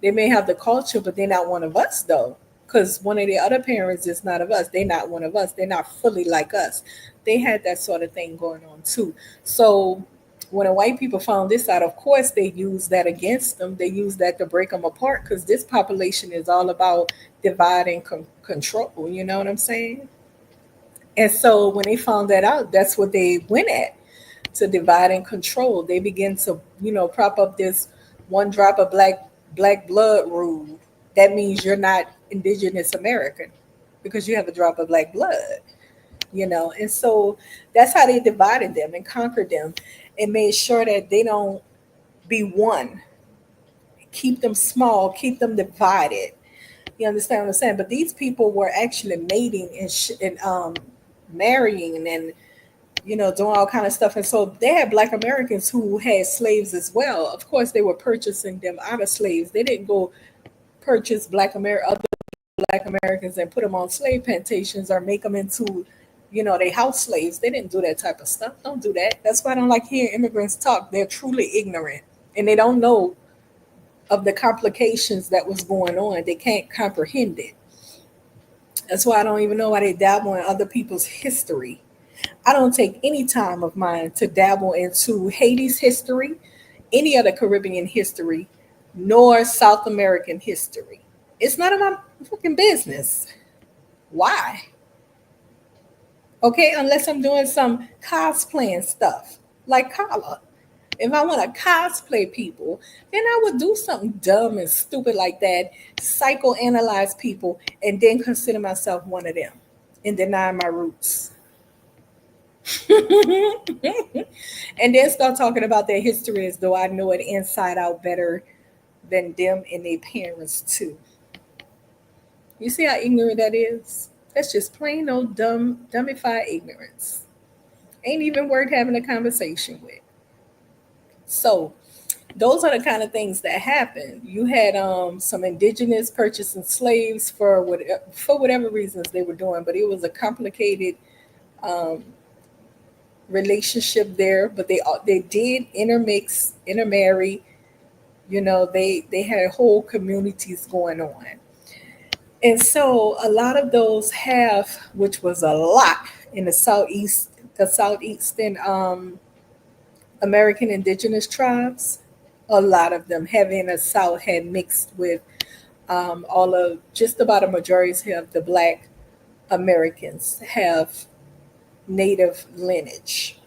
Speaker 1: they may have the culture, but they're not one of us though. Because one of the other parents is not of us. They're not one of us. They're not fully like us. They had that sort of thing going on too. So when the white people found this out, of course, they used that against them. They used that to break them apart because this population is all about divide and control. You know what I'm saying? And so when they found that out, that's what they went at, to divide and control. They begin to, prop up this one drop of black blood rule. That means you're not indigenous American because you have a drop of black blood. And so that's how they divided them and conquered them and made sure that they don't be one. Keep them small, keep them divided. You understand what I'm saying? But these people were actually mating and marrying and doing all kind of stuff. And so they had Black Americans who had slaves as well. Of course, they were purchasing them out of slaves. They didn't go purchase other Black Americans and put them on slave plantations or make them into, they house slaves. They didn't do that type of stuff. Don't do that. That's why I don't like hearing immigrants talk. They're truly ignorant and they don't know of the complications that was going on. They can't comprehend it. That's why I don't even know why they dabble in other people's history. I don't take any time of mine to dabble into Haiti's history, any other Caribbean history, nor South American history. It's none of my fucking business. Why? Okay, unless I'm doing some cosplaying stuff like Kala. If I want to cosplay people, then I would do something dumb and stupid like that, psychoanalyze people, and then consider myself one of them and deny my roots. And then start talking about their history as though I know it inside out better than them and their parents too. You see how ignorant that is? That's just plain old dumbified ignorance. Ain't even worth having a conversation with. So those are the kind of things that happened. You had some indigenous purchasing slaves for whatever reasons they were doing, but it was a complicated relationship there. But they did intermarry. They had whole communities going on, and so a lot of those have, which was a lot in the southeastern American indigenous tribes, a lot of them having a South had mixed with all of just about a majority of the Black Americans have native lineage.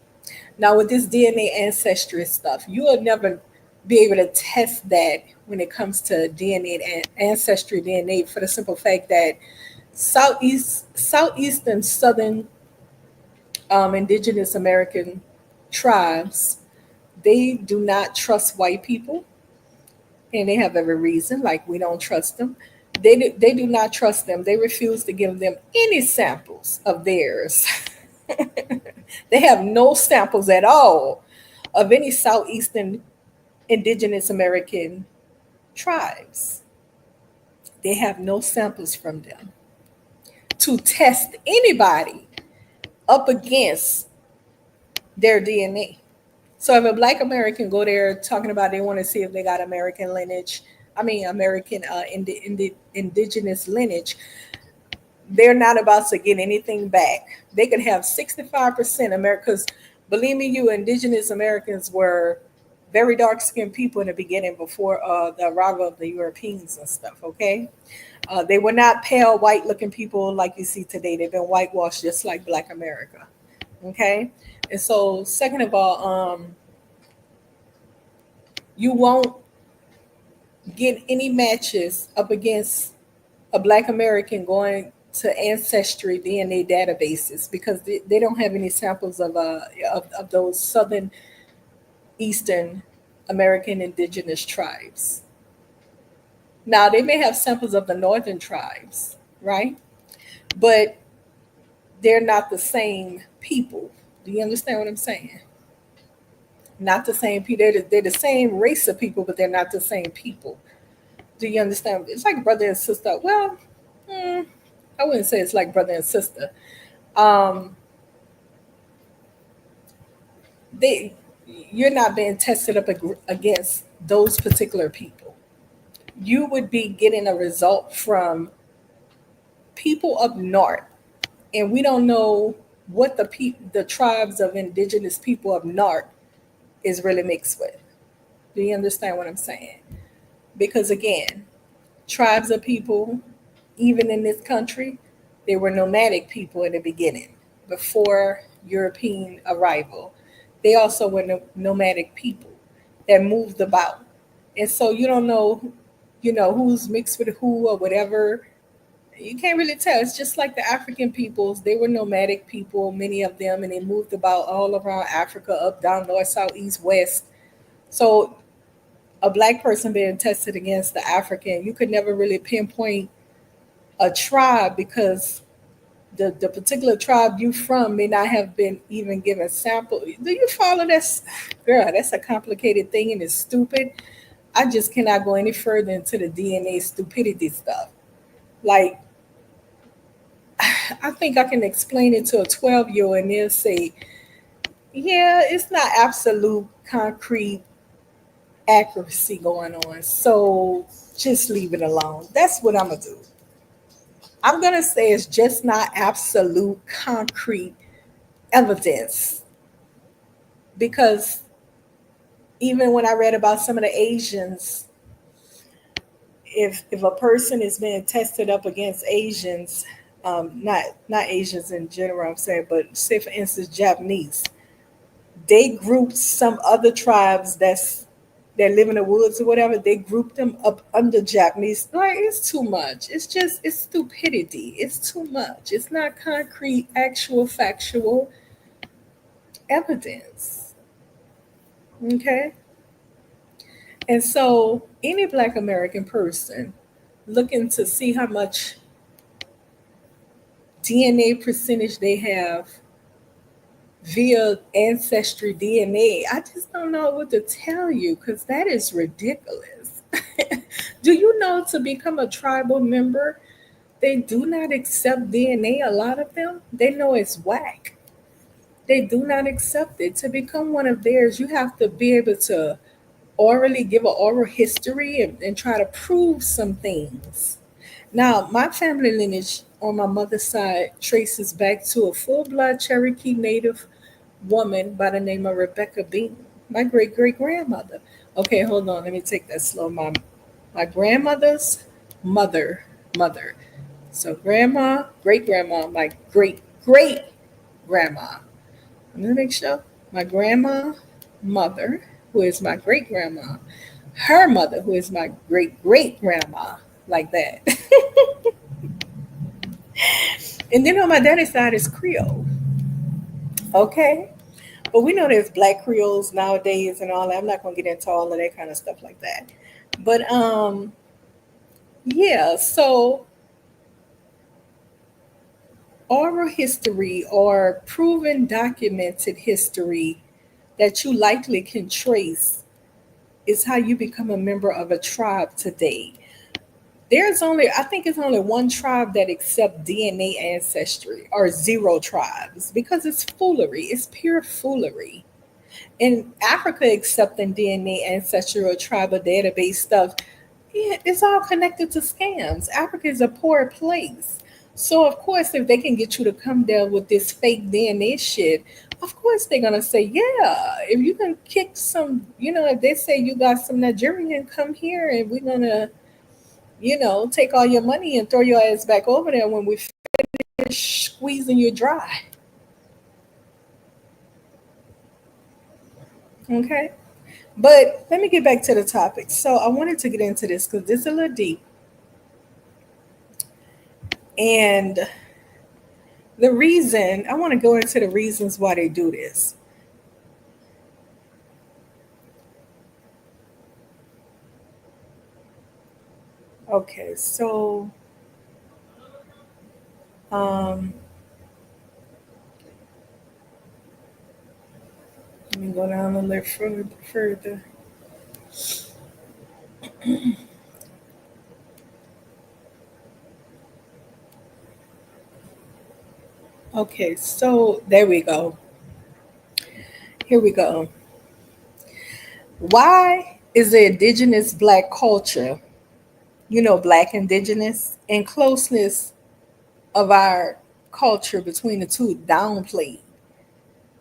Speaker 1: Now, with this DNA ancestry stuff, you will never be able to test that when it comes to DNA and ancestry DNA for the simple fact that southeastern, southern indigenous American tribes, they do not trust white people, and they have every reason. Like we don't trust them. They do not trust them. They refuse to give them any samples of theirs. They have no samples at all of any southeastern indigenous American tribes. They have no samples from them to test anybody up against their DNA. So if a Black American go there talking about they want to see if they got American lineage, I mean American indigenous lineage, they're not about to get anything back. They could have 65% Americans. Believe me, you indigenous Americans were very dark skinned people in the beginning before the arrival of the Europeans and stuff, okay? They were not pale white looking people like you see today. They've been whitewashed just like Black America, okay? And so, second of all, you won't get any matches up against a Black American going to ancestry DNA databases because they don't have any samples of those Southern Eastern American indigenous tribes. Now they may have samples of the Northern tribes, right? But they're not the same people. Do you understand what I'm saying? Not the same people. They're the same race of people, but they're not the same people. Do you understand? It's like brother and sister. Well, I wouldn't say it's like brother and sister. Um, they, you're not being tested up against those particular people. You would be getting a result from people up north, and we don't know what the tribes of indigenous people up north is really mixed with. Do you understand what I'm saying? Because again, tribes of people, even in this country, they were nomadic people in the beginning, before European arrival. They also were nomadic people that moved about. And so you don't know, who's mixed with who or whatever. You can't really tell. It's just like the African peoples. They were nomadic people, many of them, and they moved about all around Africa, up, down, north, south, east, west. So a Black person being tested against the African, you could never really pinpoint a tribe because the particular tribe you from may not have been even given sample. Do you follow this? Girl, that's a complicated thing and it's stupid. I just cannot go any further into the DNA stupidity stuff. Like, I think I can explain it to a 12-year-old and they'll say, yeah, it's not absolute concrete accuracy going on. So just leave it alone. That's what I'm going to do. I'm going to say it's just not absolute concrete evidence. Because even when I read about some of the Asians, if a person is being tested up against Asians, not Asians in general, I'm saying, but say for instance Japanese, they grouped some other tribes that live in the woods or whatever. They grouped them up under Japanese. Like, it's too much. It's stupidity. It's too much. It's not concrete, actual, factual evidence. Okay. And so any Black American person looking to see how much DNA percentage they have via ancestry DNA, I just don't know what to tell you because that is ridiculous. Do you know to become a tribal member, they do not accept DNA, a lot of them? They know it's whack. They do not accept it. To become one of theirs, you have to be able to orally give an oral history and try to prove some things. Now, my family lineage on my mother's side traces back to a full-blood Cherokee Native woman by the name of Rebecca Bean, my great-great-grandmother. Okay, hold on. Let me take that slow. My grandmother's mother. So grandma, great-grandma, my great-great-grandma. I'm going to make sure. My grandma, mother, who is my great-grandma. Her mother, who is my great-great-grandma. Like that. And then on my daddy's side is Creole. Okay. But we know there's Black Creoles nowadays and all that. I'm not gonna get into all of that kind of stuff like that. But yeah, so oral history or proven documented history that you likely can trace is how you become a member of a tribe today. I think it's only one tribe that accept DNA ancestry, or zero tribes, because it's foolery. It's pure foolery. In Africa, accepting DNA, ancestral, tribal database stuff, yeah, it's all connected to scams. Africa is a poor place. So of course, if they can get you to come there with this fake DNA shit, of course they're gonna say, yeah, if you can kick some, if they say you got some Nigerian, come here and we're gonna, take all your money and throw your ass back over there when we finish squeezing you dry. Okay. But let me get back to the topic. So I wanted to get into this because this is a little deep. And the reason, I want to go into the reasons why they do this. Okay, so um, let me go down a little further. Okay, so there we go. Here we go. Why is the indigenous black culture, black indigenous, and closeness of our culture between the two downplayed?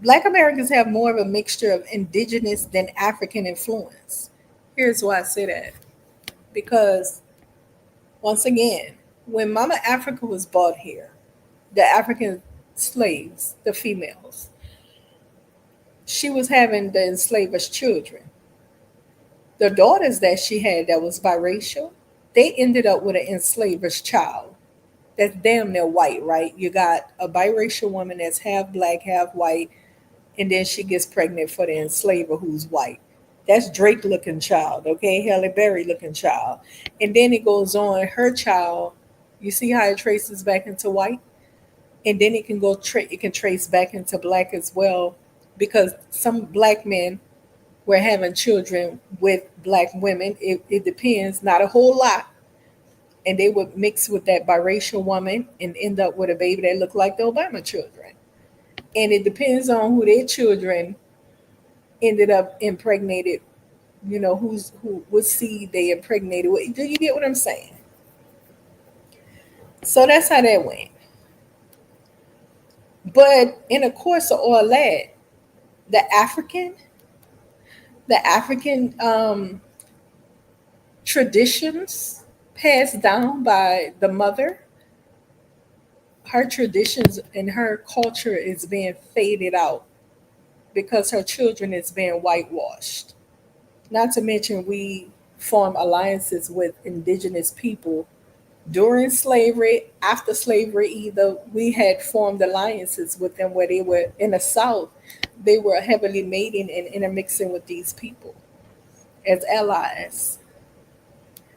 Speaker 1: Black Americans have more of a mixture of indigenous than African influence. Here's why I say that. Because, once again, when Mama Africa was brought here, the African slaves, the females, she was having the enslavers' children. The daughters that she had that was biracial, they ended up with an enslaver's child. That's damn near white, right? You got a biracial woman that's half black, half white, and then she gets pregnant for the enslaver who's white. That's Drake looking child, okay? Halle Berry looking child. And then it goes on, her child, you see how it traces back into white? And then it can it can trace back into black as well, because some black men were having children with black women. It depends, not a whole lot. And they would mix with that biracial woman and end up with a baby that looked like the Obama children. And it depends on who their children ended up impregnated, what seed they impregnated with. Do you get what I'm saying? So that's how that went. But in the course of all that, the African traditions passed down by the mother, her traditions and her culture is being faded out because her children is being whitewashed. Not to mention we form alliances with indigenous people during slavery, after slavery either. We had formed alliances with them where they were in the South. They were heavily mating and intermixing with these people as allies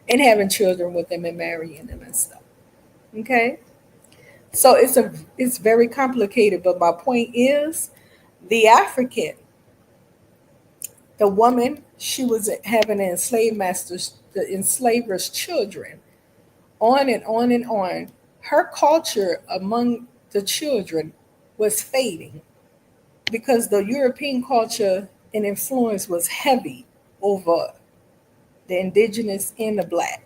Speaker 1: and having children with them and marrying them and stuff. Okay? So it's very complicated, but my point is the African, the woman, she was having an enslaved master's, the enslaver's children, on and on and on. Her culture among the children was fading because the European culture and influence was heavy over the indigenous and the black.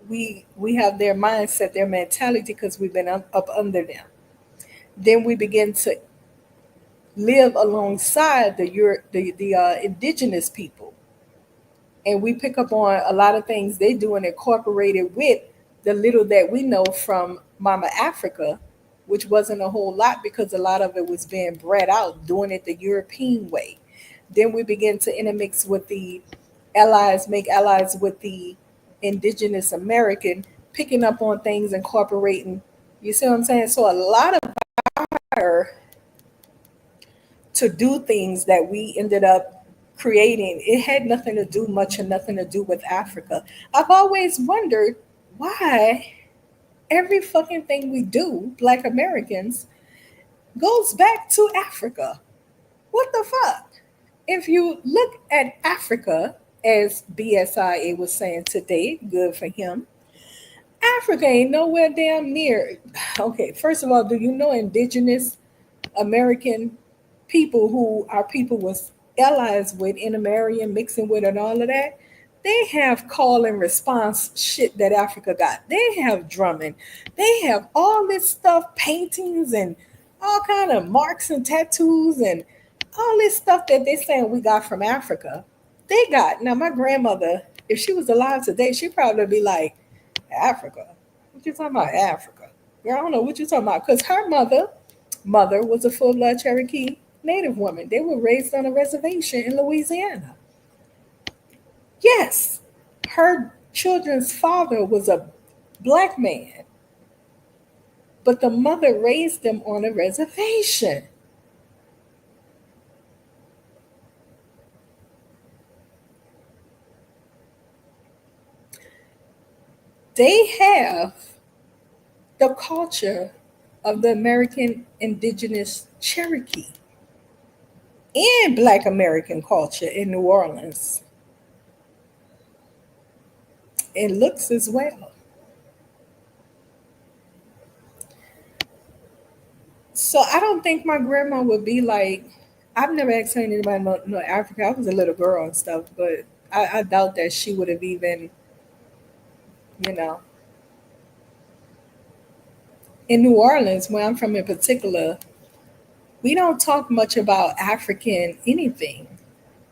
Speaker 1: We have their mindset, their mentality because we've been up under them. Then we begin to live alongside the indigenous people, and we pick up on a lot of things they do and incorporate it with the little that we know from Mama Africa, which wasn't a whole lot because a lot of it was being bred out, doing it the European way. Then we begin to intermix with the allies, make allies with the indigenous American, picking up on things, incorporating. You see what I'm saying? So a lot of our to do things that we ended up creating, it had nothing to do much and nothing to do with Africa. I've always wondered why every fucking thing we do, Black Americans, goes back to Africa. What the fuck? If you look at Africa, as BSIA was saying today, good for him, Africa ain't nowhere damn near. Okay, first of all, do you know indigenous American people who our people was allies with, intermarrying, mixing with, and all of that, they have call and response shit that Africa got. They have drumming. They have all this stuff, paintings and all kind of marks and tattoos and all this stuff that they saying we got from Africa. They got. Now my grandmother, if she was alive today, she'd probably be like, Africa? What you talking about, Africa? Girl, I don't know what you talking about. Because her mother was a full-blood Cherokee Native woman. They were raised on a reservation in Louisiana. Yes, her children's father was a black man, but the mother raised them on a reservation. They have the culture of the American indigenous Cherokee and Black American culture in New Orleans. It looks as well. So I don't think my grandma would be like, I've never asked her anybody no Africa. I was a little girl and stuff, but I doubt that she would have even, you know. In New Orleans, where I'm from in particular, we don't talk much about African anything.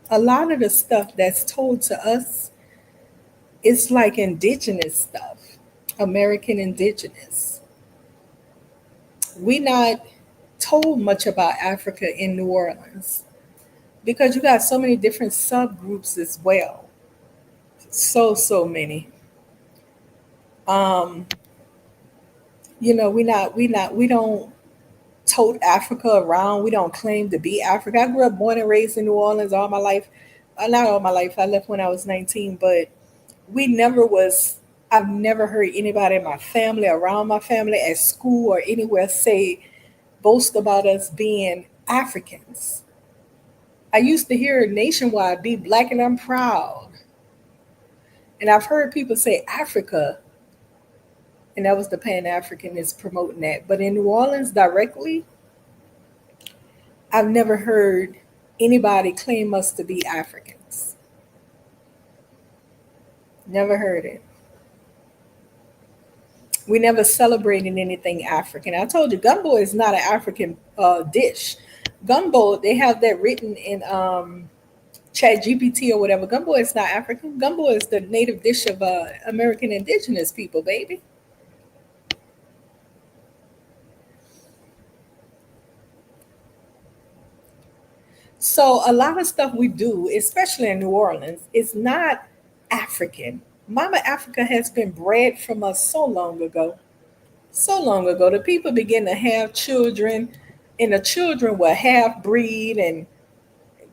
Speaker 1: A lot of the stuff that's told to us is like indigenous stuff, American indigenous. We not told much about Africa in New Orleans because you got so many different subgroups as well. So many. We don't tote Africa around. We don't claim to be Africa. I grew up born and raised in New Orleans all my life. Not all my life. I left when I was 19, but I've never heard anybody in my family, around my family, at school or anywhere boast about us being Africans. I used to hear nationwide, be black and I'm proud. And I've heard people say Africa, and that was the Pan-Africanist promoting that. But in New Orleans directly, I've never heard anybody claim us to be Africans. Never heard it. We never celebrated anything African. I told you, gumbo is not an African dish. Gumbo, they have that written in Chat GPT or whatever. Gumbo is not African. Gumbo is the native dish of American indigenous people, baby. So a lot of stuff we do, especially in New Orleans, is not African. Mama Africa has been bred from us so long ago. So long ago. The people begin to have children, and the children were half breed and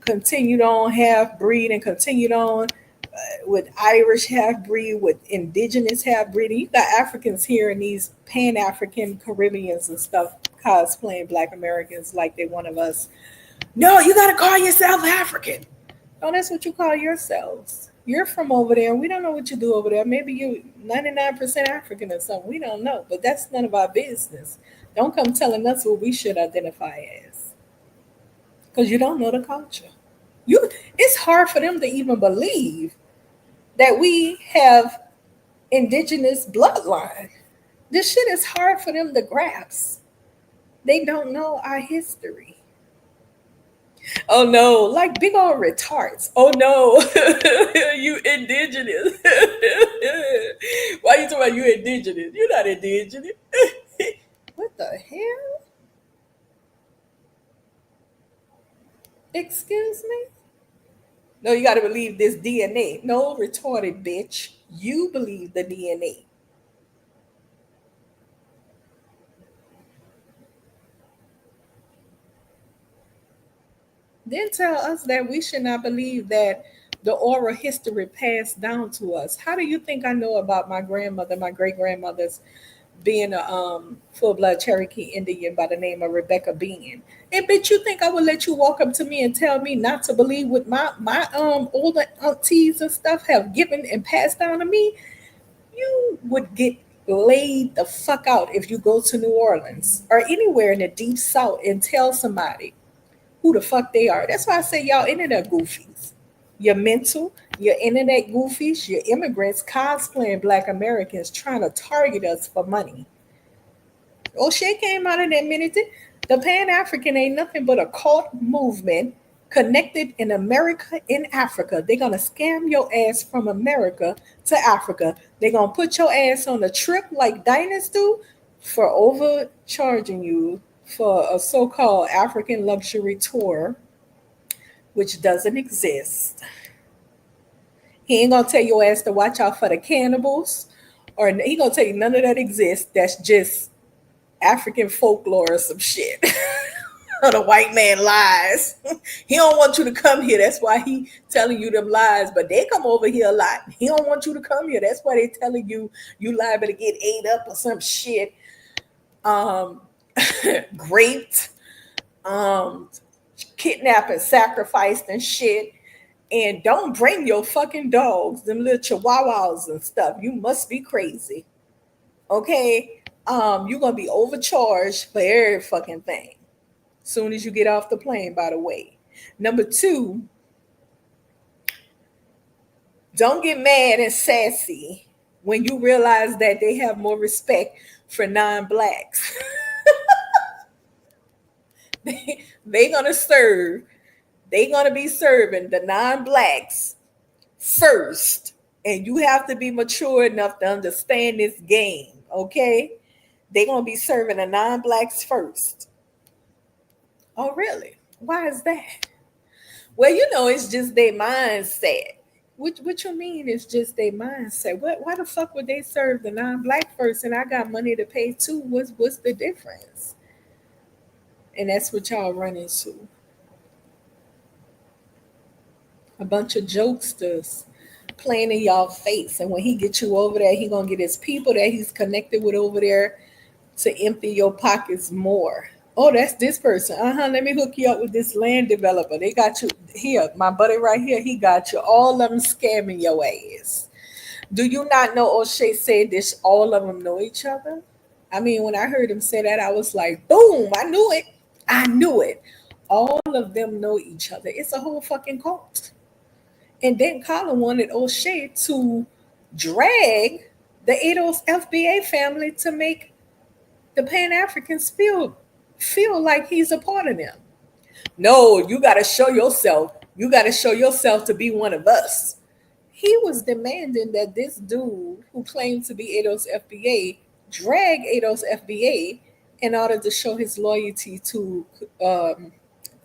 Speaker 1: continued on half breed and continued on with Irish half breed, with indigenous half breed. You got Africans here in these Pan African Caribbeans and stuff cosplaying Black Americans like they one of us. No, you got to call yourself African. No, that's what you call yourselves. You're from over there, and we don't know what you do over there. Maybe you're 99% African or something. We don't know, but that's none of our business. Don't come telling us what we should identify as, because you don't know the culture. It's hard for them to even believe that we have indigenous bloodline. This shit is hard for them to grasp. They don't know our history. Oh no, like big old retards. Oh no, you indigenous. Why you talking about you indigenous? You're not indigenous. What the hell? Excuse me? No, you got to believe this DNA. No, retarded bitch. You believe the DNA. Then tell us that we should not believe that the oral history passed down to us. How do you think I know about my grandmother, my great grandmother's being a full-blood Cherokee Indian by the name of Rebecca Bean? And bitch, you think I would let you walk up to me and tell me not to believe what my older aunties and stuff have given and passed down to me? You would get laid the fuck out if you go to New Orleans or anywhere in the deep south and tell somebody who the fuck they are. That's why I say y'all internet goofies. You're mental, you're internet goofies, you're immigrants cosplaying Black Americans trying to target us for money. O'Shea came out and admitted it. The Pan African ain't nothing but a cult movement connected in America in Africa. They're gonna scam your ass from America to Africa. They're gonna put your ass on a trip like diners do for overcharging you for a so-called African luxury tour, which doesn't exist. He ain't gonna tell your ass to watch out for the cannibals, or he gonna tell you none of that exists. That's just African folklore or some shit. The white man lies. He don't want you to come here. That's why he telling you them lies. But they come over here a lot. He don't want you to come here. That's why they telling you you liable to get ate up or some shit. Raped, kidnapped and sacrificed and shit. And don't bring your fucking dogs, them little chihuahuas and stuff. You must be crazy. Okay? You're gonna be overcharged for every fucking thing. Soon as you get off the plane, by the way. Number 2, don't get mad and sassy when you realize that they have more respect for non-blacks. They're gonna serve. They're gonna be serving the non-blacks first. And you have to be mature enough to understand this game, okay? They're gonna be serving the non-blacks first. Oh, really? Why is that? Well, it's just their mindset. What you mean it's just their mindset? Why the fuck would they serve the non-black first and I got money to pay too? What's the difference? And that's what y'all run into. A bunch of jokesters playing in y'all face. And when he get you over there, he gonna get his people that he's connected with over there to empty your pockets more. Oh, that's this person. Let me hook you up with this land developer. They got you here. My buddy right here, he got you. All of them scamming your ass. Do you not know O'Shea said this? All of them know each other. I mean, when I heard him say that, I was like, boom, I knew it. I knew it. All of them know each other. It's a whole fucking cult. And then Colin wanted O'Shea to drag the Ados FBA family to make the Pan-Africans feel like he's a part of them. No, you got to show yourself. You got to show yourself to be one of us. He was demanding that this dude who claimed to be Ados FBA drag Ados FBA in order to show his loyalty to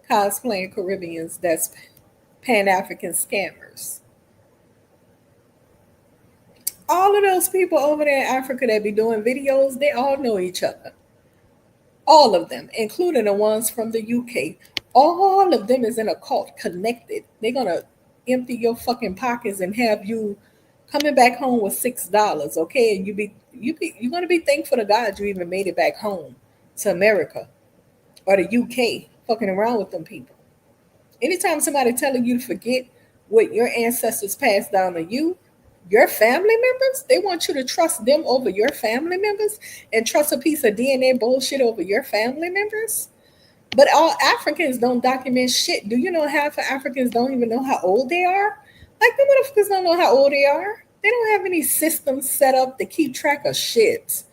Speaker 1: cosplaying Caribbeans that's Pan-African scammers. All of those people over there in Africa that be doing videos, they all know each other. All of them, including the ones from the UK. All of them is in a cult, connected. They're going to empty your fucking pockets and have you coming back home with $6, okay? And you're going to be thankful to God you even made it back home to America or the UK, fucking around with them people. Anytime somebody telling you to forget what your ancestors passed down to you, your family members, they want you to trust them over your family members and trust a piece of DNA bullshit over your family members. But all Africans don't document shit. Do you know half of Africans don't even know how old they are? Like, the motherfuckers don't know how old they are. They don't have any systems set up to keep track of shit.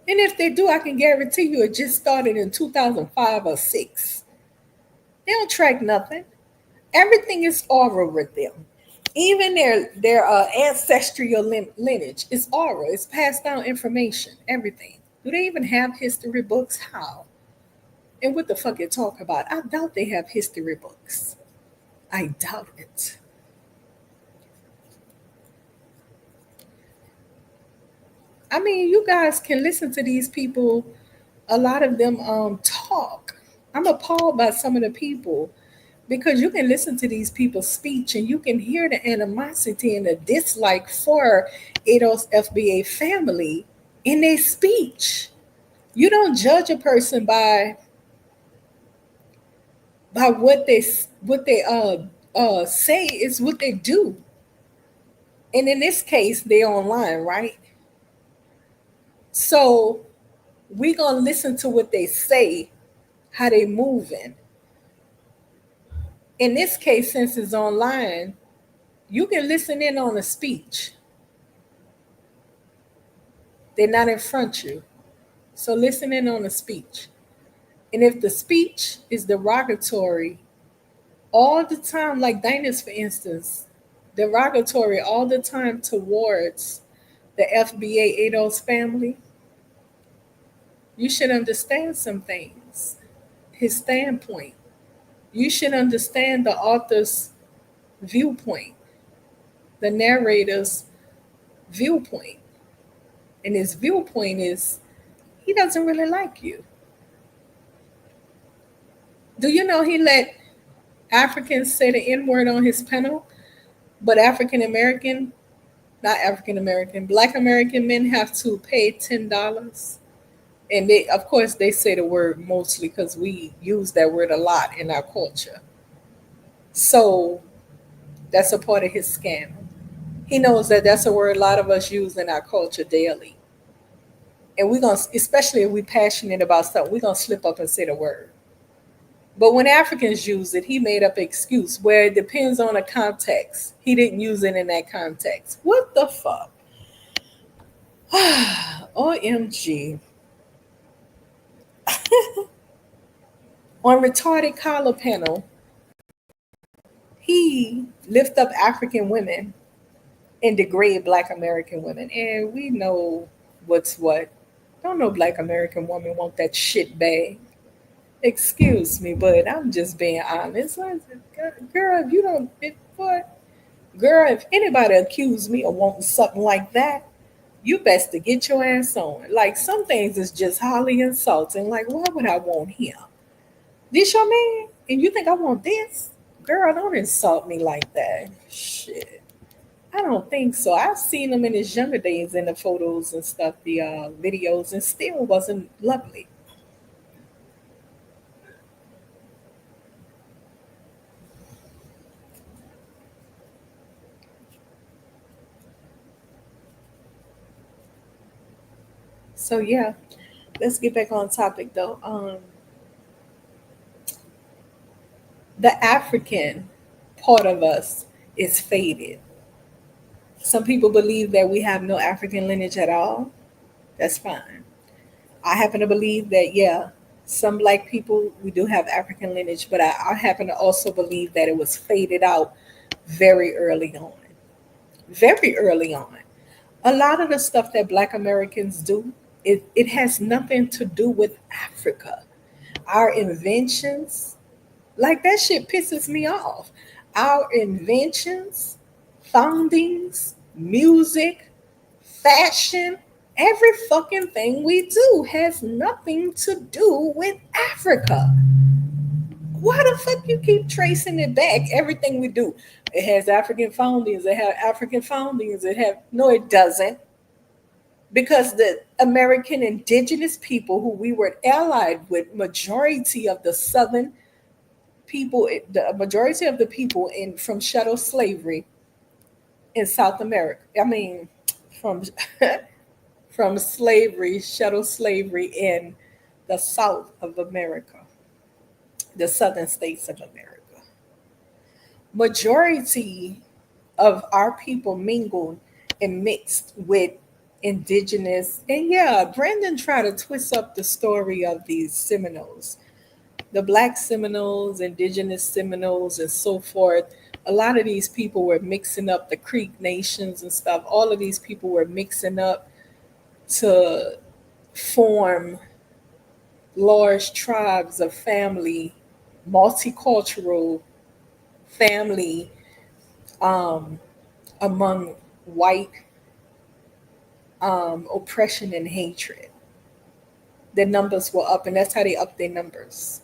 Speaker 1: And if they do, I can guarantee you it just started in 2005 or 6. They don't track nothing. Everything is oral with them. Even their ancestral lineage is oral. It's passed down information, everything. Do they even have history books? How? And what the fuck you talk about? I doubt they have history books. I doubt it. I mean, you guys can listen to these people. A lot of them talk. I'm appalled by some of the people because you can listen to these people's speech and you can hear the animosity and the dislike for Ados FBA family in their speech. You don't judge a person by what they say, is what they do. And in this case, they're online, right? So we're going to listen to what they say how they moving. In this case, since it's online, you can listen in on a speech. They're not in front of you. So listen in on a speech. And if the speech is derogatory all the time, like Dinah's, for instance, derogatory all the time towards the FBA ADOS family, you should understand some things, his standpoint. You should understand the author's viewpoint, the narrator's viewpoint. And his viewpoint is he doesn't really like you. Do you know he let Africans say the N word on his panel, but African American, not African American, Black American men have to pay $10? And they, of course, they say the word mostly because we use that word a lot in our culture. So that's a part of his scam. He knows that that's a word a lot of us use in our culture daily. And we're going to, especially if we're passionate about something, we're going to slip up and say the word. But when Africans use it, he made up an excuse where it depends on the context. He didn't use it in that context. What the fuck? OMG. On retarded collar panel, he lift up African women and degrade Black American women. And we know what's what. Don't no Black American woman want that shit bag. Excuse me, but I'm just being honest. Girl, if you don't, girl, if anybody accuse me of wanting something like that, you best to get your ass on. Like, some things is just highly insulting. Like, why would I want him? This your man? And you think I want this? Girl, don't insult me like that. Shit. I don't think so. I've seen him in his younger days in the photos and stuff, the videos, and still wasn't lovely. So yeah, let's get back on topic though. The African part of us is faded. Some people believe that we have no African lineage at all. That's fine. I happen to believe that, yeah, some Black people, we do have African lineage, but I happen to also believe that it was faded out very early on. Very early on. A lot of the stuff that Black Americans do, it has nothing to do with Africa. Our inventions, like that shit pisses me off. Our inventions, foundings, music, fashion, every fucking thing we do has nothing to do with Africa. Why the fuck you keep tracing it back? Everything we do, it has African foundings. It have African foundings. No, it doesn't. Because the American indigenous people who we were allied with, majority of the Southern people, the majority of the people from chattel slavery in South America. I mean, from from slavery, chattel slavery in the South of America, the Southern states of America. Majority of our people mingled and mixed with indigenous. And yeah, Brandon tried to twist up the story of these Seminoles, the Black Seminoles, indigenous Seminoles, and so forth. A lot of these people were mixing up the Creek nations and stuff. All of these people were mixing up to form large tribes of family, multicultural family among white oppression and hatred. Their numbers were up, and that's how they upped their numbers.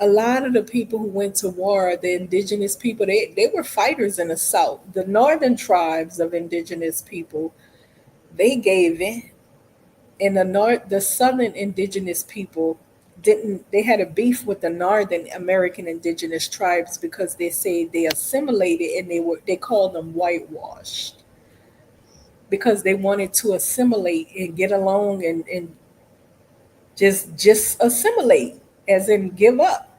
Speaker 1: A lot of the people who went to war, the indigenous people, they were fighters in the South. The northern tribes of indigenous people, they gave in. In the north, the southern indigenous people didn't. They had a beef with the Northern American indigenous tribes because they say they assimilated and they called them whitewashed because they wanted to assimilate and get along and just assimilate. as in give up.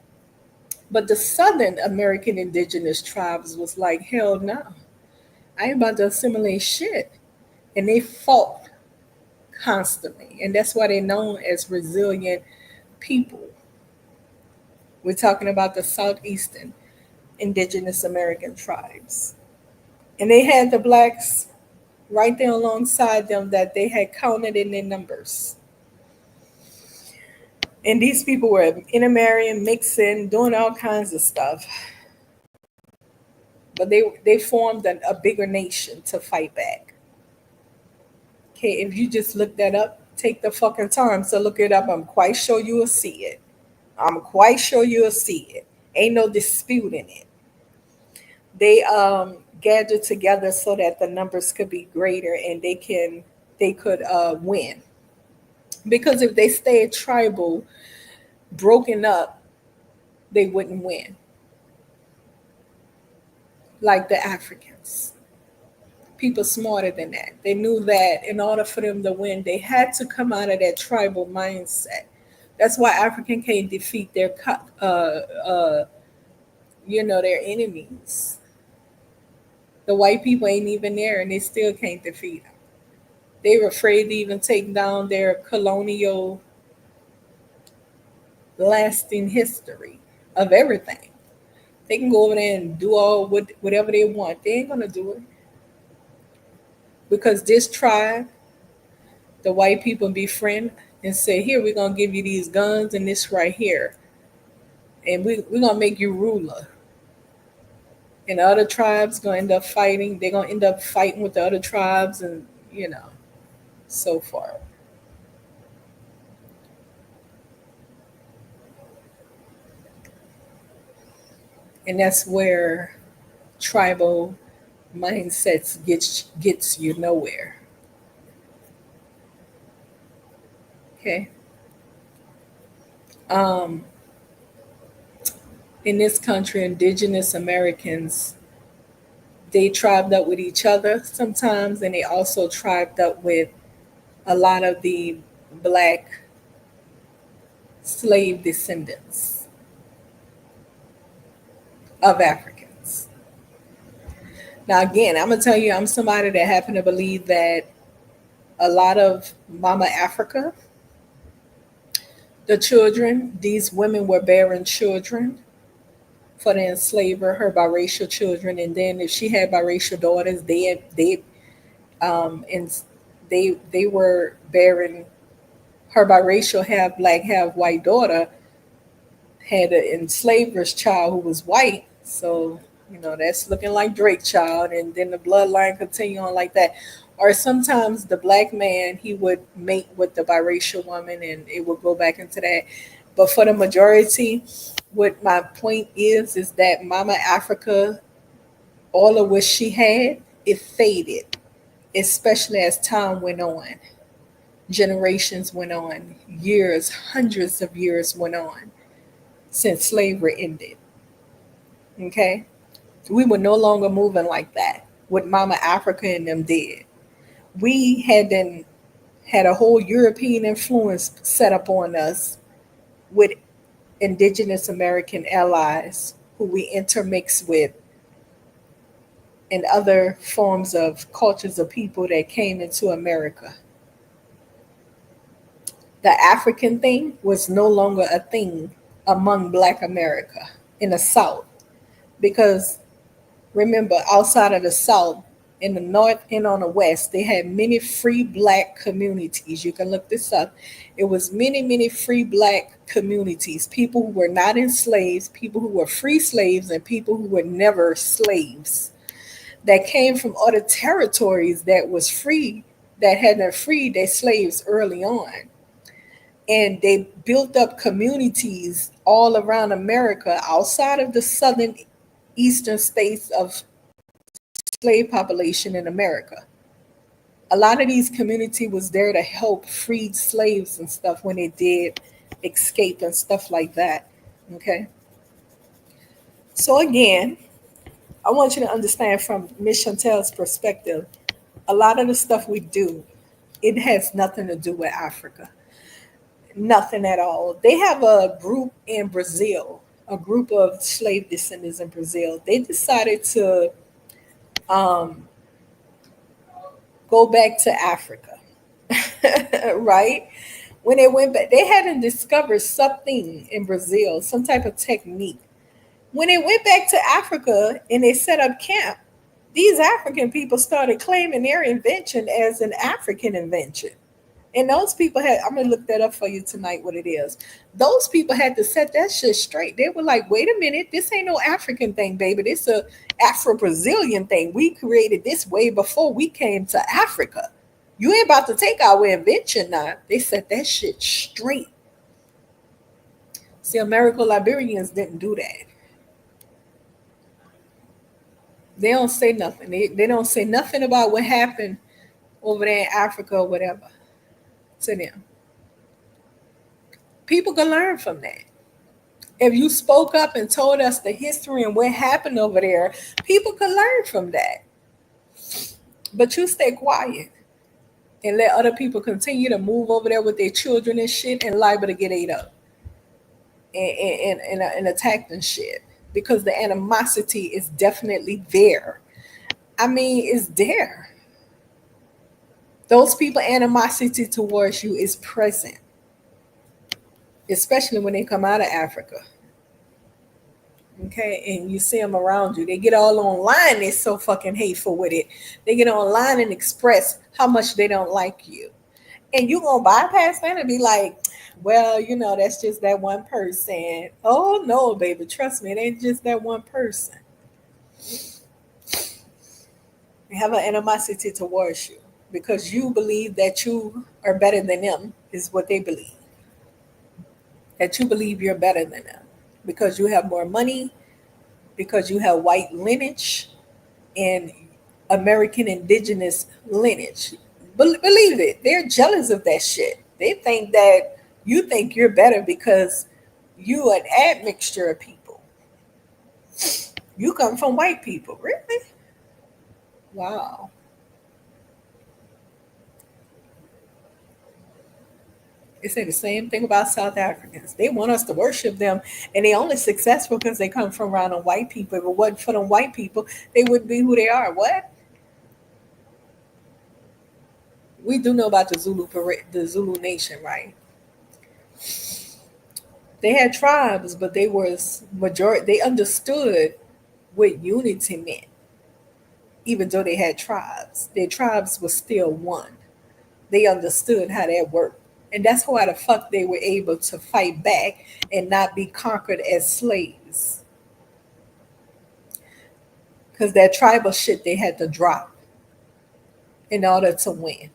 Speaker 1: But the Southern American indigenous tribes was like, hell no, I ain't about to assimilate shit. And they fought constantly. And that's why they're known as resilient people. We're talking about the Southeastern indigenous American tribes. And they had the blacks right there alongside them that they had counted in their numbers. And these people were intermarrying, mixing, doing all kinds of stuff. But they formed a bigger nation to fight back. Okay, if you just look that up, take the fucking time to look it up. I'm quite sure you will see it. I'm quite sure you'll see it. Ain't no disputing it. They gathered together so that the numbers could be greater and they could win. Because if they stayed tribal, broken up, they wouldn't win. Like the Africans. People smarter than that. They knew that in order for them to win, they had to come out of that tribal mindset. That's why African can't defeat their their enemies. The white people ain't even there and they still can't defeat them. They were afraid to even take down their colonial lasting history of everything. They can go over there and do whatever they want. They ain't gonna do it. Because this tribe, the white people befriend and say, here, we're gonna give you these guns and this right here. And we're gonna make you ruler. And the other tribes gonna end up fighting. They're gonna end up fighting with the other tribes and so forth. And that's where tribal mindsets gets you nowhere. Okay. In this country, indigenous Americans, they tribed up with each other sometimes, and they also tribed up with a lot of the black slave descendants of Africans. Now, again, I'm going to tell you, I'm somebody that happen to believe that a lot of Mama Africa, the children, these women were bearing children for the enslaver, her biracial children, and then if she had biracial daughters, they were bearing her biracial half black, half white daughter had an enslaver's child who was white. So, that's looking like Drake child, and then the bloodline continue on like that. Or sometimes the black man, he would mate with the biracial woman and it would go back into that. But for the majority, what my point is that Mama Africa, all of what she had, it faded, especially as time went on. Generations went on, years, hundreds of years went on since slavery ended. Okay? We were no longer moving like that, what Mama Africa and them did. We had a whole European influence set up on us with indigenous American allies who we intermix with and other forms of cultures of people that came into America. The African thing was no longer a thing among Black America in the South. Because remember, outside of the South, in the North and on the West, they had many free Black communities. You can look this up. It was many, many free Black communities, people who were not enslaved, people who were free slaves, and people who were never slaves that came from other territories that was free, that hadn't freed their slaves early on. And they built up communities all around America outside of the southern eastern states of slave population in America. A lot of these community was there to help freed slaves and stuff when they did escape and stuff like that. Okay. So again, I want you to understand from Miss Chantel's perspective, a lot of the stuff we do, it has nothing to do with Africa. Nothing at all. They have a group in Brazil, a group of slave descendants in Brazil. They decided to um, go back to Africa, right? When they went back, they hadn't discovered something in Brazil, some type of technique. When they went back to Africa and they set up camp, these African people started claiming their invention as an African invention. And those people had, I'm gonna look that up for you tonight, what it is. Those people had to set that shit straight. They were like, wait a minute, this ain't no African thing, baby. This a Afro-Brazilian thing. We created this way before we came to Africa. You ain't about to take our invention now. They set that shit straight. See, American Liberians didn't do that. They don't say nothing. They don't say nothing about what happened over there in Africa or whatever to them. People can learn from that. If you spoke up and told us the history and what happened over there, people could learn from that. But you stay quiet and let other people continue to move over there with their children and shit and liable to get ate up and attacked and shit. Because the animosity is definitely there. I mean, it's there. Those people animosity towards you is present, especially when they come out of Africa. Okay, and you see them around you. They get all online. They're so fucking hateful with it. They get online and express how much they don't like you. And you gonna bypass that and be like, well, you know, that's just that one person. Oh no, baby, trust me, it ain't just that one person. They have an animosity towards you because you believe that you are better than them, is what they believe. That you believe you're better than them because you have more money, because you have white lineage and American indigenous lineage. Believe it, they're jealous of that shit. They think that you think you're better because you an admixture of people. You come from white people, really? Wow. They say the same thing about South Africans. They want us to worship them, and they only successful because they come from around them white people. If it wasn't for them white people, they wouldn't be who they are. What? We do know about the Zulu parade, the Zulu nation, right? They had tribes, but they was majority. They understood what unity meant, even though they had tribes. Their tribes were still one. They understood how that worked. And that's why the fuck they were able to fight back and not be conquered as slaves. Because that tribal shit they had to drop in order to win.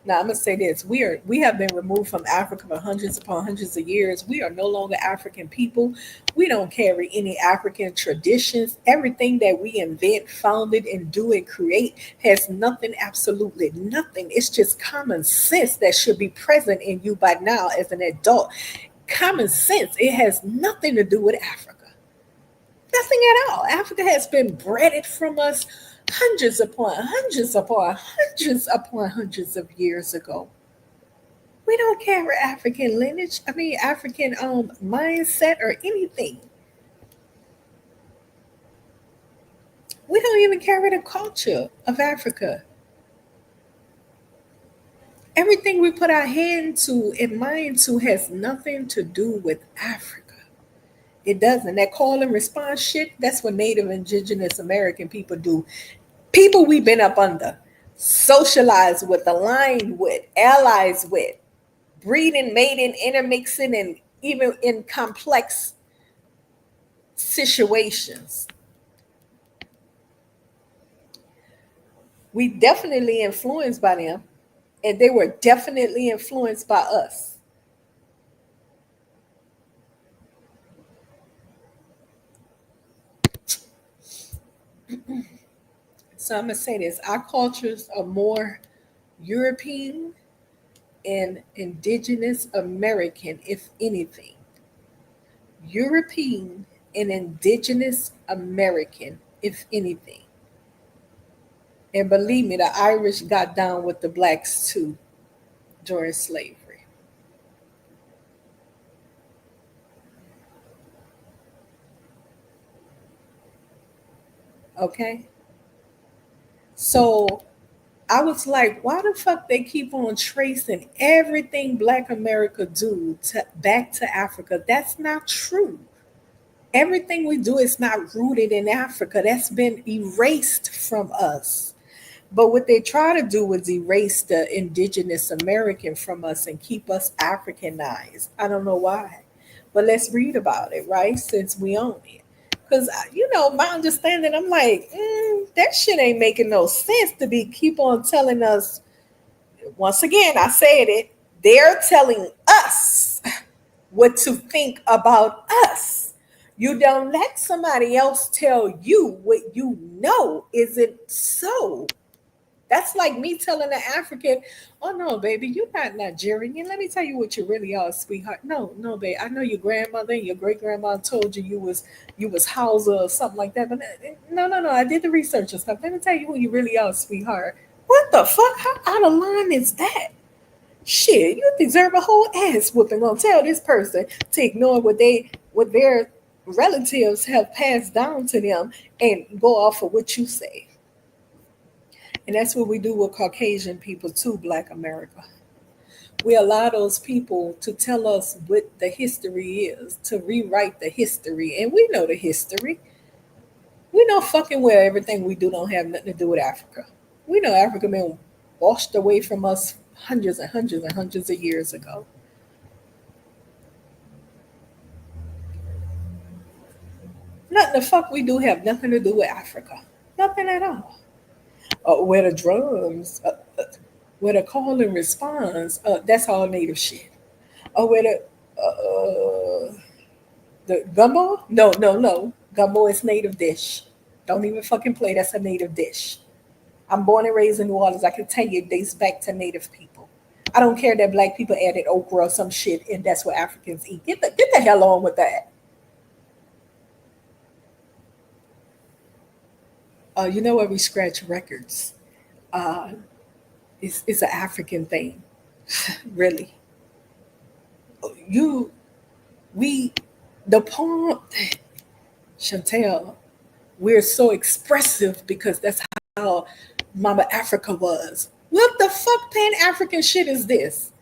Speaker 1: Now I'm gonna say this: we have been removed from Africa for hundreds upon hundreds of years. We are no longer African people. We don't carry any African traditions. Everything that we invent, founded, and do and create has nothing, absolutely nothing. It's just common sense that should be present in you by now as an adult. Common sense. It has nothing to do with Africa. Nothing at all. Africa has been bred from us hundreds upon hundreds upon hundreds upon hundreds of years ago. We don't carry African lineage. I mean, African mindset or anything. We don't even carry the culture of Africa. Everything we put our hand to and mind to has nothing to do with Africa. It doesn't. That call and response shit, that's what Native Indigenous American people do. People we've been up under, socialized with, aligned with, allies with, breeding, mating, intermixing, and even in complex situations. We definitely influenced by them, and they were definitely influenced by us. So I'm gonna say this: our cultures are more European and indigenous American, if anything. European and indigenous American, if anything. And believe me, the Irish got down with the blacks too during slavery. Okay? So I was like, why the fuck they keep on tracing everything Black America do to back to Africa? That's not true. Everything we do is not rooted in Africa. That's been erased from us. But what they try to do is erase the indigenous American from us and keep us Africanized. I don't know why. But let's read about it, right? Since we own it. Because, my understanding, I'm like, that shit ain't making no sense to be keep on telling us. Once again, I said it. They're telling us what to think about us. You don't let somebody else tell you what you know isn't so. That's like me telling an African, oh no, baby, you're not Nigerian. Let me tell you what you really are, sweetheart. No, no, babe. I know your grandmother and your great grandma told you you was Hausa or something like that. But no. I did the research and stuff. Let me tell you who you really are, sweetheart. What the fuck? How out of line is that? Shit, you deserve a whole ass whooping. Gonna tell this person to ignore what their relatives have passed down to them and go off of what you say. And that's what we do with Caucasian people too, Black America. We allow those people to tell us what the history is, to rewrite the history. And we know the history. We know fucking well everything we do don't have nothing to do with Africa. We know Africa been washed away from us hundreds and hundreds and hundreds of years ago. Nothing the fuck we do have nothing to do with Africa. Nothing at all. Where the drums, where the call and response, that's all native shit. Where the gumbo? No. Gumbo is native dish. Don't even fucking play. That's a native dish. I'm born and raised in New Orleans. I can tell you it dates back to native people. I don't care that black people added okra or some shit and that's what Africans eat. Get the hell on with that. You know where we scratch records? It's an African thing, really. The poem, Chantel, we're so expressive because that's how Mama Africa was. What the fuck Pan-African shit is this?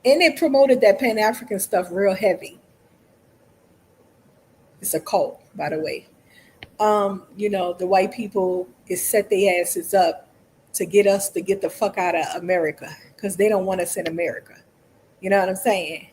Speaker 1: And they promoted that Pan-African stuff real heavy. It's a cult, by the way. The white people is set their asses up to get us to get the fuck out of America because they don't want us in America. You know what I'm saying?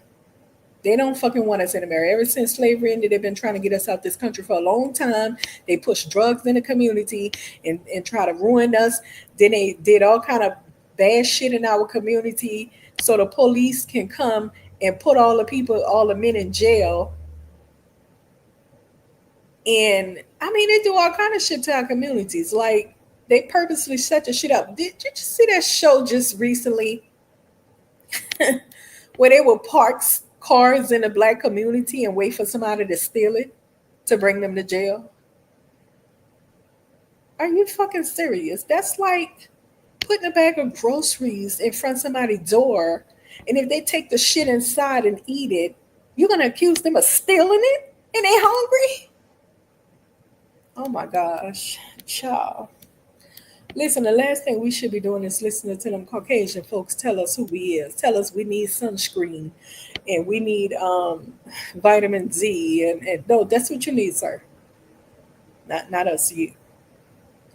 Speaker 1: They don't fucking want us in America. Ever since slavery ended, they've been trying to get us out this country for a long time. They pushed drugs in the community and try to ruin us. Then they did all kind of bad shit in our community so the police can come and put all the men in jail. And they do all kind of shit to our communities. Like they purposely set the shit up. Did you see that show just recently where they will park cars in the black community and wait for somebody to steal it to bring them to jail? Are you fucking serious? That's like putting a bag of groceries in front of somebody's door, and if they take the shit inside and eat it, you're gonna accuse them of stealing it and they hungry? Oh my gosh, child. Listen, the last thing we should be doing is listening to them Caucasian folks tell us who we is. Tell us we need sunscreen and we need vitamin Z. And no, that's what you need, sir. Not us, you.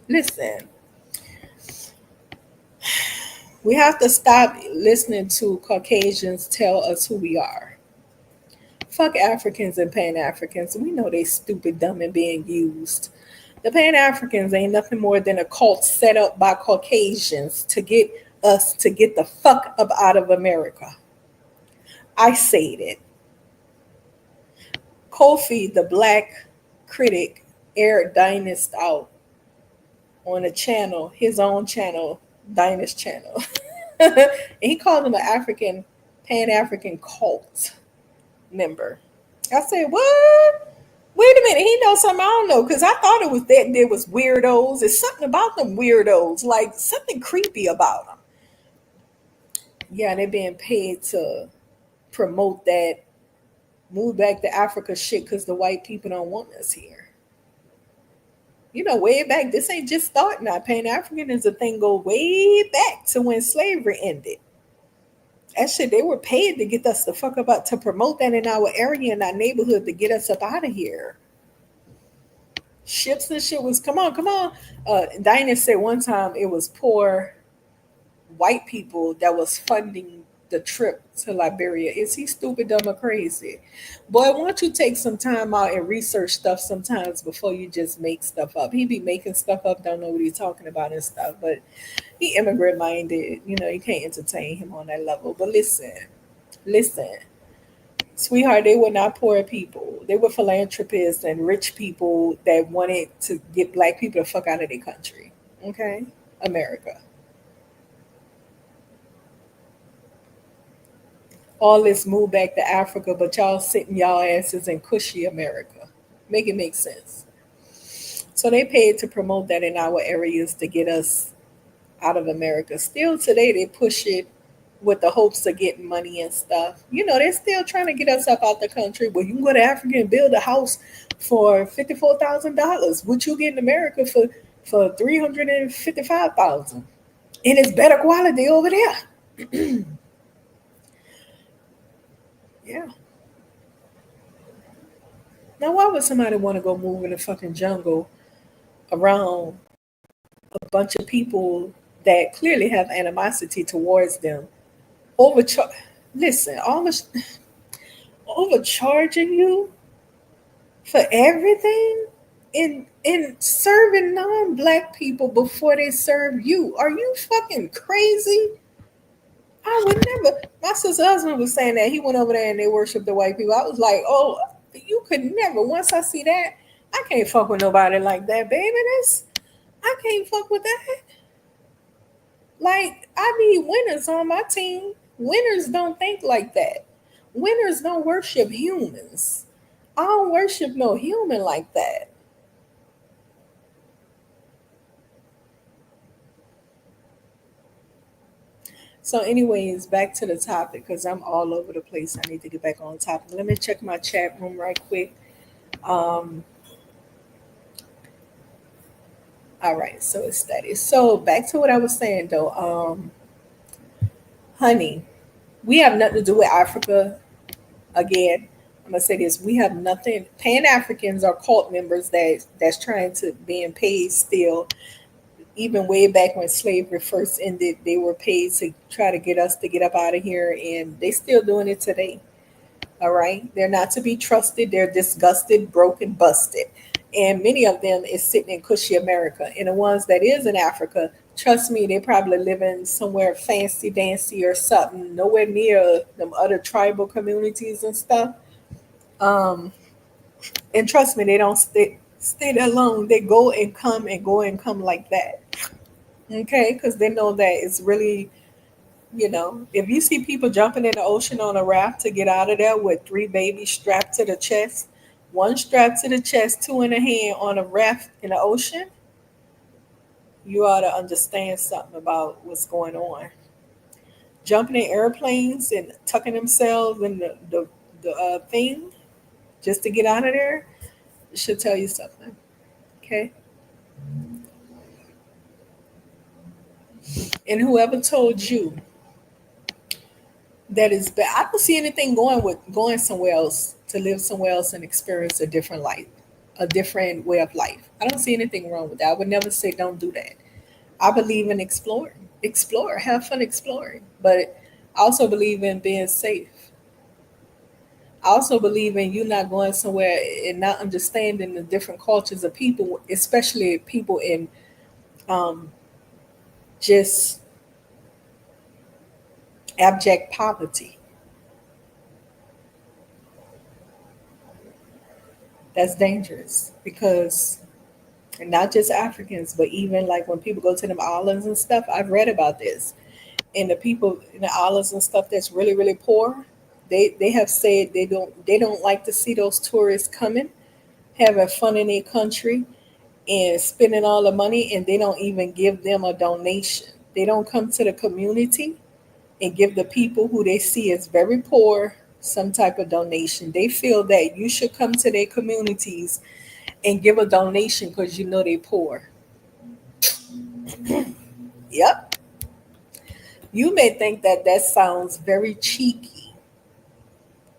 Speaker 1: Listen, we have to stop listening to Caucasians tell us who we are. Fuck Africans and Pan-Africans. We know they stupid, dumb, and being used. The Pan-Africans ain't nothing more than a cult set up by Caucasians to get us to get the fuck up out of America. I said it. Kofi, the black critic, aired Dynast out on a channel, his own channel, Dynast channel. And he called him an Pan-African cult member. I said, what? Wait a minute, he knows something I don't know, because I thought it was that there was weirdos. There's something about them weirdos, like something creepy about them. Yeah, they're being paid to promote that move back to Africa shit because the white people don't want us here. You know, way back, this ain't just starting now. Pan-African is a thing go way back to when slavery ended. That shit, they were paid to get us the fuck about to promote that in our area, in our neighborhood, to get us up out of here. Ships and shit was, come on, come on. Dinah said one time it was poor white people that was funding the trip to Liberia. Is he stupid, dumb, or crazy? Boy, why don't you take some time out and research stuff sometimes before you just make stuff up? He be making stuff up, don't know what he's talking about and stuff, but he immigrant minded. You know, you can't entertain him on that level. But listen, sweetheart, they were not poor people. They were philanthropists and rich people that wanted to get black people the fuck out of their country. Okay? America. All this move back to Africa, but y'all sitting y'all asses in cushy America. Make it make sense. So they paid to promote that in our areas to get us out of America. Still today they push it with the hopes of getting money and stuff. You know, they're still trying to get us up out the country. Well, you can go to Africa and build a house for $54,000. What you get in America for $355,000. And it's better quality over there. Yeah. Now, why would somebody want to go move in the fucking jungle around a bunch of people that clearly have animosity towards them? Listen, overcharging you for everything in serving non-black people before they serve you. Are you fucking crazy? I would never. My sister's husband was saying that he went over there and they worship the white people. I was like, oh, you could never. Once I see that, I can't fuck with nobody like that, baby. I can't fuck with that. Like, I need winners on my team. Winners don't think like that. Winners don't worship humans. I don't worship no human like that. So, anyways, back to the topic because I'm all over the place. I need to get back on topic. Let me check my chat room right quick. All right, so it's steady. So back to what I was saying though. Honey, we have nothing to do with Africa. Again, I'm gonna say this: we have nothing. Pan Africans are cult members that's trying to being paid still. Even way back when slavery first ended, they were paid to try to get us to get up out of here, and they still doing it today. All right, they're not to be trusted. They're disgusted, broken, busted, and many of them is sitting in cushy America. And the ones that is in Africa, trust me, they probably living somewhere fancy dancy or something, nowhere near them other tribal communities and stuff. Um, and trust me, they don't stay that long. They go and come and go and come like that. Okay, because they know that it's really, if you see people jumping in the ocean on a raft to get out of there with 3 babies strapped to the chest, 1 strapped to the chest, 2 in the hand on a raft in the ocean, you ought to understand something about what's going on. Jumping in airplanes and tucking themselves in the thing just to get out of there, it should tell you something. Okay? And whoever told you that is bad, I don't see anything going somewhere else to live somewhere else and experience a different life, a different way of life. I don't see anything wrong with that. I would never say don't do that. I believe in exploring. Explore, have fun exploring. But I also believe in being safe. I also believe in you not going somewhere and not understanding the different cultures of people, especially people in just abject poverty. That's dangerous because, and not just Africans, but even like when people go to them islands and stuff, I've read about this. And the people in the islands and stuff that's really, really poor, they have said they don't like to see those tourists coming having fun in their country and spending all the money, and they don't even give them a donation. They don't come to the community and give the people who they see as very poor some type of donation. They feel that you should come to their communities and give a donation because you know they're poor. Yep. You may think that that sounds very cheeky.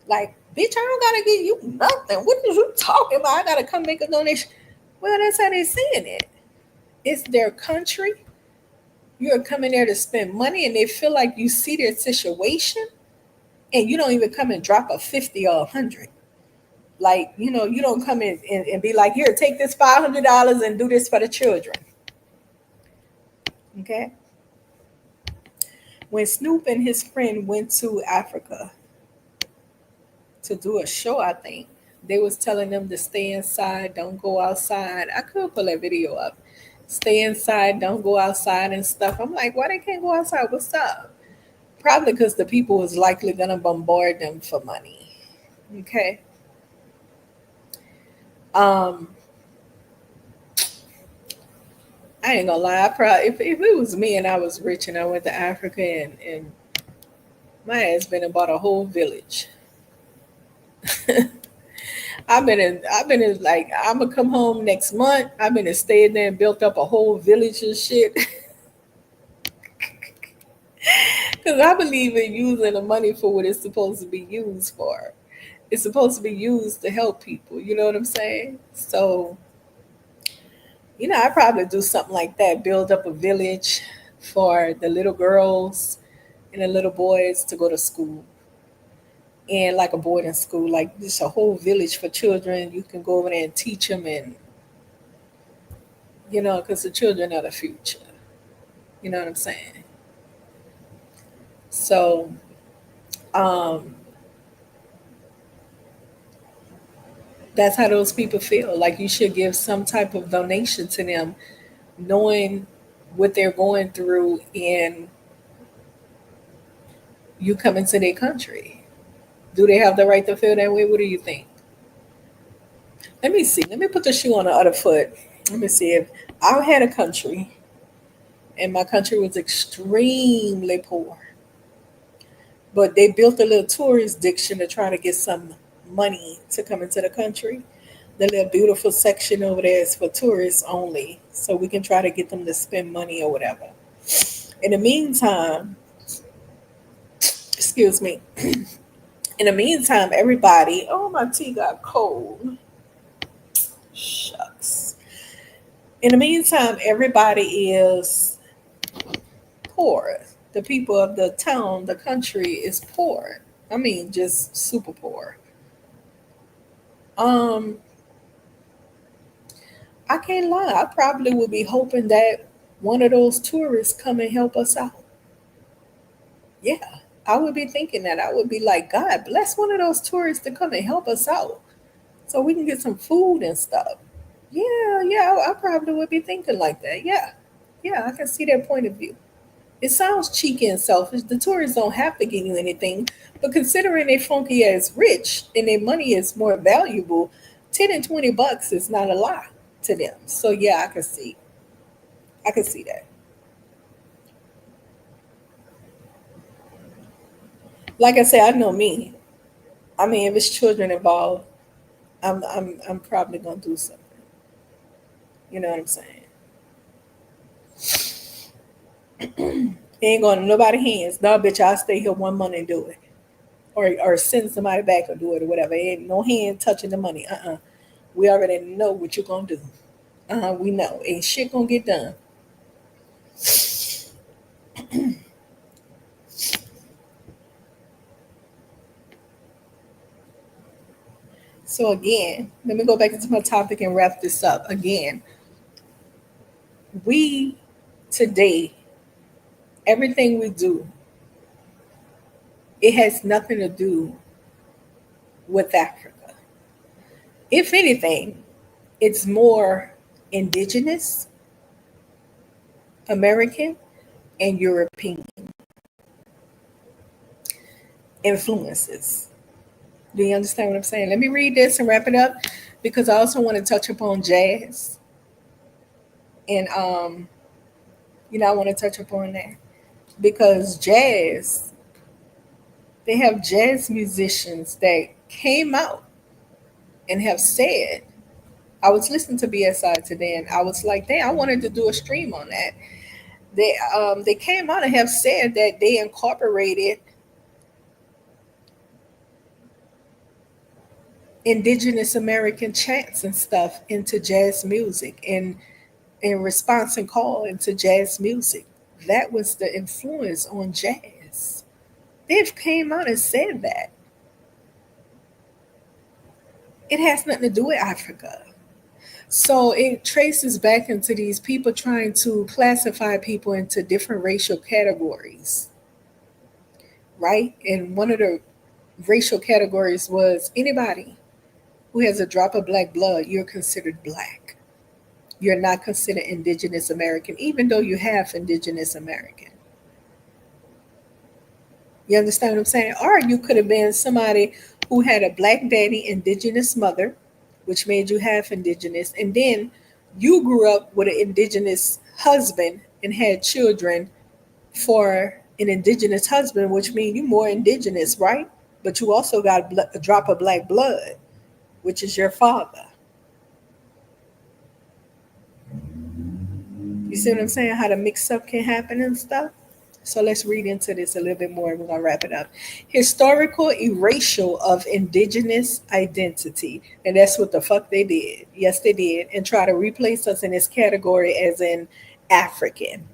Speaker 1: Like, bitch, I don't gotta give you nothing. What are you talking about? I gotta come make a donation. Well, that's how they're saying it. It's their country. You're coming there to spend money, and they feel like you see their situation, and you don't even come and drop a 50 or 100. Like, you don't come in and be like, here, take this $500 and do this for the children. Okay? When Snoop and his friend went to Africa to do a show, I think, they was telling them to stay inside, don't go outside. I could pull that video up. Stay inside, don't go outside and stuff. I'm like, why they can't go outside? What's up? Probably because the people was likely going to bombard them for money. Okay? I ain't gonna lie. I probably, if it was me and I was rich and I went to Africa and my ass been and bought a whole village. I've been in like, I'm gonna come home next month. I've been and stayed there and built up a whole village and shit. Because I believe in using the money for what it's supposed to be used for. It's supposed to be used to help people. You know what I'm saying? So, I probably do something like that. Build up a village for the little girls and the little boys to go to school. And like a boarding school, like just a whole village for children. You can go over there and teach them, and because the children are the future. You know what I'm saying? So, that's how those people feel. Like you should give some type of donation to them, knowing what they're going through, and you come into their country. Do they have the right to feel that way? What do you think? Let me see. Let me put the shoe on the other foot. Let me see if I had a country and my country was extremely poor, but they built a little tourist diction to try to get some money to come into the country. The little beautiful section over there is for tourists only, so we can try to get them to spend money or whatever. In the meantime, excuse me. In the meantime, everybody, oh, my tea got cold. Shucks. In the meantime, everybody is poor. The people of the town, the country is poor. I mean, just super poor. I can't lie. I probably would be hoping that one of those tourists come and help us out. Yeah, I would be thinking that. I would be like, God bless one of those tourists to come and help us out so we can get some food and stuff. Yeah, yeah, I probably would be thinking like that. Yeah, yeah, I can see that point of view. It sounds cheeky and selfish. The tourists don't have to give you anything, but considering they funky as rich and their money is more valuable, 10 and $20 is not a lot to them. So yeah, I can see that. Like I said, I know me. I mean, if it's children involved, I'm probably gonna do something. You know what I'm saying? It ain't going to nobody hands. No, bitch, I'll stay here 1 month and do it. Or send somebody back or do it or whatever. Ain't no hand touching the money. We already know what you're gonna do. We know. Ain't shit gonna get done. So again, let me go back into my topic and wrap this up. Again, we today, everything we do, it has nothing to do with Africa. If anything, it's more indigenous, American, and European influences. Do you understand what I'm saying? Let me read this and wrap it up because I also want to touch upon jazz. And I want to touch upon that because jazz, they have jazz musicians that came out and have said, I was listening to BSI today and I was like, dang, I wanted to do a stream on that. They came out and have said that they incorporated indigenous American chants and stuff into jazz music and in response and call into jazz music. That was the influence on jazz. They've came out and said that. It has nothing to do with Africa. So it traces back into these people trying to classify people into different racial categories, right? And one of the racial categories was anybody who has a drop of black blood, you're considered black. You're not considered indigenous American, even though you have indigenous American. You understand what I'm saying? Or you could have been somebody who had a black daddy, indigenous mother, which made you half indigenous, and then you grew up with an indigenous husband and had children for an indigenous husband, which means you're more indigenous, right? But you also got a drop of black blood, which is your father. You see what I'm saying? How the mix up can happen and stuff. So let's read into this a little bit more. We're going to wrap it up. Historical erasure of indigenous identity. And that's what the fuck they did. Yes, they did. And try to replace us in this category as in African.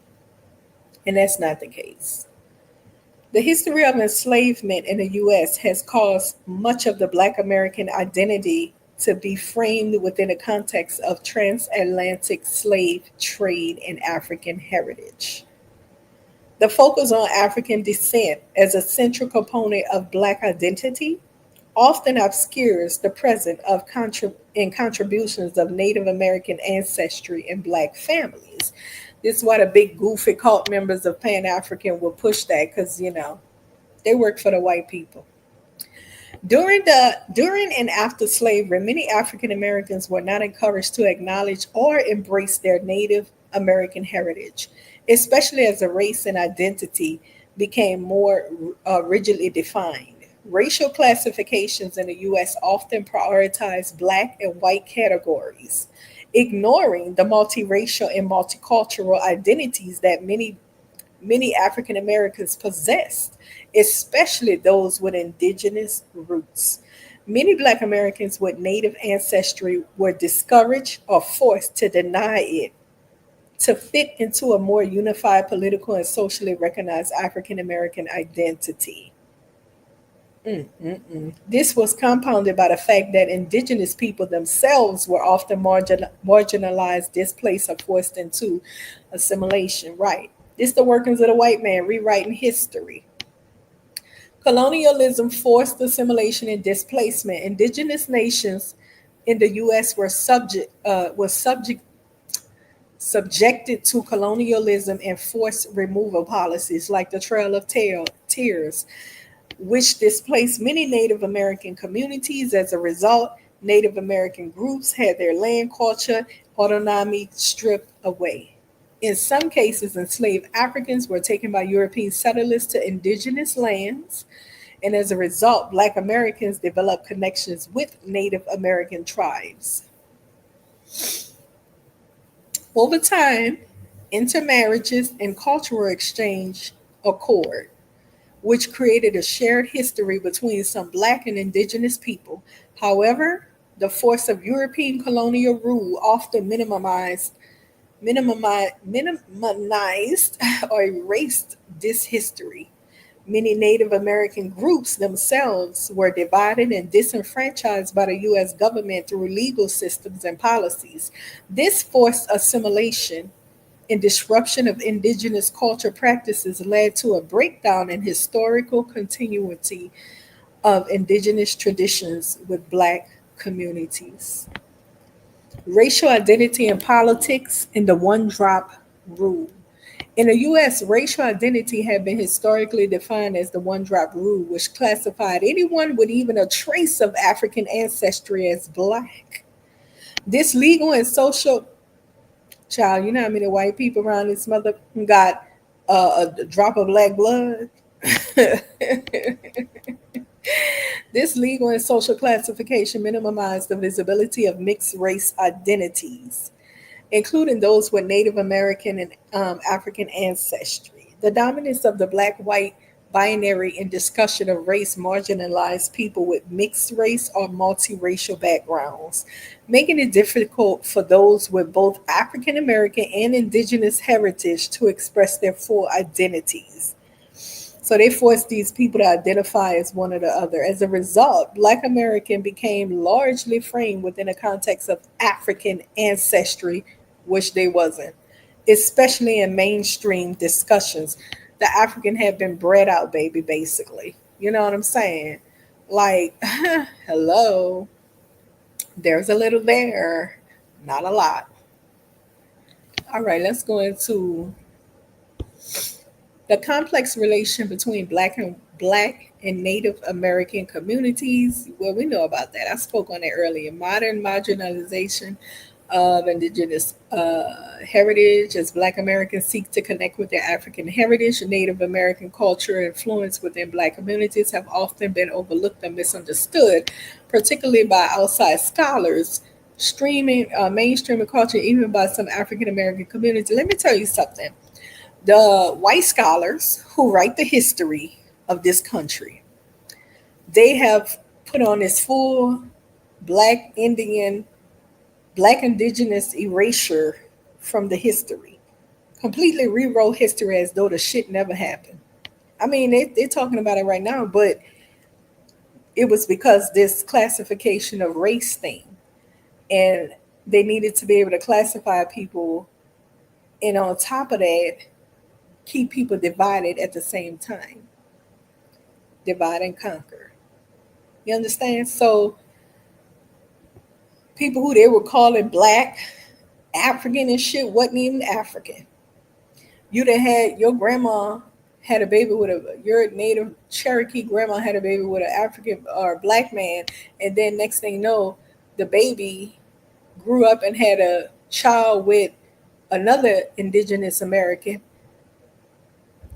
Speaker 1: And that's not the case. The history of enslavement in the U.S. has caused much of the Black American identity to be framed within the context of transatlantic slave trade and African heritage. The focus on African descent as a central component of Black identity often obscures the presence of contributions of Native American ancestry in Black families. This is why the big goofy cult members of Pan-African will push that because, they work for the white people. During and after slavery, many African Americans were not encouraged to acknowledge or embrace their Native American heritage, especially as the race and identity became more rigidly defined. Racial classifications in the U.S. often prioritize Black and white categories, ignoring the multiracial and multicultural identities that many African Americans possessed, especially those with indigenous roots. Many Black Americans with Native ancestry were discouraged or forced to deny it to fit into a more unified political and socially recognized African American identity. This was compounded by the fact that indigenous people themselves were often marginalized, displaced, or forced into assimilation. Right. This the workings of the white man rewriting history. Colonialism forced assimilation and displacement. Indigenous nations in the U.S. were subjected to colonialism and forced removal policies like the Trail of Tears, which displaced many Native American communities. As a result, Native American groups had their land, culture, autonomy stripped away. In some cases, enslaved Africans were taken by European settlers to indigenous lands, and as a result, Black Americans developed connections with Native American tribes. Over time, intermarriages and cultural exchange occurred, which created a shared history between some Black and indigenous people. However, the force of European colonial rule often minimized or erased this history. Many Native American groups themselves were divided and disenfranchised by the U.S. government through legal systems and policies. This forced assimilation and disruption of indigenous culture practices led to a breakdown in historical continuity of indigenous traditions with Black communities. Racial identity in politics and the one-drop rule. In the U.S., racial identity had been historically defined as the one-drop rule, which classified anyone with even a trace of African ancestry as Black. This legal and social child, you know how many white people around this mother got a drop of black blood? This legal and social classification minimized the visibility of mixed race identities, including those with Native American and African ancestry. The dominance of the black white binary in discussion of race marginalized people with mixed race or multiracial backgrounds, making it difficult for those with both African American and indigenous heritage to express their full identities. So they forced these people to identify as one or the other. As a result, Black American became largely framed within a context of African ancestry, which they wasn't, especially in mainstream discussions. The African had been bred out, baby, basically. You know what I'm saying? Like, hello, there's a little there, not a lot. All right, let's go into the complex relation between black and Native American communities. Well, we know about that. I spoke on that earlier. Modern marginalization of indigenous heritage as Black Americans seek to connect with their African heritage. Native American culture influence within Black communities have often been overlooked and misunderstood, particularly by outside scholars. Streaming, mainstreaming culture, even by some African American communities. Let me tell you something. The white scholars who write the history of this country, they have put on this full black Indian, black indigenous erasure from the history. Completely rewrote history as though the shit never happened. I mean, they're talking about it right now, but it was because this classification of race thing. And they needed to be able to classify people. And on top of that, keep people divided at the same time. Divide and conquer. You understand? So people who they were calling black, African and shit wasn't even African. You'd have had your grandma had a baby with your native Cherokee grandma had a baby with an African or black man, and then next thing you know, the baby grew up and had a child with another indigenous American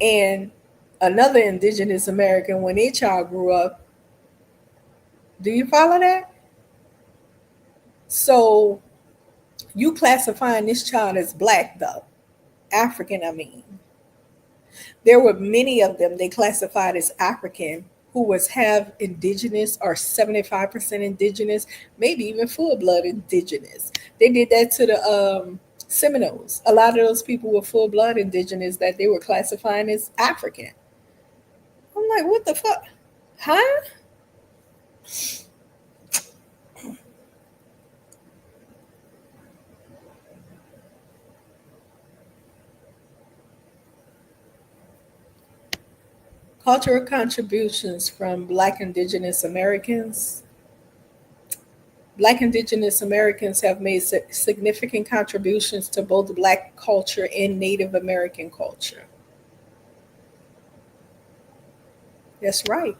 Speaker 1: and another indigenous American when their child grew up. Do you follow that? So you classifying this child as black though. African, I mean. There were many of them they classified as African who was half indigenous or 75% indigenous, maybe even full blood indigenous. They did that to the Seminoles. A lot of those people were full blood indigenous that they were classifying as African. I'm like, what the fuck? Huh? Cultural contributions from Black Indigenous Americans. Black Indigenous Americans have made significant contributions to both Black culture and Native American culture. That's right.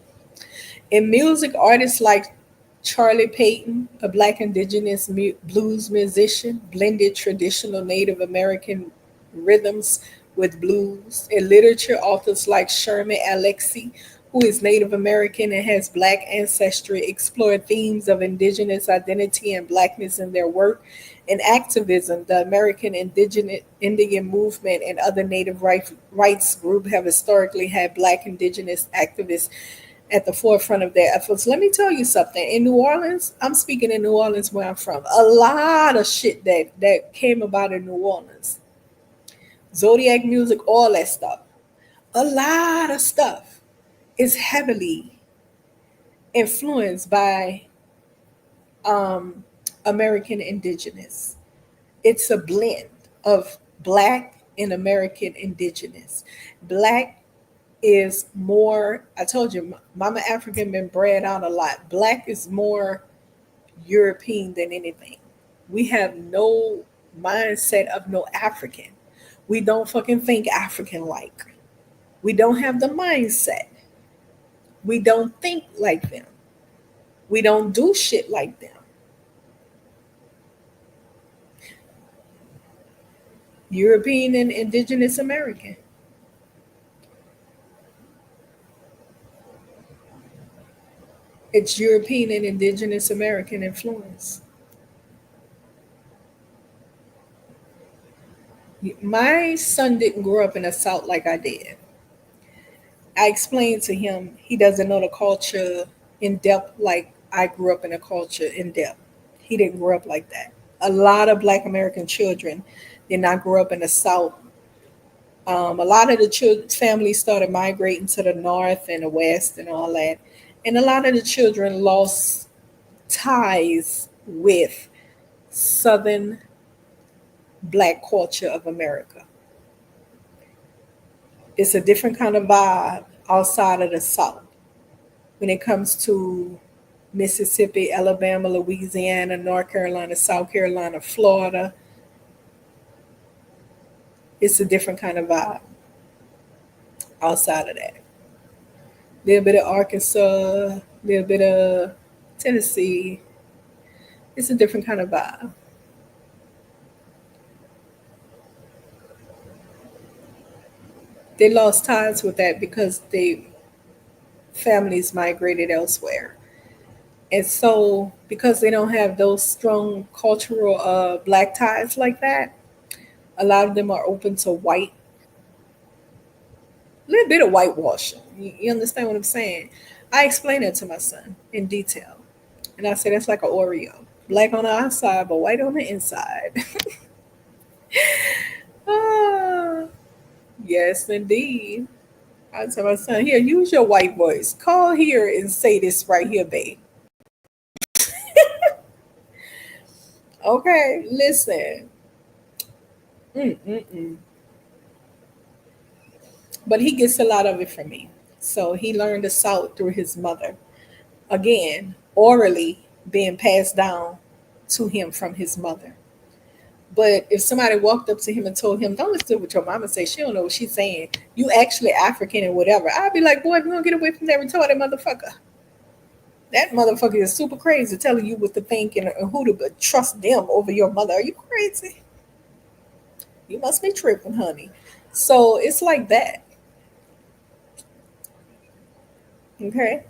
Speaker 1: In music, artists like Charlie Payton, a Black Indigenous blues musician, blended traditional Native American rhythms with blues. In literature, authors like Sherman Alexie, who is Native American and has Black ancestry, explore themes of Indigenous identity and Blackness in their work. In activism, the American Indian movement and other Native rights groups have historically had Black Indigenous activists at the forefront of their efforts. Let me tell you something. In New Orleans, I'm speaking in New Orleans where I'm from, a lot of shit that came about in New Orleans. Zodiac music, all that stuff. A lot of stuff is heavily influenced by American Indigenous. It's a blend of Black and American Indigenous. Black is more, I told you, Mama African been bred out a lot. Black is more European than anything. We have no mindset of no African. We don't fucking think African like. We don't have the mindset. We don't think like them. We don't do shit like them. European and indigenous American. It's European and indigenous American influence. My son didn't grow up in the South like I did. I explained to him he doesn't know the culture in depth like I grew up in the culture in depth. He didn't grow up like that. A lot of Black American children did not grow up in the South. A lot of the families started migrating to the North and the West and all that. And a lot of the children lost ties with Southern Black culture of America. It's a different kind of vibe outside of the South when it comes to Mississippi, Alabama, Louisiana, North Carolina, South Carolina, Florida. It's a different kind of vibe outside of that. A little bit of Arkansas, a little bit of Tennessee. It's a different kind of vibe. They lost ties with that because they families migrated elsewhere. And so because they don't have those strong cultural Black ties like that, a lot of them are open to white, a little bit of whitewashing. You understand what I'm saying? I explained that to my son in detail. And I said, that's like an Oreo. Black on the outside, but white on the inside. Ah, yes, indeed. I tell my son, here, use your white voice. Call here and say this right here, babe. Okay, listen. Mm-mm-mm. But he gets a lot of it from me. So he learned the South through his mother. Again, orally being passed down to him from his mother. But if somebody walked up to him and told him, don't listen to what your mama say, she don't know what she's saying. You actually African and whatever. I'd be like, boy, we're gonna get away from that retarded motherfucker. That motherfucker is super crazy telling you what to think and who to trust them over your mother. Are you crazy? You must be tripping, honey. So it's like that. Okay.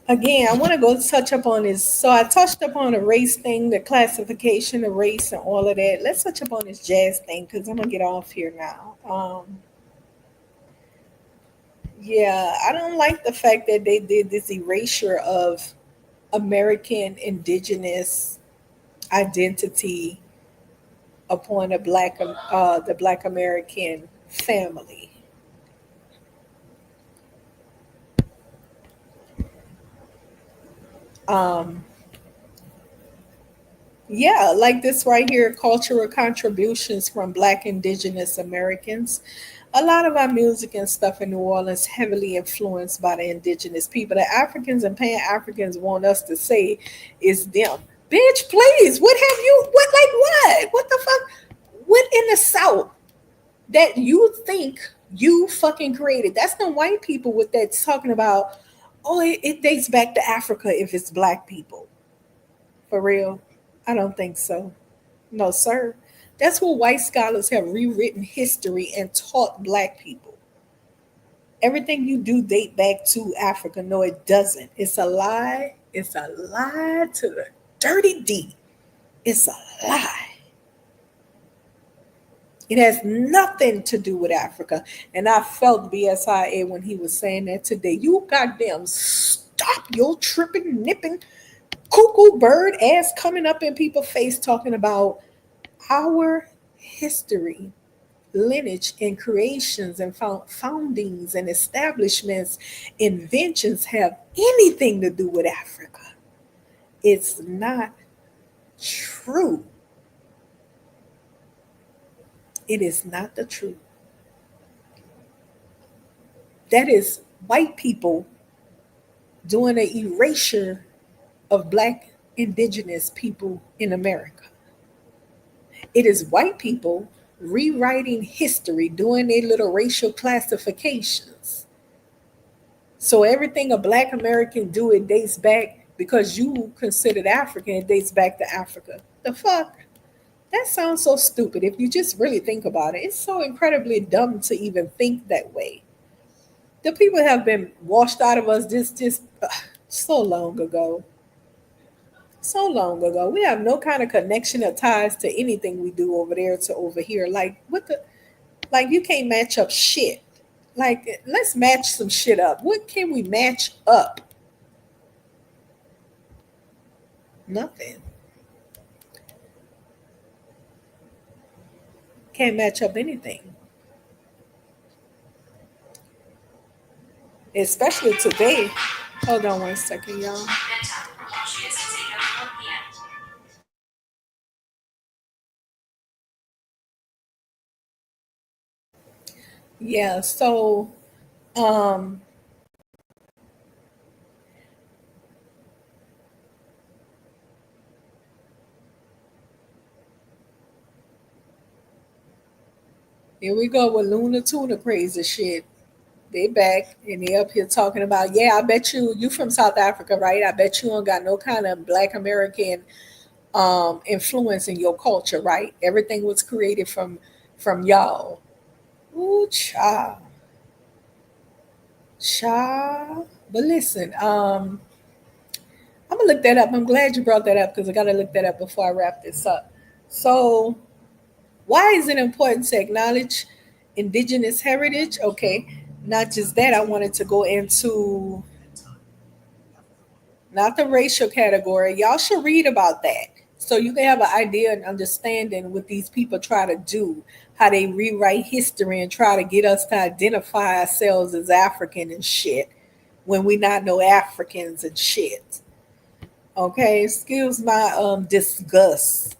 Speaker 1: Again, I want to go touch up on this. So I touched upon the race thing, the classification of race and all of that. Let's touch up on this jazz thing because I'm going to get off here now. Yeah, I don't like the fact that they did this erasure of American indigenous identity upon the Black American family. Um, yeah, like this right here, cultural contributions from Black indigenous Americans. A lot of our music and stuff in New Orleans heavily influenced by the indigenous people. The Africans and Pan-Africans want us to say is them. Bitch, please, what have you, what, like what? What the fuck? What in the South that you think you fucking created? That's the white people with that talking about, oh, it dates back to Africa if it's Black people. For real? I don't think so. No, sir. That's what white scholars have rewritten history and taught Black people. Everything you do date back to Africa. No, it doesn't. It's a lie. It's a lie to the dirty D. It's a lie. It has nothing to do with Africa. And I felt BSIA when he was saying that today. You goddamn stop your tripping, nipping, cuckoo bird ass coming up in people's face talking about our history, lineage, and creations and foundings and establishments, inventions have anything to do with Africa. It's not true. It is not the truth. That is white people doing an erasure of Black indigenous people in America. It is white people rewriting history, doing their little racial classifications. So everything a Black American do, it dates back because you considered African, it dates back to Africa. The fuck? That sounds so stupid. If you just really think about it, it's so incredibly dumb to even think that way. The people have been washed out of us just so long ago. So long ago. We have no kind of connection or ties to anything we do over there to over here. Like what the like you can't match up shit. Like let's match some shit up. What can we match up? Nothing. Can't match up anything. Especially today. Hold on one second, y'all. Yeah, so um here we go with Luna Tuna crazy shit. They back and they up here talking about, yeah, I bet you from South Africa, right? I bet you don't got no kind of black American influence in your culture, right? Everything was created from y'all. Ooh, child. Child. But listen, I'm gonna look that up. I'm glad you brought that up because I gotta look that up before I wrap this up. So why is it important to acknowledge indigenous heritage? Okay, not just that, I wanted to go into not the racial category. Y'all should read about that so you can have an idea and understanding what these people try to do, how they rewrite history and try to get us to identify ourselves as African and shit when we not no Africans and shit. Okay, excuse my disgust.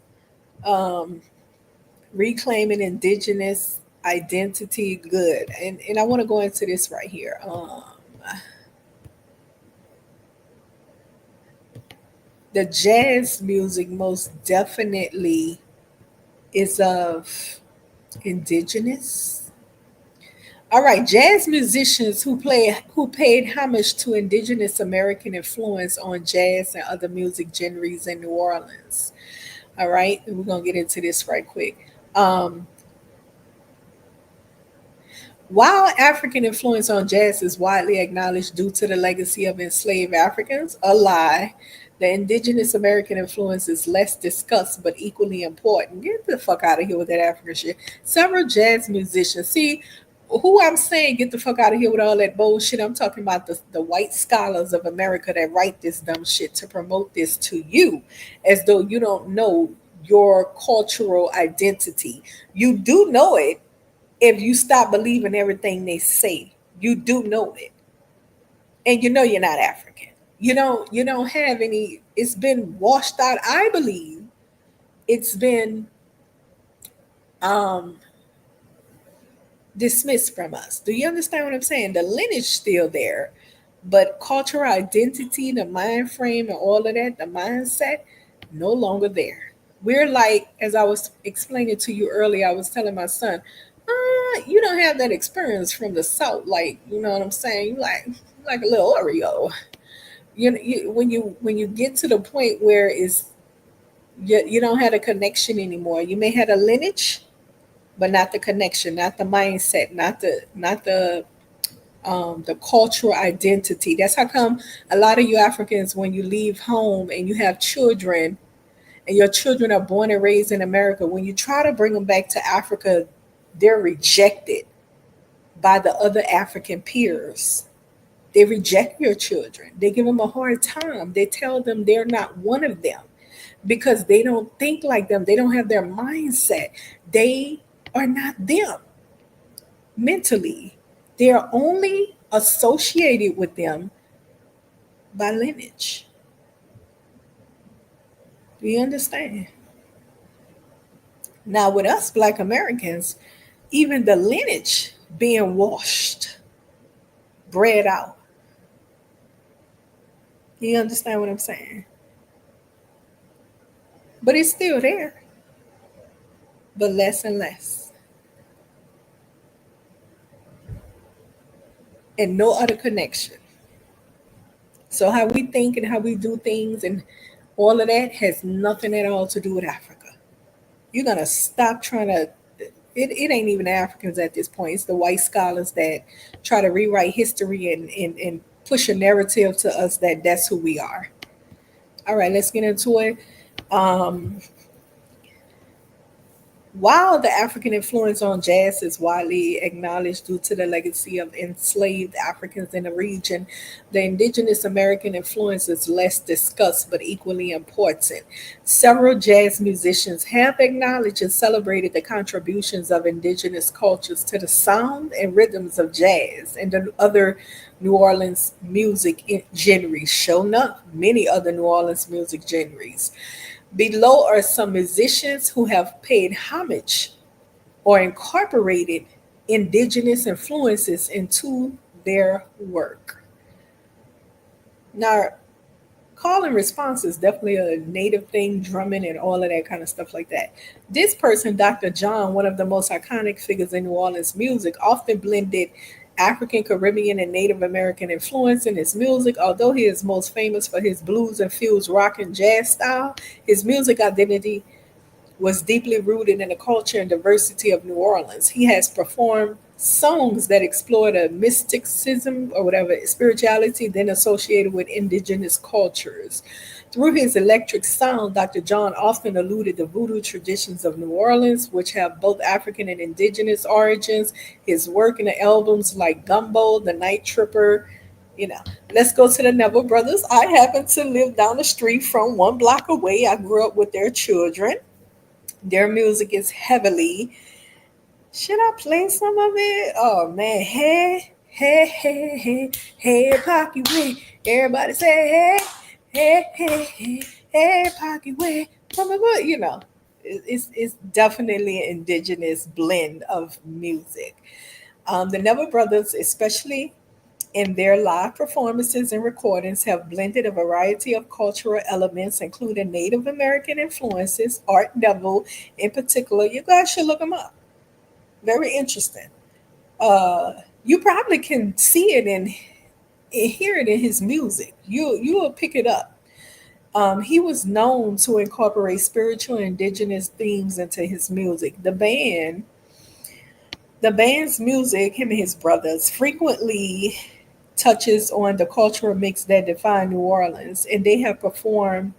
Speaker 1: Um, Reclaiming indigenous identity, good, and I want to go into this right here. The jazz music most definitely is of indigenous. All right, jazz musicians who paid homage to indigenous American influence on jazz and other music genres in New Orleans. All right, and we're gonna get into this right quick. Um, While African influence on jazz is widely acknowledged due to the legacy of enslaved Africans, a lie. The indigenous American influence is less discussed but equally important. Get the fuck out of here with that African shit. Several jazz musicians, see, who I'm saying get the fuck out of here with all that bullshit. I'm talking about the white scholars of America that write this dumb shit to promote this to you as though you don't know your cultural identity. You do know it if you stop believing everything they say. You do know it. And you know you're not African. You don't have any, it's been washed out. I believe it's been um dismissed from us. Do you understand what I'm saying? The lineage still there, but cultural identity, the mind frame and all of that, the mindset, no longer there. We're like, as I was explaining to you earlier, I was telling my son, you don't have that experience from the South. Like, you know what I'm saying? You like a little Oreo. When you get to the point where you don't have a connection anymore. You may have a lineage, but not the connection, not the mindset, not the cultural identity. That's how come a lot of you Africans, when you leave home and you have children, and your children are born and raised in America, when you try to bring them back to Africa, they're rejected by the other African peers. They reject your children. They give them a hard time. They tell them they're not one of them because they don't think like them. They don't have their mindset. They are not them mentally. They are only associated with them by lineage. Do you understand? Now, with us Black Americans, even the lineage being washed, bred out. You understand what I'm saying? But it's still there, but less and less. And no other connection. So how we think and how we do things and all of that has nothing at all to do with Africa. You're gonna stop trying to. It ain't even Africans at this point. It's the white scholars that try to rewrite history and push a narrative to us that that's who we are. All right, let's get into it. Um, While the African influence on jazz is widely acknowledged due to the legacy of enslaved Africans in the region, the indigenous American influence is less discussed but equally important. Several jazz musicians have acknowledged and celebrated the contributions of indigenous cultures to the sound and rhythms of jazz and the other New Orleans music genres. Shown up many other New Orleans music genres. Below are some musicians who have paid homage or incorporated indigenous influences into their work. Now, call and response is definitely a native thing, drumming and all of that kind of stuff like that. This person, Dr. John, one of the most iconic figures in New Orleans music, often blended African, Caribbean, and Native American influence in his music. Although he is most famous for his blues infused rock and jazz style, his music identity was deeply rooted in the culture and diversity of New Orleans. He has performed songs that explore the mysticism or whatever spirituality then associated with indigenous cultures. Through his electric sound, Dr. John often alluded to voodoo traditions of New Orleans, which have both African and indigenous origins. His work in the albums like Gumbo, The Night Tripper, let's go to the Neville Brothers. I happen to live down the street from 1 block away. I grew up with their children. Their music is heavily. Should I play some of it? Oh man, hey, hey, hey, hey, hey, Pocky Way. Everybody say hey, hey, hey, hey, hey, Pocky Way. It's definitely an indigenous blend of music. The Neville Brothers, especially in their live performances and recordings, have blended a variety of cultural elements, including Native American influences, Art Deco in particular. You guys should look them up. Very interesting. You probably can see it and hear it in his music. You will pick it up. He was known to incorporate spiritual and indigenous themes into his music. The band's music, him and his brothers, frequently touches on the cultural mix that define New Orleans, and they have performed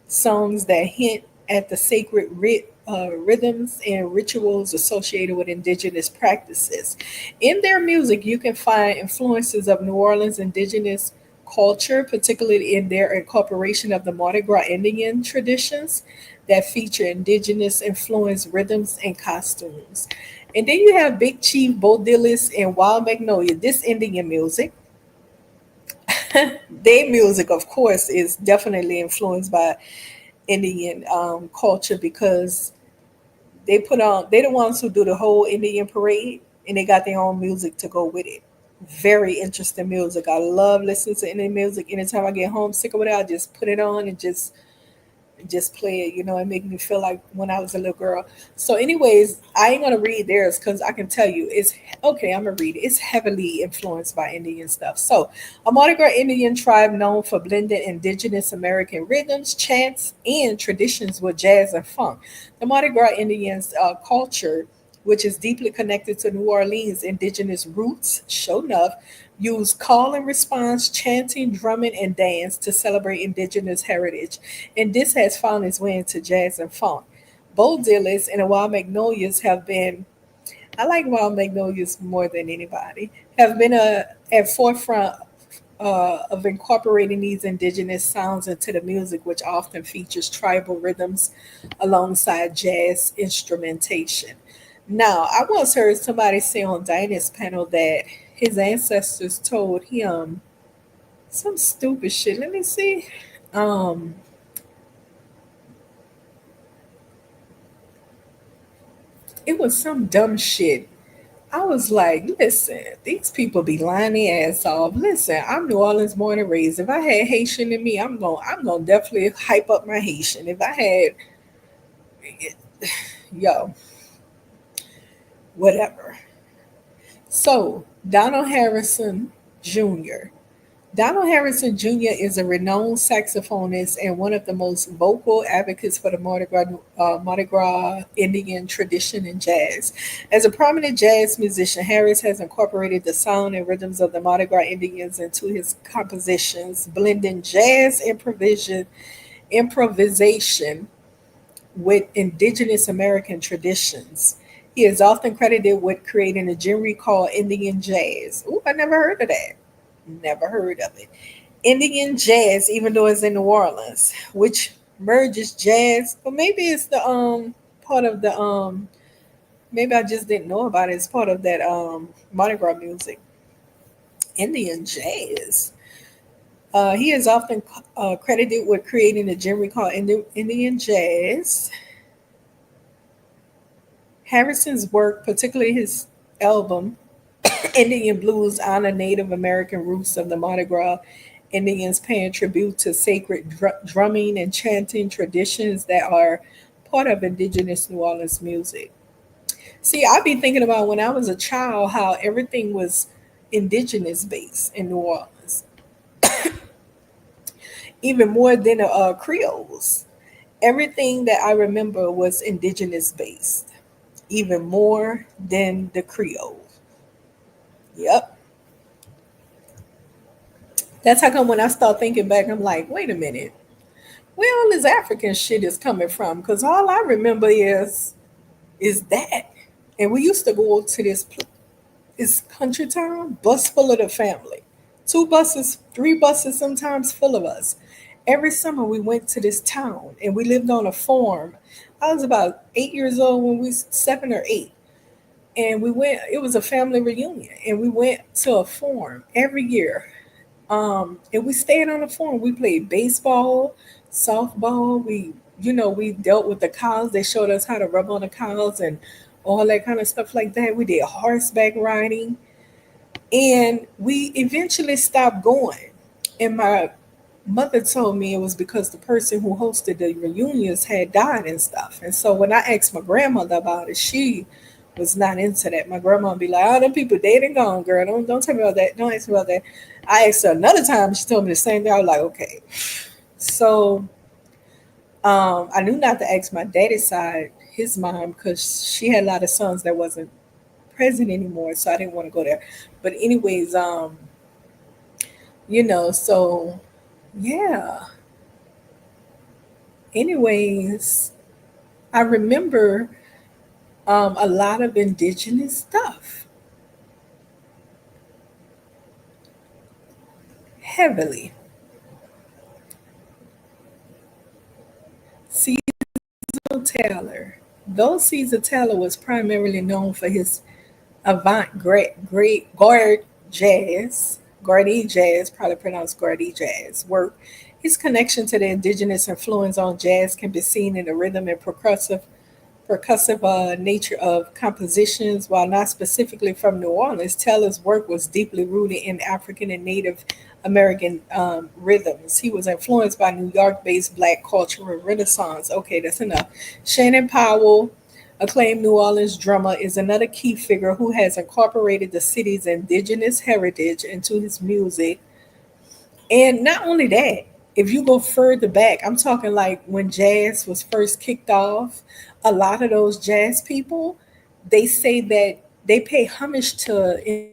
Speaker 1: songs that hint at the sacred rhythms and rituals associated with indigenous practices. In their music, you can find influences of New Orleans indigenous culture, particularly in their incorporation of the Mardi Gras Indian traditions that feature indigenous influenced rhythms and costumes. And then you have Big Chief, Bo Dillis, and Wild Magnolia. This Indian music, their music, of course, is definitely influenced by Indian culture because they're the ones who do the whole Indian parade and they got their own music to go with it. Very interesting music. I love listening to Indian music. Anytime I get homesick or whatever, I just put it on and just play it. It make me feel like when I was a little girl. So, anyways, I ain't gonna read theirs because I can tell you it's okay. I'm gonna read it. It's heavily influenced by Indian stuff. So, a Mardi Gras Indian tribe known for blending indigenous American rhythms, chants, and traditions with jazz and funk. The Mardi Gras Indians' culture, which is deeply connected to New Orleans' indigenous roots, show enough, use call and response, chanting, drumming, and dance to celebrate indigenous heritage. And this has found its way into jazz and funk. Bo Dillis and the Wild Magnolias I like Wild Magnolias more than anybody, have been at forefront of incorporating these indigenous sounds into the music, which often features tribal rhythms alongside jazz instrumentation. Now, I once heard somebody say on Dinah's panel that his ancestors told him some stupid shit. Let me see. Um, it was some dumb shit. I was like, listen, these people be lying their ass off. Listen, I'm New Orleans born and raised. If I had Haitian in me, I'm gonna definitely hype up my Haitian. If I had yo, whatever. So Donald Harrison Jr. Donald Harrison Jr. is a renowned saxophonist and one of the most vocal advocates for the Mardi Gras Indian tradition in jazz. As a prominent jazz musician, Harris has incorporated the sound and rhythms of the Mardi Gras Indians into his compositions, blending jazz improvisation with indigenous American traditions. He is often credited with creating a genre called Indian jazz. Ooh, I never heard of that. Never heard of it. Indian jazz, even though it's in New Orleans, which merges jazz, but maybe it's the part of the maybe I just didn't know about it. It's part of that Mardi Gras music. Indian jazz. He is often credited with creating a genre called Indian jazz. Harrison's work, particularly his album Indian Blues, honor Native American roots of the Mardi Gras Indians, paying tribute to sacred drumming and chanting traditions that are part of indigenous New Orleans music. See, I've been thinking about when I was a child how everything was indigenous based in New Orleans, even more than the Creoles. Everything that I remember was indigenous based, even more than the Creole. Yep. That's how come when I start thinking back, I'm like, wait a minute, where all this African shit is coming from? Because all I remember is that. And we used to go to this country town, bus full of the family. Two buses, three buses, sometimes full of us. Every summer we went to this town and we lived on a farm. I was about 8 years old when we 7 or 8. And we went, it was a family reunion, and we went to a farm every year. And we stayed on the farm. We played baseball, softball. We dealt with the cows. They showed us how to rub on the cows and all that kind of stuff like that. We did horseback riding. And we eventually stopped going. And my mother told me it was because the person who hosted the reunions had died and stuff. And so when I asked my grandmother about it, she was not into that. My grandma would be like, "Oh, them people dead and gone, girl. Don't tell me about that. Don't ask me about that." I asked her another time. She told me the same thing. I was like, okay. So I knew not to ask my daddy's side, his mom, because she had a lot of sons that wasn't present anymore. So I didn't want to go there. But anyways, so yeah. Anyways, I remember a lot of indigenous stuff heavily. Caesar Taylor. Though Caesar Taylor was primarily known for his avant great Gardie jazz, probably pronounced Gardie jazz work, his connection to the indigenous influence on jazz can be seen in the rhythm and percussive nature of compositions. While not specifically from New Orleans, Taylor's work was deeply rooted in African and Native American rhythms. He was influenced by New York-based Black cultural renaissance. Okay, that's enough. Shannon Powell, acclaimed New Orleans drummer, is another key figure who has incorporated the city's indigenous heritage into his music. And not only that, if you go further back, I'm talking like when jazz was first kicked off, a lot of those jazz people, they say that they pay homage to